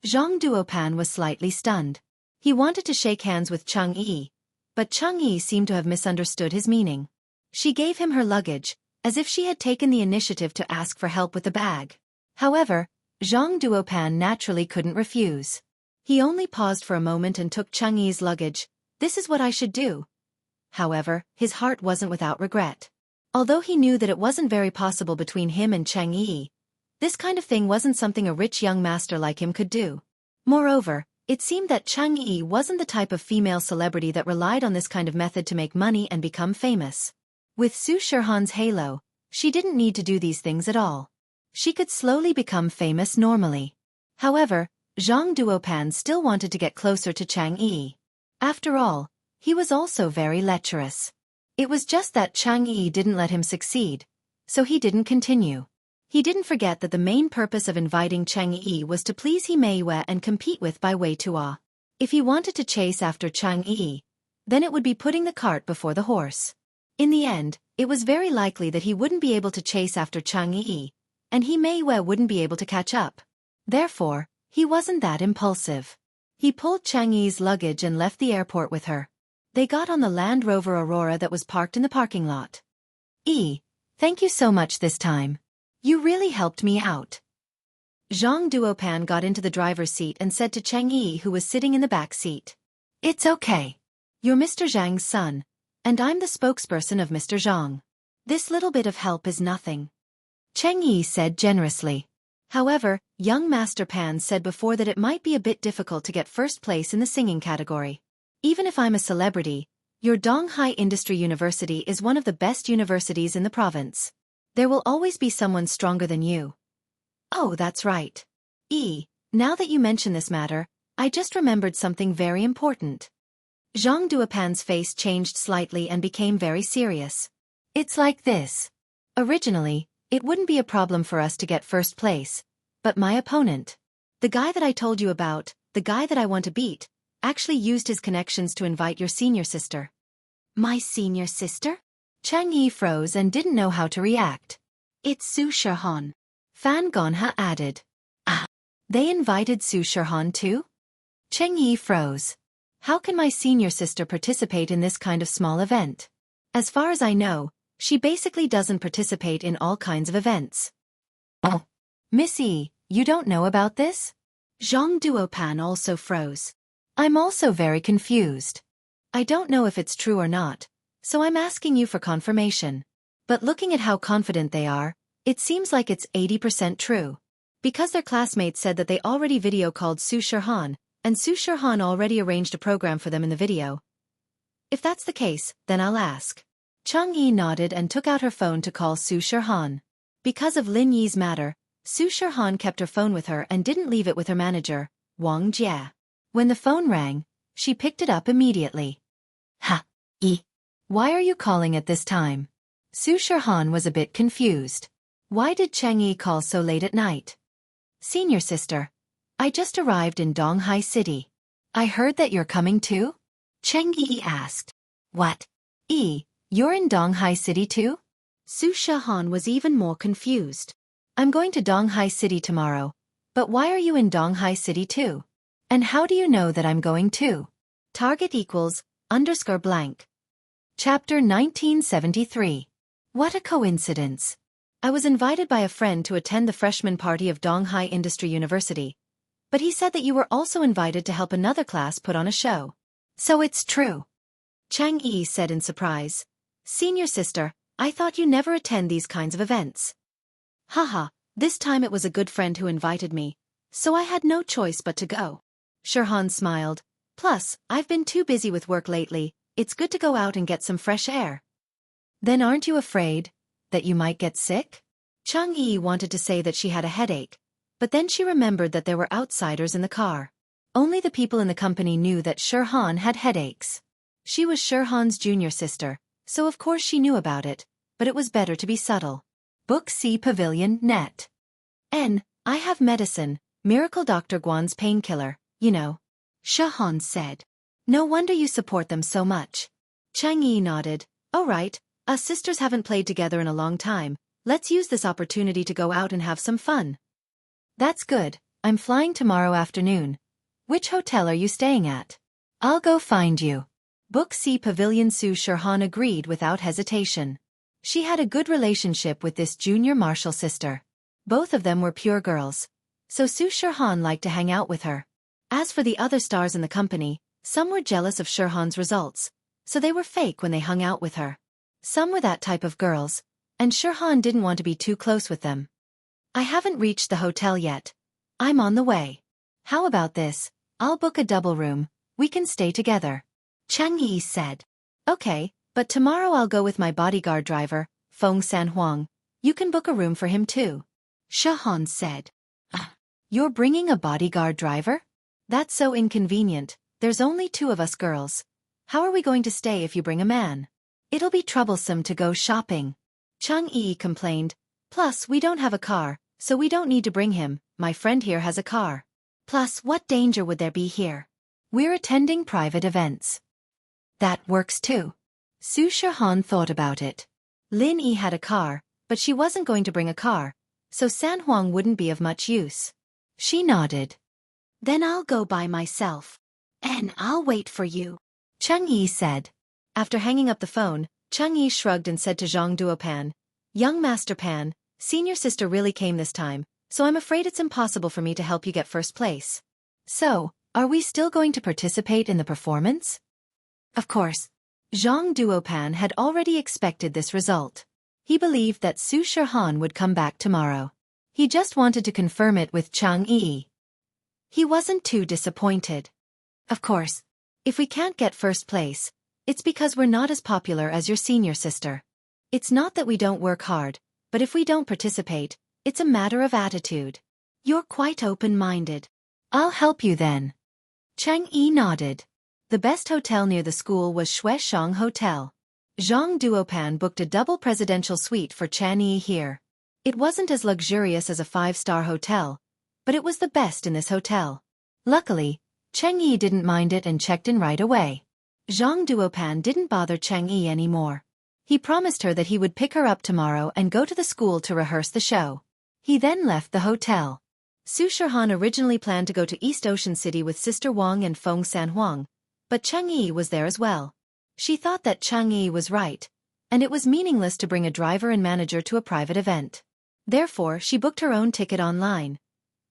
Zhang Duopan was slightly stunned. He wanted to shake hands with Cheng Yi, but Cheng Yi seemed to have misunderstood his meaning. She gave him her luggage, as if she had taken the initiative to ask for help with the bag. However, Zhang Duopan naturally couldn't refuse. He only paused for a moment and took Cheng Yi's luggage. This is what I should do. However, his heart wasn't without regret. Although he knew that it wasn't very possible between him and Cheng Yi, this kind of thing wasn't something a rich young master like him could do. Moreover, it seemed that Cheng Yi wasn't the type of female celebrity that relied on this kind of method to make money and become famous. With Su Shirhan's halo, she didn't need to do these things at all. She could slowly become famous normally. However, Zhang Duopan still wanted to get closer to Cheng Yi. After all, he was also very lecherous. It was just that Cheng Yi didn't let him succeed, so he didn't continue. He didn't forget that the main purpose of inviting Cheng Yi was to please He Meiwei and compete with Bai Wei Tua. If he wanted to chase after Cheng Yi, then it would be putting the cart before the horse. In the end, it was very likely that he wouldn't be able to chase after Cheng Yi, and He Meiwei wouldn't be able to catch up. Therefore, he wasn't that impulsive. He pulled Cheng Yi's luggage and left the airport with her. They got on the Land Rover Aurora that was parked in the parking lot. Thank you so much this time. You really helped me out. Zhang Duopan got into the driver's seat and said to Cheng Yi, who was sitting in the back seat. It's okay. You're Mr. Zhang's son, and I'm the spokesperson of Mr. Zhang. This little bit of help is nothing. Cheng Yi said generously. However, young Master Pan said before that it might be a bit difficult to get first place in the singing category. Even if I'm a celebrity, your Donghai Industry University is one of the best universities in the province. There will always be someone stronger than you. Oh, that's right. Now that you mention this matter, I just remembered something very important. Zhang Duopan's face changed slightly and became very serious. It's like this. Originally, It wouldn't be a problem for us to get first place. But my opponent, the guy that I told you about, the guy that I want to beat, actually used his connections to invite your senior sister. My senior sister? Chang Yi froze and didn't know how to react. It's Su Shihan. Fan Gonha added. Ah. They invited Su Shihan too? Cheng Yi froze. How can my senior sister participate in this kind of small event? As far as I know, she basically doesn't participate in all kinds of events. Oh. Miss Yi, you don't know about this? Zhang Duopan also froze. I'm also very confused. I don't know if it's true or not, so I'm asking you for confirmation. But looking at how confident they are, it seems like it's 80% true. Because their classmates said that they already video called Su Shihan, and Su Shihan already arranged a program for them in the video. If that's the case, then I'll ask. Chang Yi nodded and took out her phone to call Su Shihan. Because of Lin Yi's matter, Su Shihan kept her phone with her and didn't leave it with her manager, Wang Jia. When the phone rang, she picked it up immediately. Ha! Yi. Why are you calling at this time? Su Shihan was a bit confused. Why did Chang Yi call so late at night? Senior sister, I just arrived in Donghai City. I heard that you're coming too? Cheng Yi asked. What? Yi, you're in Donghai City too? Su Shihan was even more confused. I'm going to Donghai City tomorrow. But why are you in Donghai City too? And how do you know that I'm going too? Target equals _blank. Chapter 1973. What a coincidence. I was invited by a friend to attend the freshman party of Donghai Industry University. But he said that you were also invited to help another class put on a show. So it's true. Chang Yi said in surprise. Senior sister, I thought you never attend these kinds of events. Haha, this time it was a good friend who invited me, so I had no choice but to go. Shihan smiled. Plus, I've been too busy with work lately, it's good to go out and get some fresh air. Then aren't you afraid that you might get sick? Chang Yi wanted to say that she had a headache, but then she remembered that there were outsiders in the car. Only the people in the company knew that Shihan had headaches. She was Shihan's junior sister, so of course she knew about it, but it was better to be subtle. Book C Pavilion Net. I have medicine, Miracle Dr. Guan's painkiller, you know. Shihan said. No wonder you support them so much. Chang Yi nodded. Oh right, us sisters haven't played together in a long time, let's use this opportunity to go out and have some fun. That's good, I'm flying tomorrow afternoon. Which hotel are you staying at? I'll go find you. Book C Pavilion. Su Shihan agreed without hesitation. She had a good relationship with this junior martial sister. Both of them were pure girls. So Su Shihan liked to hang out with her. As for the other stars in the company, some were jealous of Shihan's results, so they were fake when they hung out with her. Some were that type of girls, and Shihan didn't want to be too close with them. I haven't reached the hotel yet. I'm on the way. How about this? I'll book a double room, we can stay together. Chang Yi said. Okay, but tomorrow I'll go with my bodyguard driver, Feng Sanhuang. You can book a room for him too. Shihan said. You're bringing a bodyguard driver? That's so inconvenient, there's only 2 of us girls. How are we going to stay if you bring a man? It'll be troublesome to go shopping. Chang Yi complained. Plus, we don't have a car, so we don't need to bring him, my friend here has a car. Plus, what danger would there be here? We're attending private events. That works too. Su Shihan thought about it. Lin Yi had a car, but she wasn't going to bring a car, so Sanhuang wouldn't be of much use. She nodded. Then I'll go by myself. And I'll wait for you, Chang Yi said. After hanging up the phone, Chang Yi shrugged and said to Zhang Duopan, Young Master Pan, senior sister really came this time, so I'm afraid it's impossible for me to help you get first place. So, are we still going to participate in the performance? Of course. Zhang Duopan had already expected this result. He believed that Su Shihan would come back tomorrow. He just wanted to confirm it with Chang Yi. He wasn't too disappointed. Of course. If we can't get first place, it's because we're not as popular as your senior sister. It's not that we don't work hard, but if we don't participate, it's a matter of attitude. You're quite open-minded. I'll help you then. Chang Yi nodded. The best hotel near the school was Shueshang Hotel. Zhang Duopan booked a double presidential suite for Chan Yi here. It wasn't as luxurious as a five-star hotel, but it was the best in this hotel. Luckily, Cheng Yi didn't mind it and checked in right away. Zhang Duopan didn't bother Cheng Yi anymore. He promised her that he would pick her up tomorrow and go to the school to rehearse the show. He then left the hotel. Su Shihan originally planned to go to East Ocean City with Sister Wang and Feng Sanhuang, but Cheng Yi was there as well. She thought that Cheng Yi was right, and it was meaningless to bring a driver and manager to a private event. Therefore, she booked her own ticket online.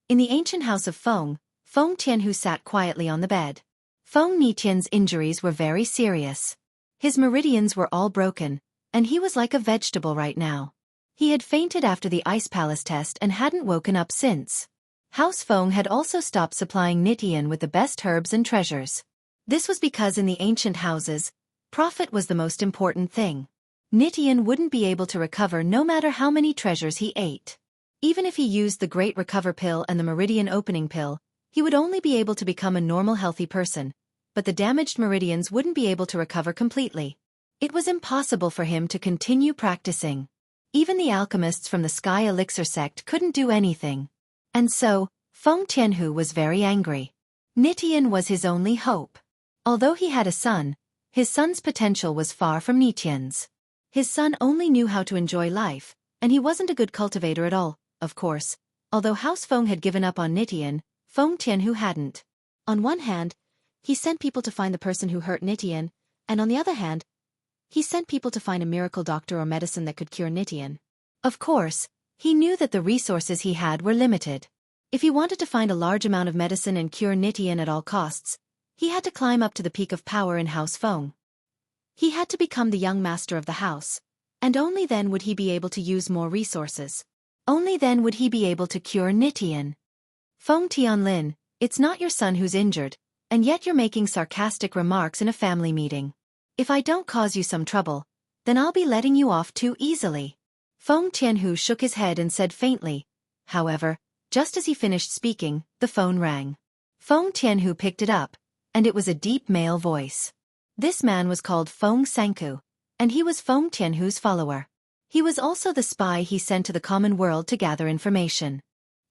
In the ancient house of Feng Tianhu sat quietly on the bed. Feng Nitian's injuries were very serious. His meridians were all broken, and he was like a vegetable right now. He had fainted after the Ice Palace test and hadn't woken up since. House Feng had also stopped supplying Nitian with the best herbs and treasures. This was because in the ancient houses, profit was the most important thing. Nitian wouldn't be able to recover no matter how many treasures he ate. Even if he used the Great Recover Pill and the Meridian Opening Pill, he would only be able to become a normal healthy person, but the damaged meridians wouldn't be able to recover completely. It was impossible for him to continue practicing. Even the alchemists from the Sky Elixir sect couldn't do anything. And so, Feng Tianhu was very angry. Nitian was his only hope. Although he had a son, his son's potential was far from Nitian's. His son only knew how to enjoy life, and he wasn't a good cultivator at all, of course. Although House Feng had given up on Nitian, Feng Tianhu hadn't. On one hand, he sent people to find the person who hurt Nitian, and on the other hand, he sent people to find a miracle doctor or medicine that could cure Nitian. Of course, he knew that the resources he had were limited. If he wanted to find a large amount of medicine and cure Nitian at all costs, he had to climb up to the peak of power in House Feng. He had to become the young master of the house, and only then would he be able to use more resources. Only then would he be able to cure Nitian. Feng Tianlin, it's not your son who's injured, and yet you're making sarcastic remarks in a family meeting. If I don't cause you some trouble, then I'll be letting you off too easily. Feng Tianhu shook his head and said faintly. However, just as he finished speaking, the phone rang. Feng Tianhu picked it up, and it was a deep male voice. This man was called Feng Sanku, and he was Feng Tianhu's follower. He was also the spy he sent to the common world to gather information.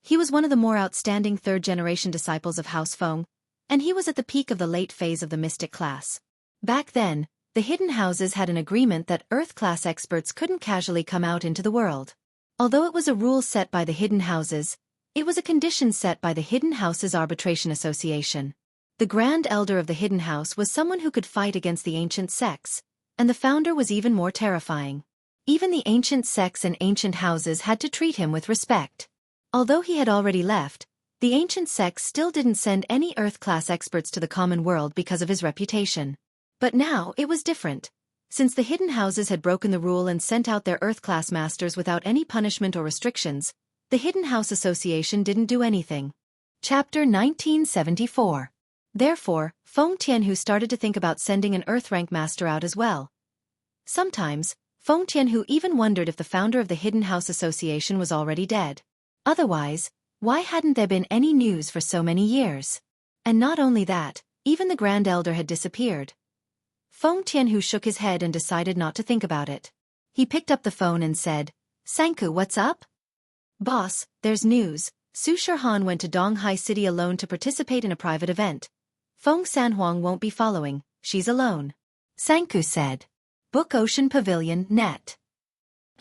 He was one of the more outstanding third-generation disciples of House Feng, and he was at the peak of the late phase of the mystic class. Back then, the hidden houses had an agreement that Earth-class experts couldn't casually come out into the world. Although it was a rule set by the hidden houses, it was a condition set by the Hidden Houses Arbitration Association. The Grand Elder of the Hidden House was someone who could fight against the ancient sects, and the founder was even more terrifying. Even the ancient sects and ancient houses had to treat him with respect. Although he had already left, the ancient sects still didn't send any Earth-class experts to the common world because of his reputation. But now it was different. Since the hidden houses had broken the rule and sent out their Earth-class masters without any punishment or restrictions, the Hidden House Association didn't do anything. Chapter 1974. Therefore, Feng Tianhu started to think about sending an Earth-rank master out as well. Sometimes, Feng Tianhu even wondered if the founder of the Hidden House Association was already dead. Otherwise, why hadn't there been any news for so many years? And not only that, even the Grand Elder had disappeared. Feng Tianhu shook his head and decided not to think about it. He picked up the phone and said, Sanku, what's up? Boss, there's news. Su Shihan went to Donghai City alone to participate in a private event. Feng Sanhuang won't be following, she's alone. Sanku said. Book Ocean Pavilion, net.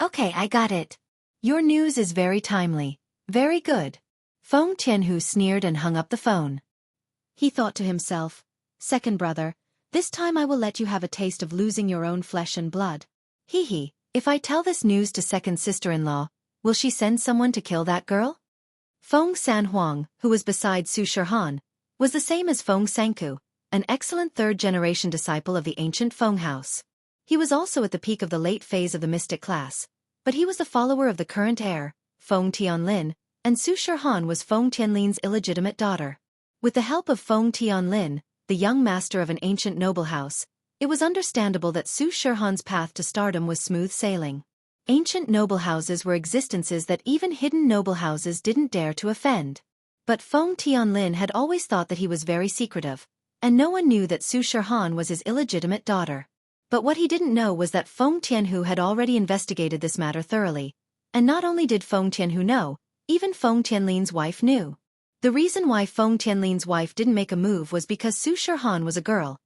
Okay, I got it. Your news is very timely. Very good. Feng Tianhu sneered and hung up the phone. He thought to himself, second brother, this time I will let you have a taste of losing your own flesh and blood. Hee, if I tell this news to second sister-in-law, will she send someone to kill that girl? Feng Sanhuang, who was beside Su Shihan, was the same as Feng Sanku, an excellent third-generation disciple of the ancient Feng house. He was also at the peak of the late phase of the mystic class, but he was the follower of the current heir, Feng Tianlin, and Su Shihan was Feng Tianlin's illegitimate daughter. With the help of Feng Tianlin, the young master of an ancient noble house, it was understandable that Su Shihan's path to stardom was smooth sailing. Ancient noble houses were existences that even hidden noble houses didn't dare to offend. But Feng Tianlin had always thought that he was very secretive, and no one knew that Su Shihan was his illegitimate daughter. But what he didn't know was that Feng Tianhu had already investigated this matter thoroughly, And not only did Feng Tianhu know, even Feng Tianlin's wife knew. The reason why Feng Tianlin's wife didn't make a move was because Su Shihan was a girl,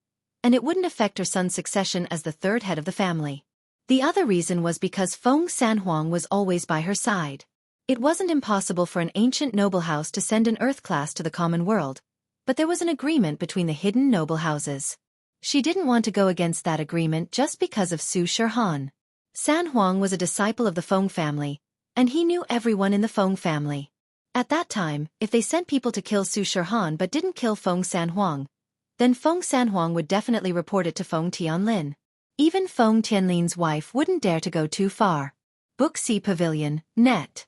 and it wouldn't affect her son's succession as the third head of the family. The other reason was because Feng Sanhuang was always by her side. It wasn't impossible for an ancient noble house to send an earth class to the common world, but there was an agreement between the hidden noble houses. She didn't want to go against that agreement just because of Su Shihan. Sanhuang was a disciple of the Feng family, and he knew everyone in the Feng family. At that time, if they sent people to kill Su Shihan but didn't kill Feng Sanhuang, then Feng Sanhuang would definitely report it to Feng Tianlin. Even Feng Tianlin's wife wouldn't dare to go too far. Book C Pavilion, Net.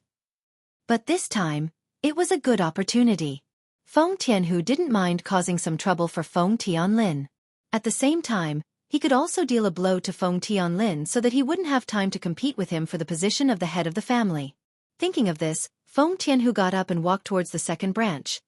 But this time, it was a good opportunity. Feng Tianhu didn't mind causing some trouble for Feng Tianlin. At the same time, he could also deal a blow to Feng Tianlin so that he wouldn't have time to compete with him for the position of the head of the family. Thinking of this, Feng Tianhu got up and walked towards the second branch.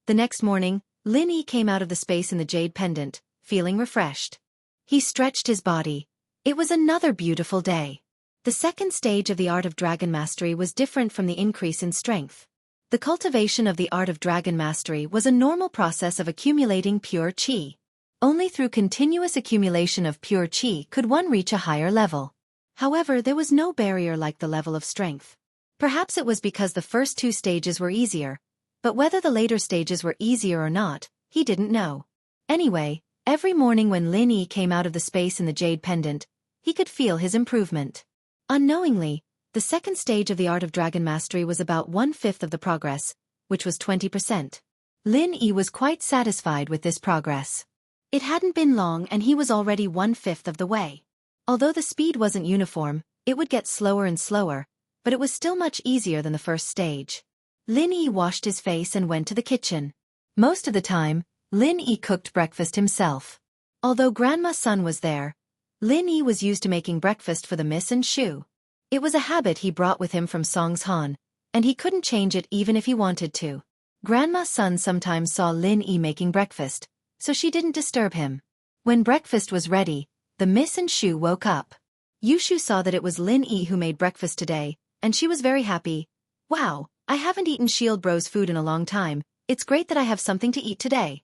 The next morning, Lin Yi came out of the space in the jade pendant, feeling refreshed. He stretched his body. It was another beautiful day. The second stage of the art of dragon mastery was different from the increase in strength. The cultivation of the art of dragon mastery was a normal process of accumulating pure qi. Only through continuous accumulation of pure qi could one reach a higher level. However, there was no barrier like the level of strength. Perhaps it was because the first two stages were easier, but whether the later stages were easier or not, he didn't know. Anyway, every morning when Lin Yi came out of the space in the jade pendant, he could feel his improvement. Unknowingly, the second stage of the art of dragon mastery was about 1/5 of the progress, which was 20%. Lin Yi was quite satisfied with this progress. It hadn't been long and he was already 1/5 of the way. Although the speed wasn't uniform, it would get slower and slower, but it was still much easier than the first stage. Lin Yi washed his face and went to the kitchen. Most of the time, Lin Yi cooked breakfast himself. Although Grandma's son was there, Lin Yi was used to making breakfast for the Miss and Shu. It was a habit he brought with him from Songshan, and he couldn't change it even if he wanted to. Grandma's son sometimes saw Lin Yi making breakfast, so she didn't disturb him. When breakfast was ready, the Miss and Shu woke up. Yushu saw that it was Lin Yi who made breakfast today, and she was very happy. Wow, I haven't eaten Shield Bro's food in a long time. It's great that I have something to eat today.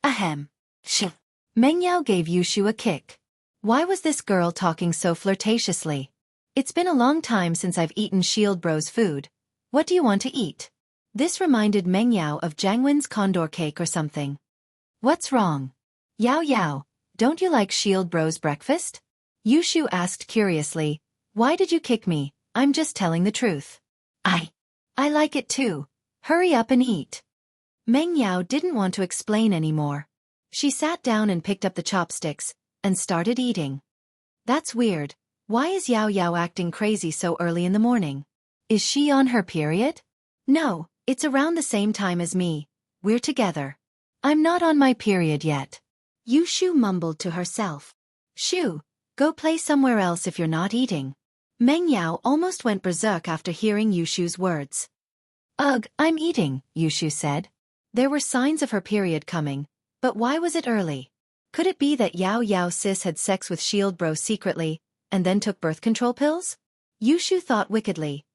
Ahem. Sh. Meng Yao gave Yushu a kick. Why was this girl talking so flirtatiously? It's been a long time since I've eaten Shield Bro's food. What do you want to eat? This reminded Meng Yao of Jiangwen's condor cake or something. What's wrong? Yao Yao, don't you like Shield Bro's breakfast? Yushu asked curiously. Why did you kick me? I'm just telling the truth. I like it too. Hurry up and eat. Meng Yao didn't want to explain anymore. She sat down and picked up the chopsticks, and started eating. That's weird. Why is Yao Yao acting crazy so early in the morning? Is she on her period? No, it's around the same time as me. We're together. I'm not on my period yet. Yushu mumbled to herself. Shu, go play somewhere else if you're not eating. Meng Yao almost went berserk after hearing Yushu's words. Ugh, I'm eating, Yushu said. There were signs of her period coming, but why was it early? Could it be that Yao Yao sis had sex with Shield Bro secretly, and then took birth control pills? Yushu thought wickedly.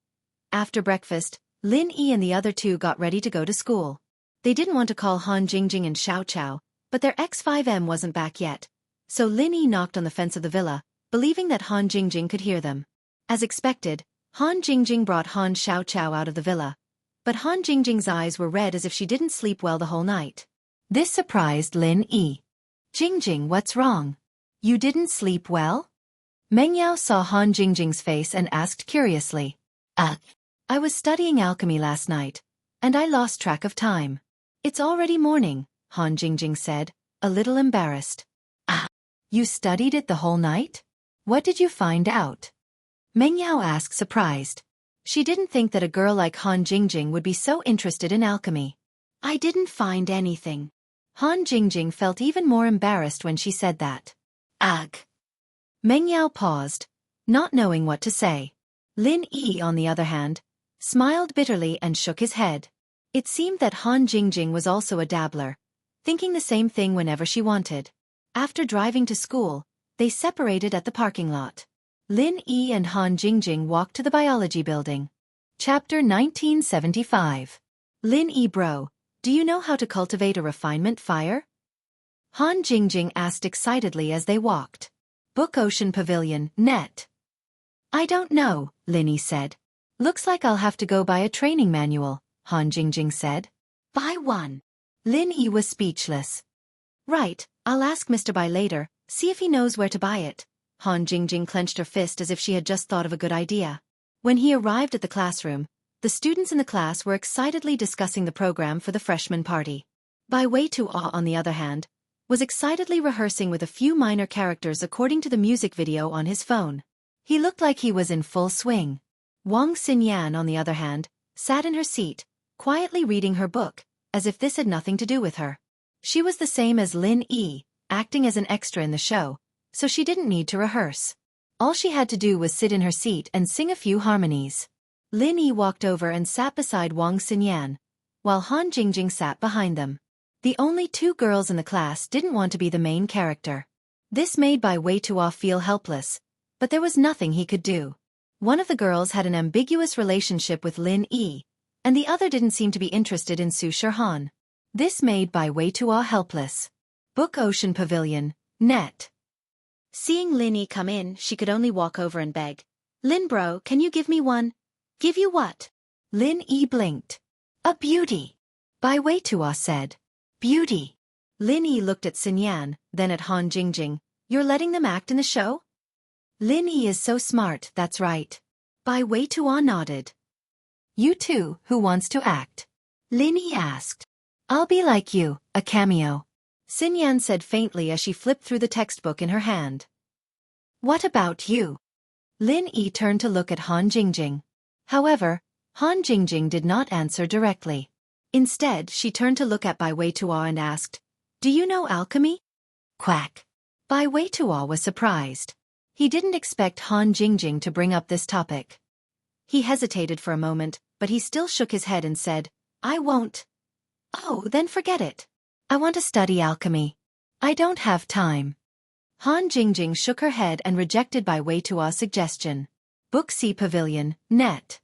After breakfast, Lin Yi and the other two got ready to go to school. They didn't want to call Han Jingjing and Xiao Chao, but their X5M wasn't back yet, so Lin Yi knocked on the fence of the villa, believing that Han Jingjing could hear them. As expected, Han Jingjing brought Han Xiao Chao out of the villa, but Han Jingjing's eyes were red as if she didn't sleep well the whole night. This surprised Lin Yi. Jingjing, what's wrong? You didn't sleep well? Meng Yao saw Han Jingjing's face and asked curiously. I was studying alchemy last night, and I lost track of time. It's already morning, Han Jingjing said, a little embarrassed. You studied it the whole night? What did you find out? Meng Yao asked surprised. She didn't think that a girl like Han Jingjing would be so interested in alchemy. I didn't find anything. Han Jingjing felt even more embarrassed when she said that. Ugh. Meng Yao paused, not knowing what to say. Lin Yi, on the other hand, smiled bitterly and shook his head. It seemed that Han Jingjing was also a dabbler, thinking the same thing whenever she wanted. After driving to school, they separated at the parking lot. Lin Yi and Han Jingjing walked to the biology building. Chapter 1975. Lin Yi bro, do you know how to cultivate a refinement fire? Han Jingjing asked excitedly as they walked. Book Ocean Pavilion, net. I don't know, Lin Yi said. Looks like I'll have to go buy a training manual, Han Jingjing said. Buy one. Lin Yi was speechless. Right, I'll ask Mr. Bai later, see if he knows where to buy it. Han Jingjing clenched her fist as if she had just thought of a good idea. When he arrived at the classroom, the students in the class were excitedly discussing the program for the freshman party. Bai Wei-Tuo, on the other hand, was excitedly rehearsing with a few minor characters according to the music video on his phone. He looked like he was in full swing. Wang Xinyan, on the other hand, sat in her seat, quietly reading her book, as if this had nothing to do with her. She was the same as Lin Yi, acting as an extra in the show, so she didn't need to rehearse. All she had to do was sit in her seat and sing a few harmonies. Lin Yi walked over and sat beside Wang Xinyan, while Han Jingjing sat behind them. The only two girls in the class didn't want to be the main character. This made Bai Wei-Tuo feel helpless, but there was nothing he could do. One of the girls had an ambiguous relationship with Lin Yi, and the other didn't seem to be interested in Su Shihan. This made Bai Wei-Tuo helpless. Book Ocean Pavilion, net. Seeing Lin Yi come in, she could only walk over and beg. Lin bro, can you give me one? Give you what? Lin Yi blinked. A beauty. Bai Wei-Tuo said. Beauty. Lin Yi looked at Xinyan, then at Han Jingjing. You're letting them act in the show? Lin Yi is so smart, that's right. Bai Wei-Tuo nodded. You too, who wants to act? Lin Yi asked. I'll be like you, a cameo. Xinyan said faintly as she flipped through the textbook in her hand. What about you? Lin Yi turned to look at Han Jingjing. However, Han Jingjing did not answer directly. Instead, she turned to look at Bai Wei-Tuo and asked, Do you know alchemy? Quack. Bai Wei-Tuo was surprised. He didn't expect Han Jingjing to bring up this topic. He hesitated for a moment, but he still shook his head and said, I won't. Oh, then forget it. I want to study alchemy. I don't have time. Han Jingjing shook her head and rejected Bai Wei-Tuo's suggestion. Book C Pavilion, net.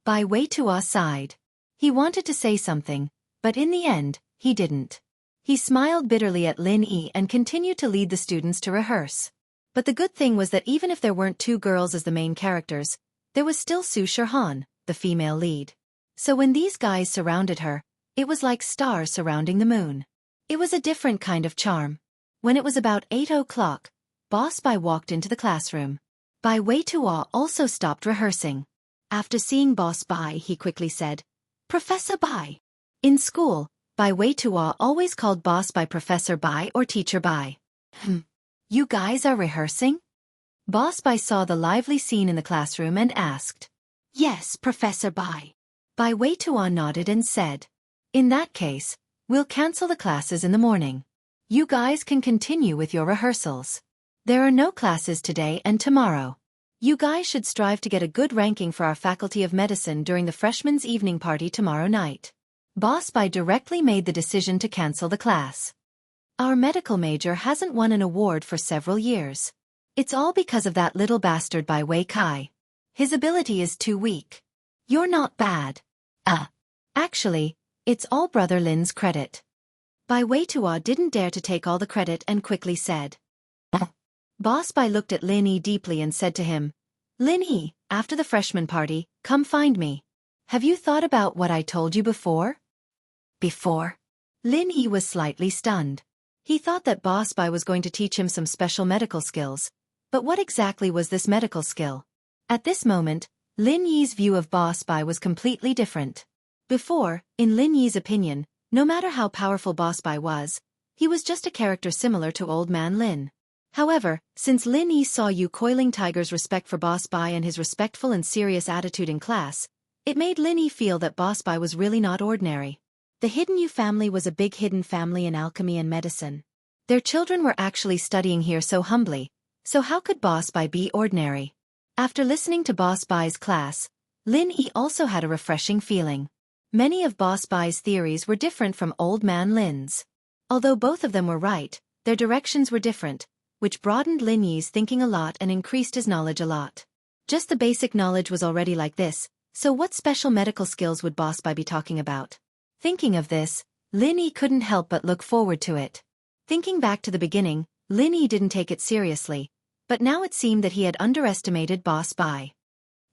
Bai Wei-Tuo sighed. He wanted to say something, but in the end, he didn't. He smiled bitterly at Lin Yi and continued to lead the students to rehearse. But the good thing was that even if there weren't two girls as the main characters, there was still Su Shihan, the female lead. So when these guys surrounded her, it was like stars surrounding the moon. It was a different kind of charm. When it was about 8 o'clock, Boss Bai walked into the classroom. Bai Wei-Tuo also stopped rehearsing. After seeing Boss Bai, he quickly said, Professor Bai. In school, Bai Wei-Tuo always called Boss Bai Professor Bai or Teacher Bai. You guys are rehearsing? Boss Bai saw the lively scene in the classroom and asked. Yes, Professor Bai. Bai Wei-Tuo nodded and said. In that case, we'll cancel the classes in the morning. You guys can continue with your rehearsals. There are no classes today and tomorrow. You guys should strive to get a good ranking for our Faculty of Medicine during the freshmen's evening party tomorrow night. Boss Bai directly made the decision to cancel the class. Our medical major hasn't won an award for several years. It's all because of that little bastard Bai Wei Kai. His ability is too weak. You're not bad. Actually, it's all Brother Lin's credit. Bai Wei-Tuo didn't dare to take all the credit and quickly said. Boss Bai looked at Lin Yi deeply and said to him, Lin Yi, after the freshman party, come find me. Have you thought about what I told you before? Before? Lin Yi was slightly stunned. He thought that Boss Bai was going to teach him some special medical skills. But what exactly was this medical skill? At this moment, Lin Yi's view of Boss Bai was completely different. Before, in Lin Yi's opinion, no matter how powerful Boss Bai was, he was just a character similar to Old Man Lin. However, since Lin Yi saw Yu Coiling Tiger's respect for Boss Bai and his respectful and serious attitude in class, it made Lin Yi feel that Boss Bai was really not ordinary. The Hidden Yu family was a big hidden family in alchemy and medicine. Their children were actually studying here so humbly, so how could Boss Bai be ordinary? After listening to Boss Bai's class, Lin Yi also had a refreshing feeling. Many of Boss Bai's theories were different from Old Man Lin's. Although both of them were right, their directions were different, which broadened Lin Yi's thinking a lot and increased his knowledge a lot. Just the basic knowledge was already like this, so what special medical skills would Boss Bai be talking about? Thinking of this, Lin Yi couldn't help but look forward to it. Thinking back to the beginning, Lin Yi didn't take it seriously, but now it seemed that he had underestimated Boss Bai.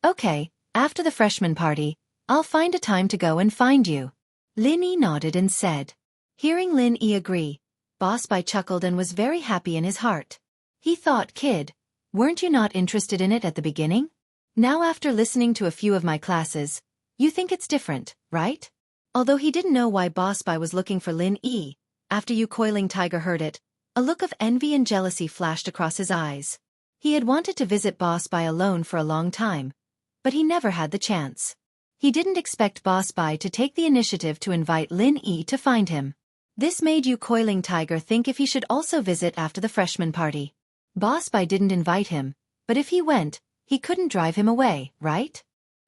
Okay, after the freshman party, I'll find a time to go and find you. Lin Yi nodded and said. Hearing Lin Yi agree, Boss Bai chuckled and was very happy in his heart. He thought, kid, weren't you not interested in it at the beginning? Now after listening to a few of my classes, you think it's different, right? Although he didn't know why Boss Bai was looking for Lin Yi, after Yu Coiling Tiger heard it, a look of envy and jealousy flashed across his eyes. He had wanted to visit Boss Bai alone for a long time, but he never had the chance. He didn't expect Boss Bai to take the initiative to invite Lin Yi to find him. This made Yu Coiling Tiger think if he should also visit after the freshman party. Boss Bai didn't invite him, but if he went, he couldn't drive him away, right?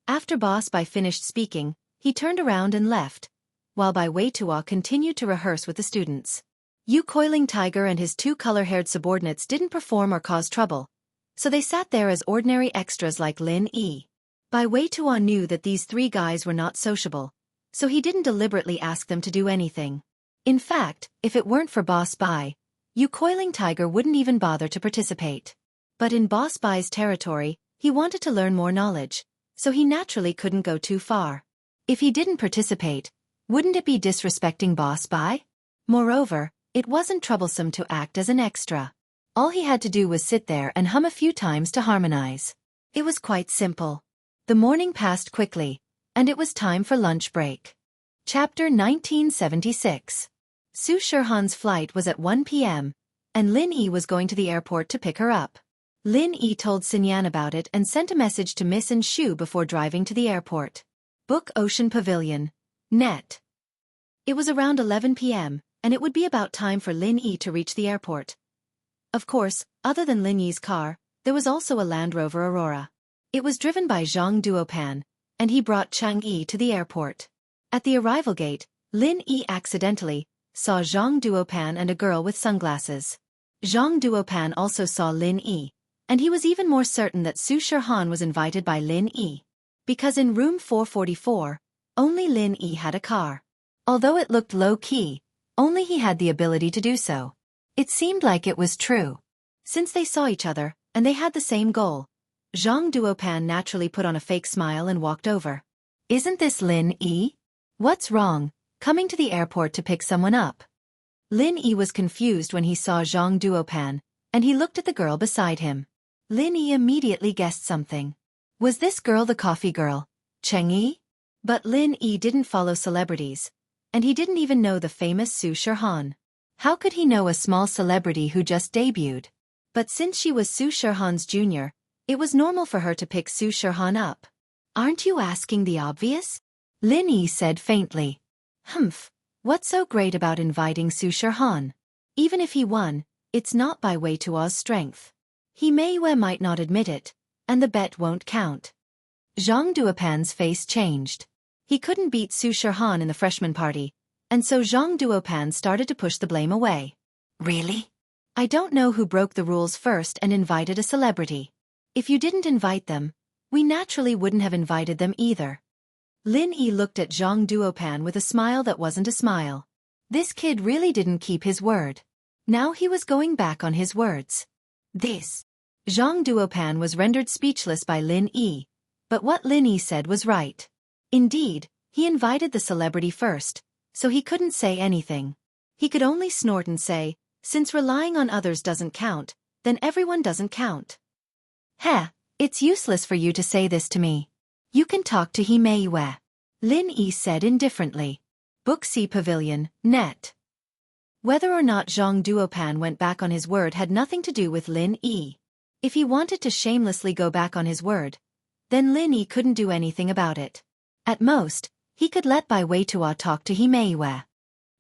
After Boss Bai finished speaking, he turned around and left, while Bai Weitua continued to rehearse with the students. Yu Coiling Tiger and his two color-haired subordinates didn't perform or cause trouble, so they sat there as ordinary extras like Lin Yi. Bai Weitua knew that these three guys were not sociable, so he didn't deliberately ask them to do anything. In fact, if it weren't for Boss Bai, Yu Coiling Tiger wouldn't even bother to participate. But in Boss Bai's territory, he wanted to learn more knowledge, so he naturally couldn't go too far. If he didn't participate, wouldn't it be disrespecting Boss Bai? Moreover, it wasn't troublesome to act as an extra. All he had to do was sit there and hum a few times to harmonize. It was quite simple. The morning passed quickly, and it was time for lunch break. Chapter 1976. Su Shirhan's flight was at 1 p.m., and Lin Yi was going to the airport to pick her up. Lin Yi told Xinyan about it and sent a message to Miss and Shu before driving to the airport. Book Ocean Pavilion. Net. It was around 11 p.m., and it would be about time for Lin Yi to reach the airport. Of course, other than Lin Yi's car, there was also a Land Rover Aurora. It was driven by Zhang Duopan, and he brought Chang Yi to the airport. At the arrival gate, Lin Yi accidentally saw Zhang Duopan and a girl with sunglasses. Zhang Duopan also saw Lin Yi, and he was even more certain that Su Shirhan was invited by Lin Yi. Because in room 444, only Lin Yi had a car. Although it looked low-key, only he had the ability to do so. It seemed like it was true. Since they saw each other, and they had the same goal, Zhang Duopan naturally put on a fake smile and walked over. Isn't this Lin Yi? What's wrong, coming to the airport to pick someone up? Lin Yi was confused when he saw Zhang Duopan, and he looked at the girl beside him. Lin Yi immediately guessed something. Was this girl the coffee girl, Cheng Yi? But Lin Yi didn't follow celebrities, and he didn't even know the famous Su Shirhan. How could he know a small celebrity who just debuted? But since she was Su Shirhan's junior, it was normal for her to pick Su Shirhan up. Aren't you asking the obvious? Lin Yi said faintly. Humph, what's so great about inviting Su Shirhan? Even if he won, it's not by Weitua's strength. He might not admit it, and the bet won't count. Zhang Duopan's face changed. He couldn't beat Su Shirhan in the freshman party, and so Zhang Duopan started to push the blame away. Really? I don't know who broke the rules first and invited a celebrity. If you didn't invite them, we naturally wouldn't have invited them either. Lin Yi looked at Zhang Duopan with a smile that wasn't a smile. This kid really didn't keep his word. Now he was going back on his words. Zhang Duopan was rendered speechless by Lin Yi, but what Lin Yi said was right. Indeed, he invited the celebrity first, so he couldn't say anything. He could only snort and say, since relying on others doesn't count, then everyone doesn't count. Heh, it's useless for you to say this to me. You can talk to Himeiwe. Lin Yi said indifferently. Book C Pavilion, Net. Whether or not Zhang Duopan went back on his word had nothing to do with Lin Yi. If he wanted to shamelessly go back on his word, then Lin Yi couldn't do anything about it. At most, he could let Bai Weitua talk to Himeiwe.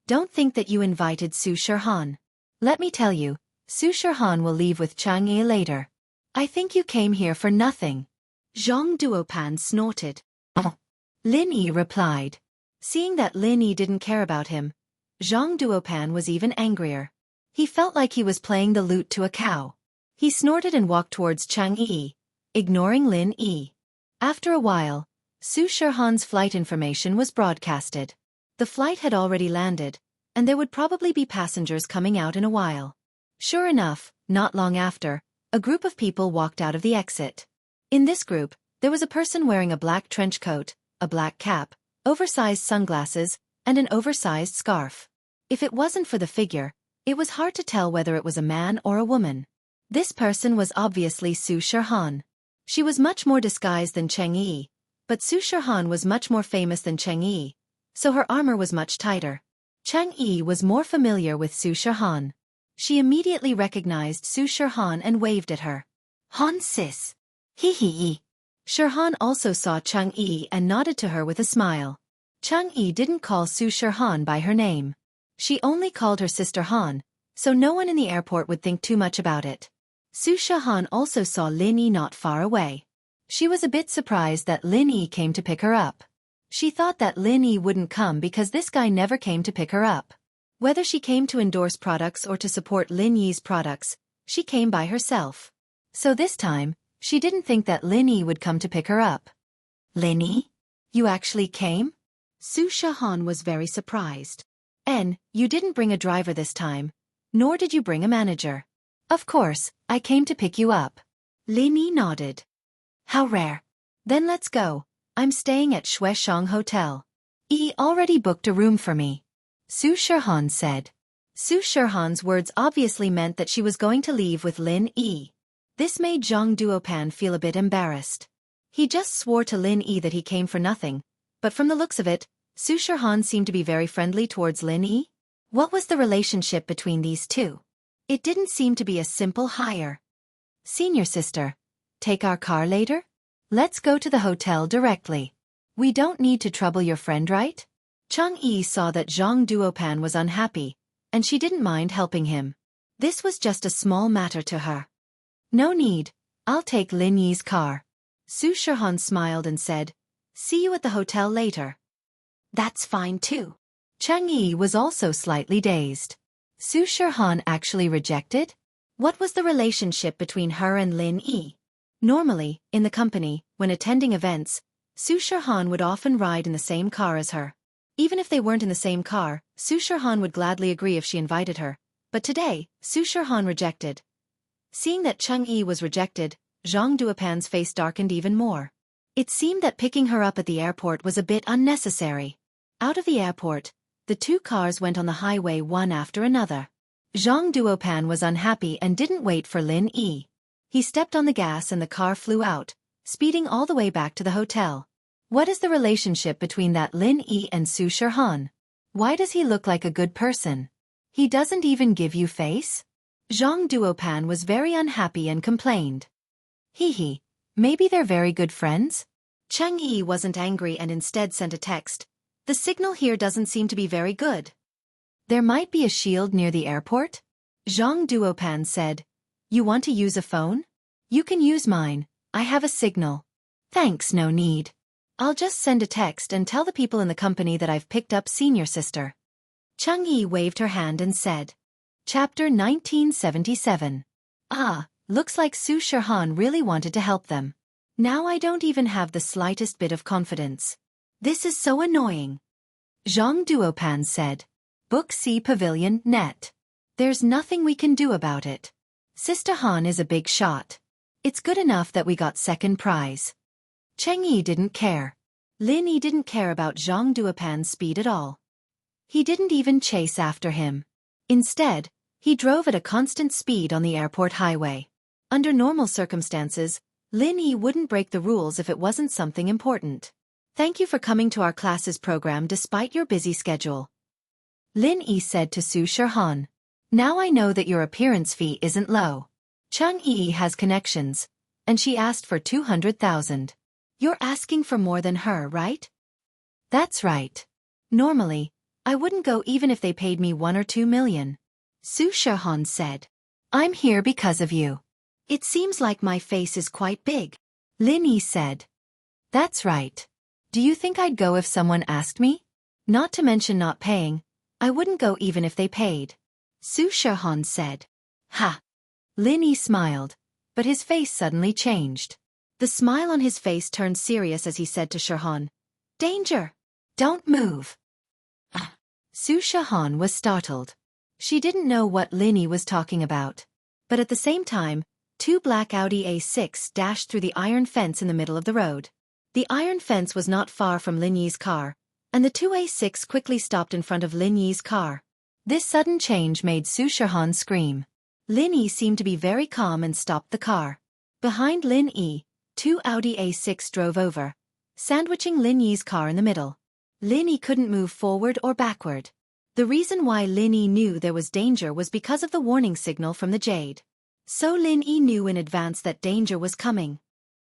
Don't think that you invited Su Shirhan. Let me tell you, Su Shirhan will leave with Chang Yi later. I think you came here for nothing. Zhang Duopan snorted. Lin Yi replied. Seeing that Lin Yi didn't care about him, Zhang Duopan was even angrier. He felt like he was playing the lute to a cow. He snorted and walked towards Changyi, ignoring Lin Yi. After a while, Su Shihan's flight information was broadcasted. The flight had already landed, and there would probably be passengers coming out in a while. Sure enough, not long after, a group of people walked out of the exit. In this group, there was a person wearing a black trench coat, a black cap, oversized sunglasses, and an oversized scarf. If it wasn't for the figure, it was hard to tell whether it was a man or a woman. This person was obviously Su Shihan. She was much more disguised than Cheng Yi, but Su Shihan was much more famous than Cheng Yi, so her armor was much tighter. Cheng Yi was more familiar with Su Shihan. She immediately recognized Su Shihan and waved at her. Han sis. Hee hee hee. Shihan also saw Cheng Yi and nodded to her with a smile. Cheng Yi didn't call Su Shihan by her name. She only called her sister Han, so no one in the airport would think too much about it. Su Shihan also saw Lin Yi not far away. She was a bit surprised that Lin Yi came to pick her up. She thought that Lin Yi wouldn't come because this guy never came to pick her up. Whether she came to endorse products or to support Lin Yi's products, she came by herself. So this time, she didn't think that Lin Yi would come to pick her up. Lin Yi? You actually came? Su Shihan was very surprised. You didn't bring a driver this time, nor did you bring a manager. Of course, I came to pick you up. Lin Yi nodded. How rare. Then let's go. I'm staying at Shueshang Hotel. Yi already booked a room for me. Su Shihan said. Su Shihan's words obviously meant that she was going to leave with Lin Yi. This made Zhang Duopan feel a bit embarrassed. He just swore to Lin Yi that he came for nothing, but from the looks of it, Su Shihan seemed to be very friendly towards Lin Yi. What was the relationship between these two? It didn't seem to be a simple hire. Senior sister, take our car later? Let's go to the hotel directly. We don't need to trouble your friend, right? Cheng Yi saw that Zhang Duopan was unhappy, and she didn't mind helping him. This was just a small matter to her. No need, I'll take Lin Yi's car. Su Shihan smiled and said, see you at the hotel later. That's fine too. Cheng Yi was also slightly dazed. Su Shihan actually rejected? What was the relationship between her and Lin Yi? Normally, in the company, when attending events, Su Shihan would often ride in the same car as her. Even if they weren't in the same car, Su Shihan would gladly agree if she invited her. But today, Su Shihan rejected. Seeing that Cheng Yi was rejected, Zhang Duopan's face darkened even more. It seemed that picking her up at the airport was a bit unnecessary. Out of the airport, the two cars went on the highway one after another. Zhang Duopan was unhappy and didn't wait for Lin Yi. He stepped on the gas and the car flew out, speeding all the way back to the hotel. What is the relationship between that Lin Yi and Su Shihan? Why does he look like a good person? He doesn't even give you face? Zhang Duopan was very unhappy and complained. Hee hee, maybe they're very good friends? Cheng Yi wasn't angry and instead sent a text. The signal here doesn't seem to be very good. There might be a shield near the airport? Zhang Duopan said. You want to use a phone? You can use mine, I have a signal. Thanks, no need. I'll just send a text and tell the people in the company that I've picked up senior sister. Cheng Yi waved her hand and said. Chapter 1977. Ah, looks like Su Shihan really wanted to help them. Now I don't even have the slightest bit of confidence. This is so annoying. Zhang Duopan said. Book C Pavilion, net. There's nothing we can do about it. Sister Han is a big shot. It's good enough that we got second prize. Cheng Yi didn't care. Lin Yi didn't care about Zhang Duopan's speed at all. He didn't even chase after him. Instead, he drove at a constant speed on the airport highway. Under normal circumstances, Lin Yi wouldn't break the rules if it wasn't something important. Thank you for coming to our classes program despite your busy schedule. Lin Yi said to Su Shihan. Now I know that your appearance fee isn't low. Cheng Yi has connections, and she asked for 200,000. You're asking for more than her, right? That's right. Normally, I wouldn't go even if they paid me 1 or 2 million. Su Shihan said. I'm here because of you. It seems like my face is quite big. Lin Yi said. That's right. Do you think I'd go if someone asked me? Not to mention not paying, I wouldn't go even if they paid. Su Shihan said. Ha! Lin Yi smiled, but his face suddenly changed. The smile on his face turned serious as he said to Shihan, "Danger! Don't move." Su Shihan was startled. She didn't know what Lin Yi was talking about. But at the same time, two black Audi A6 dashed through the iron fence in the middle of the road. The iron fence was not far from Lin Yi's car, and the two A6 quickly stopped in front of Lin Yi's car. This sudden change made Su Shihan scream. Lin Yi seemed to be very calm and stopped the car. Behind Lin Yi, two Audi A6 drove over, sandwiching Lin Yi's car in the middle. Lin Yi couldn't move forward or backward. The reason why Lin Yi knew there was danger was because of the warning signal from the jade. So Lin Yi knew in advance that danger was coming.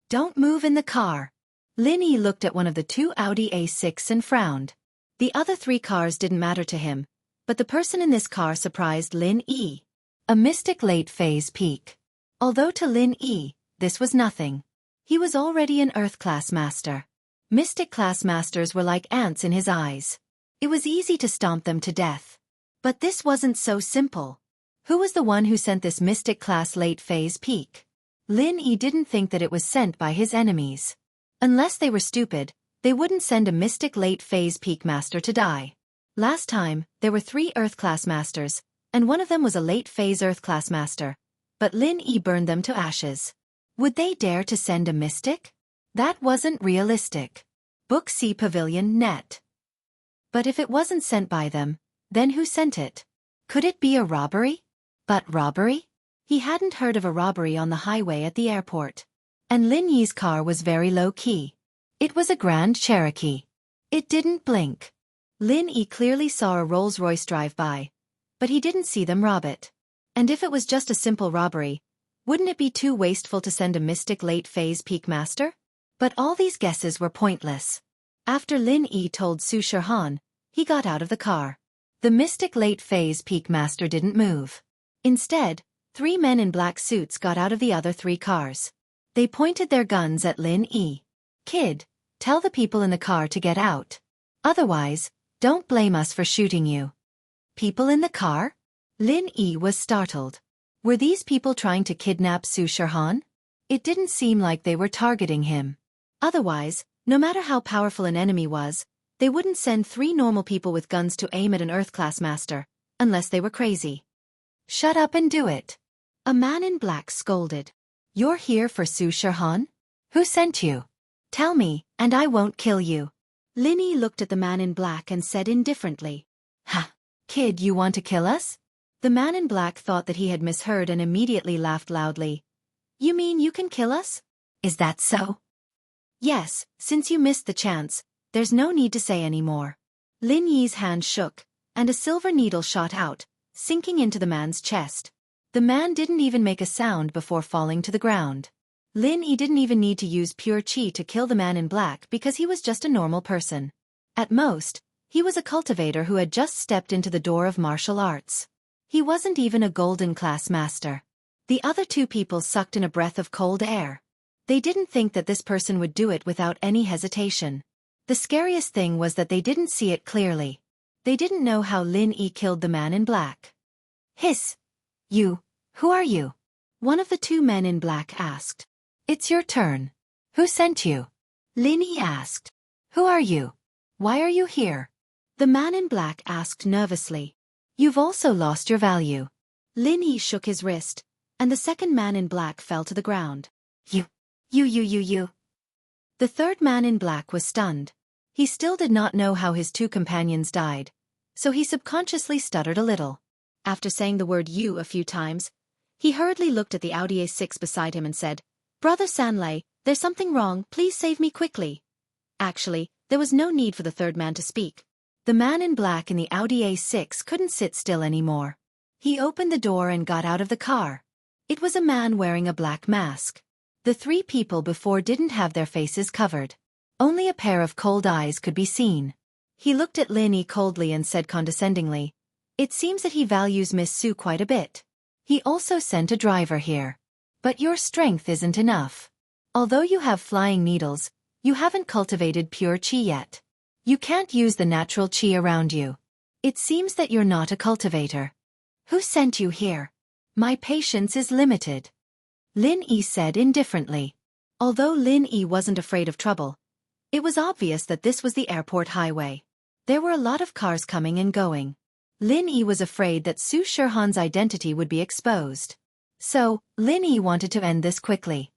"Don't move in the car." Lin Yi looked at one of the two Audi A6 and frowned. The other three cars didn't matter to him, but the person in this car surprised Lin Yi. A mystic late phase peak. Although to Lin Yi, this was nothing. He was already an Earth class master. Mystic class masters were like ants in his eyes. It was easy to stomp them to death. But this wasn't so simple. Who was the one who sent this mystic class late phase peak? Lin Yi didn't think that it was sent by his enemies. Unless they were stupid, they wouldn't send a mystic late phase peak master to die. Last time, there were 3 Earth class masters, and one of them was a late phase Earth class master. But Lin Yi burned them to ashes. Would they dare to send a mystic? That wasn't realistic. Wuxia Pavilion Net. But if it wasn't sent by them, then who sent it? Could it be a robbery? But robbery? He hadn't heard of a robbery on the highway at the airport. And Lin Yi's car was very low-key. It was a Grand Cherokee. It didn't blink. Lin Yi clearly saw a Rolls-Royce drive by, but he didn't see them rob it. And if it was just a simple robbery, wouldn't it be too wasteful to send a mystic late phase peak master? But all these guesses were pointless. After Lin Yi told Su Shihan, he got out of the car. The mystic late phase peak master didn't move. Instead, 3 men in black suits got out of the other 3 cars. They pointed their guns at Lin Yi. "Kid, tell the people in the car to get out. Otherwise, don't blame us for shooting you." People in the car? Lin Yi was startled. Were these people trying to kidnap Su Shihan? It didn't seem like they were targeting him. Otherwise, no matter how powerful an enemy was, they wouldn't send 3 normal people with guns to aim at an Earth-class master, unless they were crazy. "Shut up and do it," a man in black scolded. "You're here for Su Shihan? Who sent you? Tell me, and I won't kill you." Lin Yi looked at the man in black and said indifferently, "Ha! Kid, you want to kill us?" The man in black thought that he had misheard and immediately laughed loudly. "You mean you can kill us? Is that so?" "Yes, since you missed the chance, there's no need to say any more." Lin Yi's hand shook, and a silver needle shot out, sinking into the man's chest. The man didn't even make a sound before falling to the ground. Lin Yi didn't even need to use pure chi to kill the man in black because he was just a normal person. At most, he was a cultivator who had just stepped into the door of martial arts. He wasn't even a golden class master. The other 2 people sucked in a breath of cold air. They didn't think that this person would do it without any hesitation. The scariest thing was that they didn't see it clearly. They didn't know how Lin Yi killed the man in black. "Hiss! Who are you?" one of the 2 men in black asked. "It's your turn. Who sent you?" Lin Yi asked. "Who are you? Why are you here?" The man in black asked nervously. "You've also lost your value." Lin Yi shook his wrist, and the second man in black fell to the ground. You. The third man in black was stunned. He still did not know how his 2 companions died, so he subconsciously stuttered a little. After saying the word "you" a few times, he hurriedly looked at the Audi A6 beside him and said, "Brother Sanlei, there's something wrong, please save me quickly." Actually, there was no need for the third man to speak. The man in black in the Audi A6 couldn't sit still anymore. He opened the door and got out of the car. It was a man wearing a black mask. The 3 people before didn't have their faces covered. Only a pair of cold eyes could be seen. He looked at Lin Yi coldly and said condescendingly, "It seems that he values Miss Su quite a bit. He also sent a driver here. But your strength isn't enough. Although you have flying needles, you haven't cultivated pure chi yet. You can't use the natural chi around you. It seems that you're not a cultivator." Who sent you here? My patience is limited. Lin Yi said indifferently. Although Lin Yi wasn't afraid of trouble, it was obvious that this was the airport highway. There were a lot of cars coming and going. Lin Yi was afraid that Su Shihan's identity would be exposed. So, Lin Yi wanted to end this quickly.